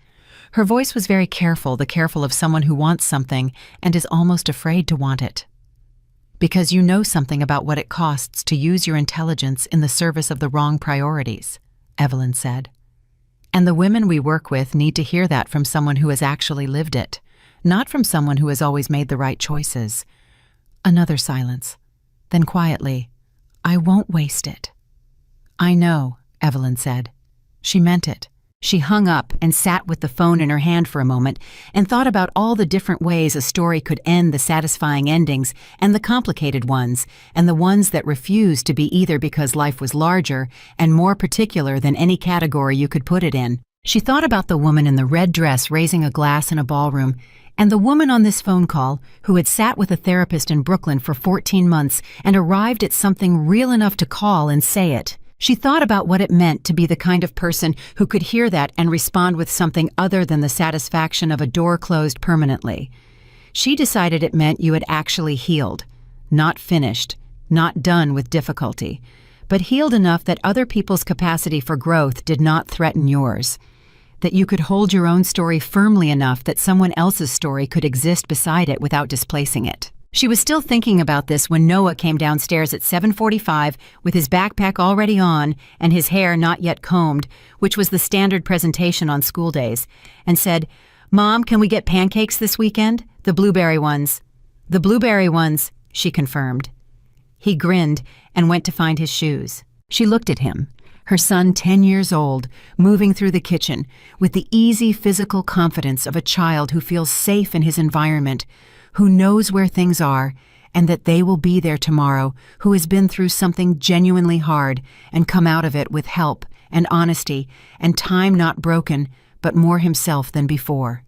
Her voice was very careful, the careful of someone who wants something and is almost afraid to want it. "Because you know something about what it costs to use your intelligence in the service of the wrong priorities," Evelyn said. "And the women we work with need to hear that from someone who has actually lived it, not from someone who has always made the right choices." Another silence. Then quietly, "I won't waste it." "I know," Evelyn said. She meant it. She hung up and sat with the phone in her hand for a moment and thought about all the different ways a story could end, the satisfying endings and the complicated ones, and the ones that refused to be either because life was larger and more particular than any category you could put it in. She thought about the woman in the red dress raising a glass in a ballroom, and the woman on this phone call who had sat with a therapist in Brooklyn for 14 months and arrived at something real enough to call and say it. She thought about what it meant to be the kind of person who could hear that and respond with something other than the satisfaction of a door closed permanently. She decided it meant you had actually healed, not finished, not done with difficulty, but healed enough that other people's capacity for growth did not threaten yours, that you could hold your own story firmly enough that someone else's story could exist beside it without displacing it. She was still thinking about this when Noah came downstairs at 7:45 with his backpack already on and his hair not yet combed, which was the standard presentation on school days, and said, "Mom, can we get pancakes this weekend? The blueberry ones." "The blueberry ones," she confirmed. He grinned and went to find his shoes. She looked at him, her son 10 years old, moving through the kitchen with the easy physical confidence of a child who feels safe in his environment, who knows where things are and that they will be there tomorrow, who has been through something genuinely hard and come out of it with help and honesty and time not broken, but more himself than before.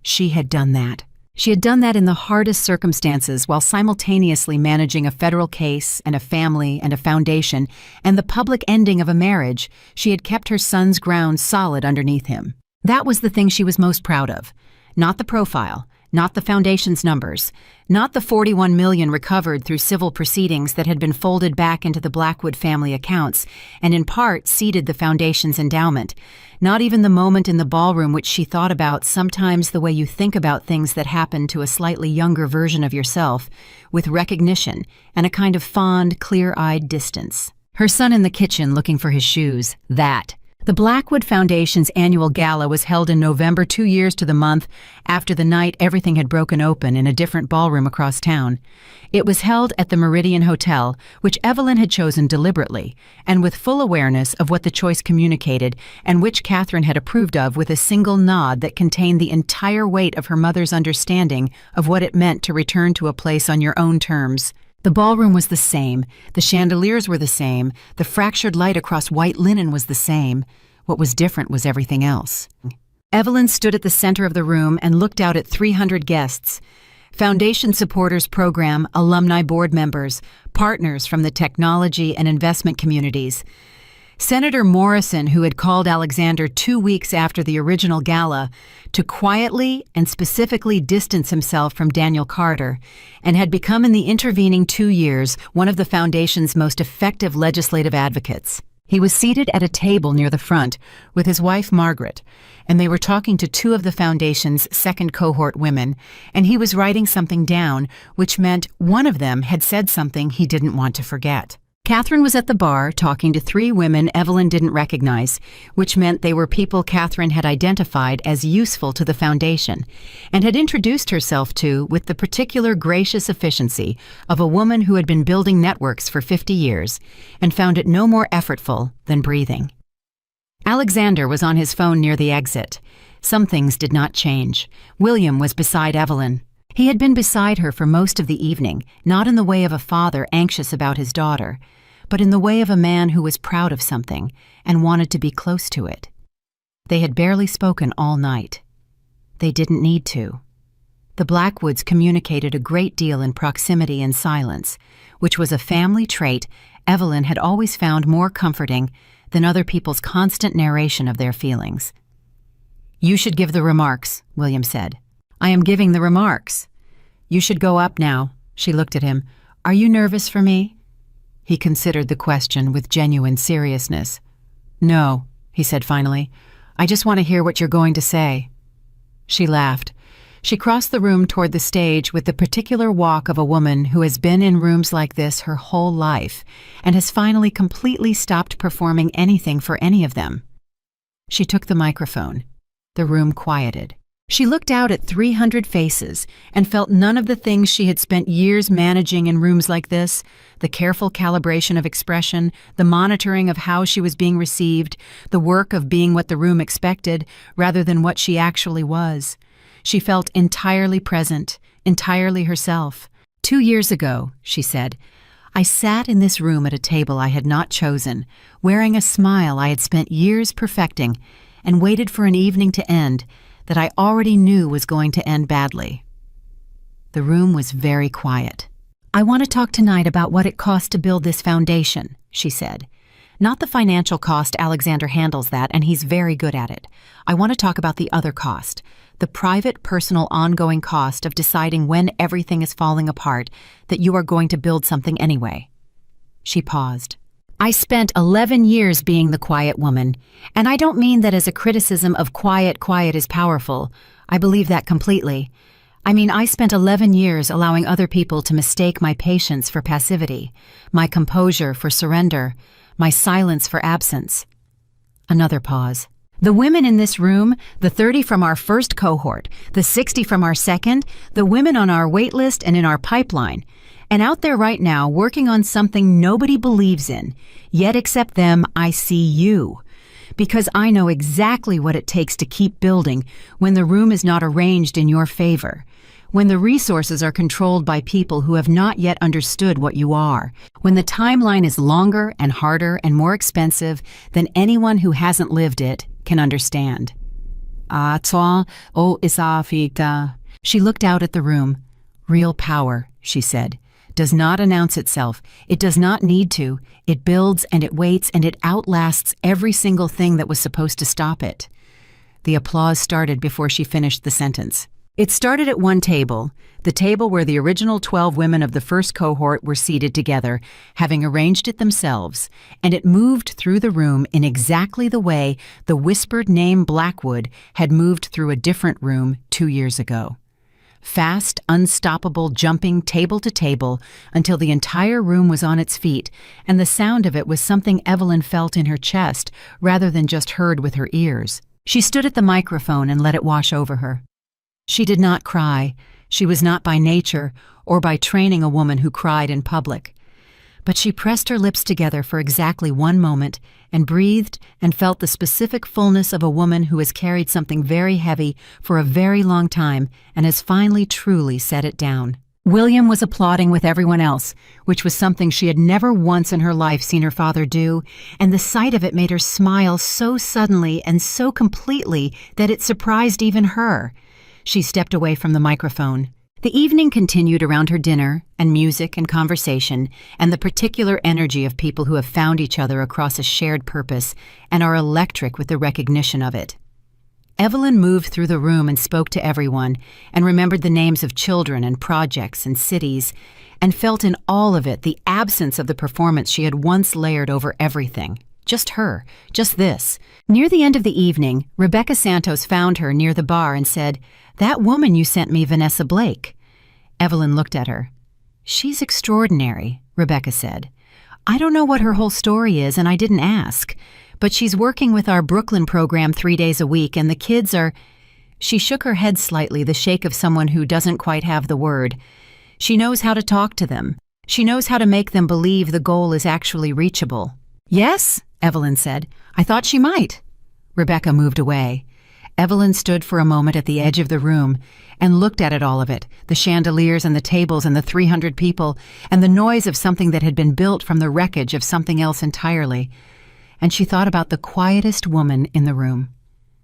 She had done that. She had done that in the hardest circumstances while simultaneously managing a federal case and a family and a foundation and the public ending of a marriage. She had kept her son's ground solid underneath him. That was the thing she was most proud of. Not the profile, not the foundation's numbers, not the $41 million recovered through civil proceedings that had been folded back into the Blackwood family accounts and in part seeded the foundation's endowment, not even the moment in the ballroom which she thought about sometimes the way you think about things that happen to a slightly younger version of yourself, with recognition and a kind of fond, clear-eyed distance. Her son in the kitchen looking for his shoes, that. The Blackwood Foundation's annual gala was held in November 2 years to the month after the night everything had broken open in a different ballroom across town. It was held at the Meridian Hotel, which Evelyn had chosen deliberately, and with full awareness of what the choice communicated and which Catherine had approved of with a single nod that contained the entire weight of her mother's understanding of what it meant to return to a place on your own terms. The ballroom was the same, the chandeliers were the same, the fractured light across white linen was the same. What was different was everything else. Evelyn stood at the center of the room and looked out at 300 guests. Foundation supporters program, alumni board members, partners from the technology and investment communities. Senator Morrison, who had called Alexander 2 weeks after the original gala to quietly and specifically distance himself from Daniel Carter, and had become in the intervening 2 years one of the foundation's most effective legislative advocates. He was seated at a table near the front with his wife Margaret, and they were talking to 2 of the foundation's second cohort women, and he was writing something down, which meant one of them had said something he didn't want to forget. Catherine was at the bar talking to 3 women Evelyn didn't recognize, which meant they were people Catherine had identified as useful to the foundation and had introduced herself to with the particular gracious efficiency of a woman who had been building networks for 50 years and found it no more effortful than breathing. Alexander was on his phone near the exit. Some things did not change. William was beside Evelyn. He had been beside her for most of the evening, not in the way of a father anxious about his daughter, but in the way of a man who was proud of something and wanted to be close to it. They had barely spoken all night. They didn't need to. The Blackwoods communicated a great deal in proximity and silence, which was a family trait Evelyn had always found more comforting than other people's constant narration of their feelings. "You should give the remarks," William said. "I am giving the remarks." "You should go up now." She looked at him. "Are you nervous for me?" He considered the question with genuine seriousness. "No," he said finally. "I just want to hear what you're going to say." She laughed. She crossed the room toward the stage with the particular walk of a woman who has been in rooms like this her whole life and has finally completely stopped performing anything for any of them. She took the microphone. The room quieted. She looked out at 300 faces and felt none of the things she had spent years managing in rooms like this, the careful calibration of expression, the monitoring of how she was being received, the work of being what the room expected rather than what she actually was. She felt entirely present, entirely herself. 2 years ago, she said, I sat in this room at a table I had not chosen, wearing a smile I had spent years perfecting, and waited for an evening to end that I already knew was going to end badly. The room was very quiet. "I want to talk tonight about what it cost to build this foundation," she said. "Not the financial cost. Alexander handles that, and he's very good at it. I want to talk about the other cost, the private, personal, ongoing cost of deciding when everything is falling apart that you are going to build something anyway." She paused. "I spent 11 years being the quiet woman, and I don't mean that as a criticism of quiet is powerful. I believe that completely. I mean, I spent 11 years allowing other people to mistake my patience for passivity, my composure for surrender, my silence for absence." Another pause. "The women in this room, the 30 from our first cohort, the 60 from our second, the women on our wait list and in our pipeline, and out there right now working on something nobody believes in, yet except them, I see you. Because I know exactly what it takes to keep building when the room is not arranged in your favor, when the resources are controlled by people who have not yet understood what you are, when the timeline is longer and harder and more expensive than anyone who hasn't lived it can understand." She looked out at the room. "Real power," she said, "does not announce itself. It does not need to. It builds and it waits and it outlasts every single thing that was supposed to stop it." The applause started before she finished the sentence. It started at one table, the table where the original 12 women of the first cohort were seated together, having arranged it themselves, and it moved through the room in exactly the way the whispered name Blackwood had moved through a different room 2 years ago. Fast, unstoppable jumping table to table until the entire room was on its feet, and the sound of it was something Evelyn felt in her chest rather than just heard with her ears. She stood at the microphone and let it wash over her. She did not cry. She was not by nature or by training a woman who cried in public. But she pressed her lips together for exactly 1 moment and breathed and felt the specific fullness of a woman who has carried something very heavy for a very long time and has finally truly set it down. William was applauding with everyone else, which was something she had never once in her life seen her father do, and the sight of it made her smile so suddenly and so completely that it surprised even her. She stepped away from the microphone. The evening continued around her dinner and music and conversation and the particular energy of people who have found each other across a shared purpose and are electric with the recognition of it. Evelyn moved through the room and spoke to everyone and remembered the names of children and projects and cities and felt in all of it the absence of the performance she had once layered over everything. Just her, just this. Near the end of the evening, Rebecca Santos found her near the bar and said, "That woman you sent me, Vanessa Blake." Evelyn looked at her. "She's extraordinary," Rebecca said. "I don't know what her whole story is, and I didn't ask, but she's working with our Brooklyn program 3 days a week, and the kids are—" She shook her head slightly, the shake of someone who doesn't quite have the word. "She knows how to talk to them. She knows how to make them believe the goal is actually reachable." "Yes?" Evelyn said. "I thought she might." Rebecca moved away. Evelyn stood for a moment at the edge of the room and looked at all of it, the chandeliers and the tables and the 300 people, and the noise of something that had been built from the wreckage of something else entirely. And she thought about the quietest woman in the room.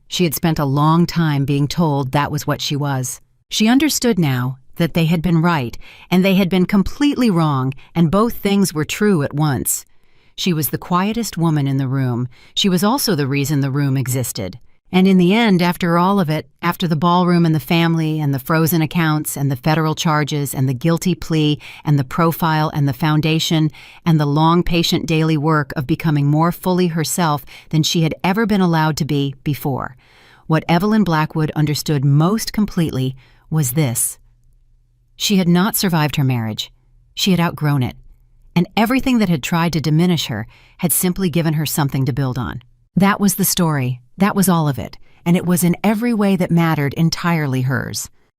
She had spent a long time being told that was what she was. She understood now that they had been right, and they had been completely wrong, and both things were true at once. She was the quietest woman in the room. She was also the reason the room existed. And in the end, after all of it, after the ballroom and the family and the frozen accounts and the federal charges and the guilty plea and the profile and the foundation and the long, patient daily work of becoming more fully herself than she had ever been allowed to be before, what Evelyn Blackwood understood most completely was this. She had not survived her marriage. She had outgrown it. And everything that had tried to diminish her had simply given her something to build on. That was the story. That was all of it. And it was in every way that mattered entirely hers.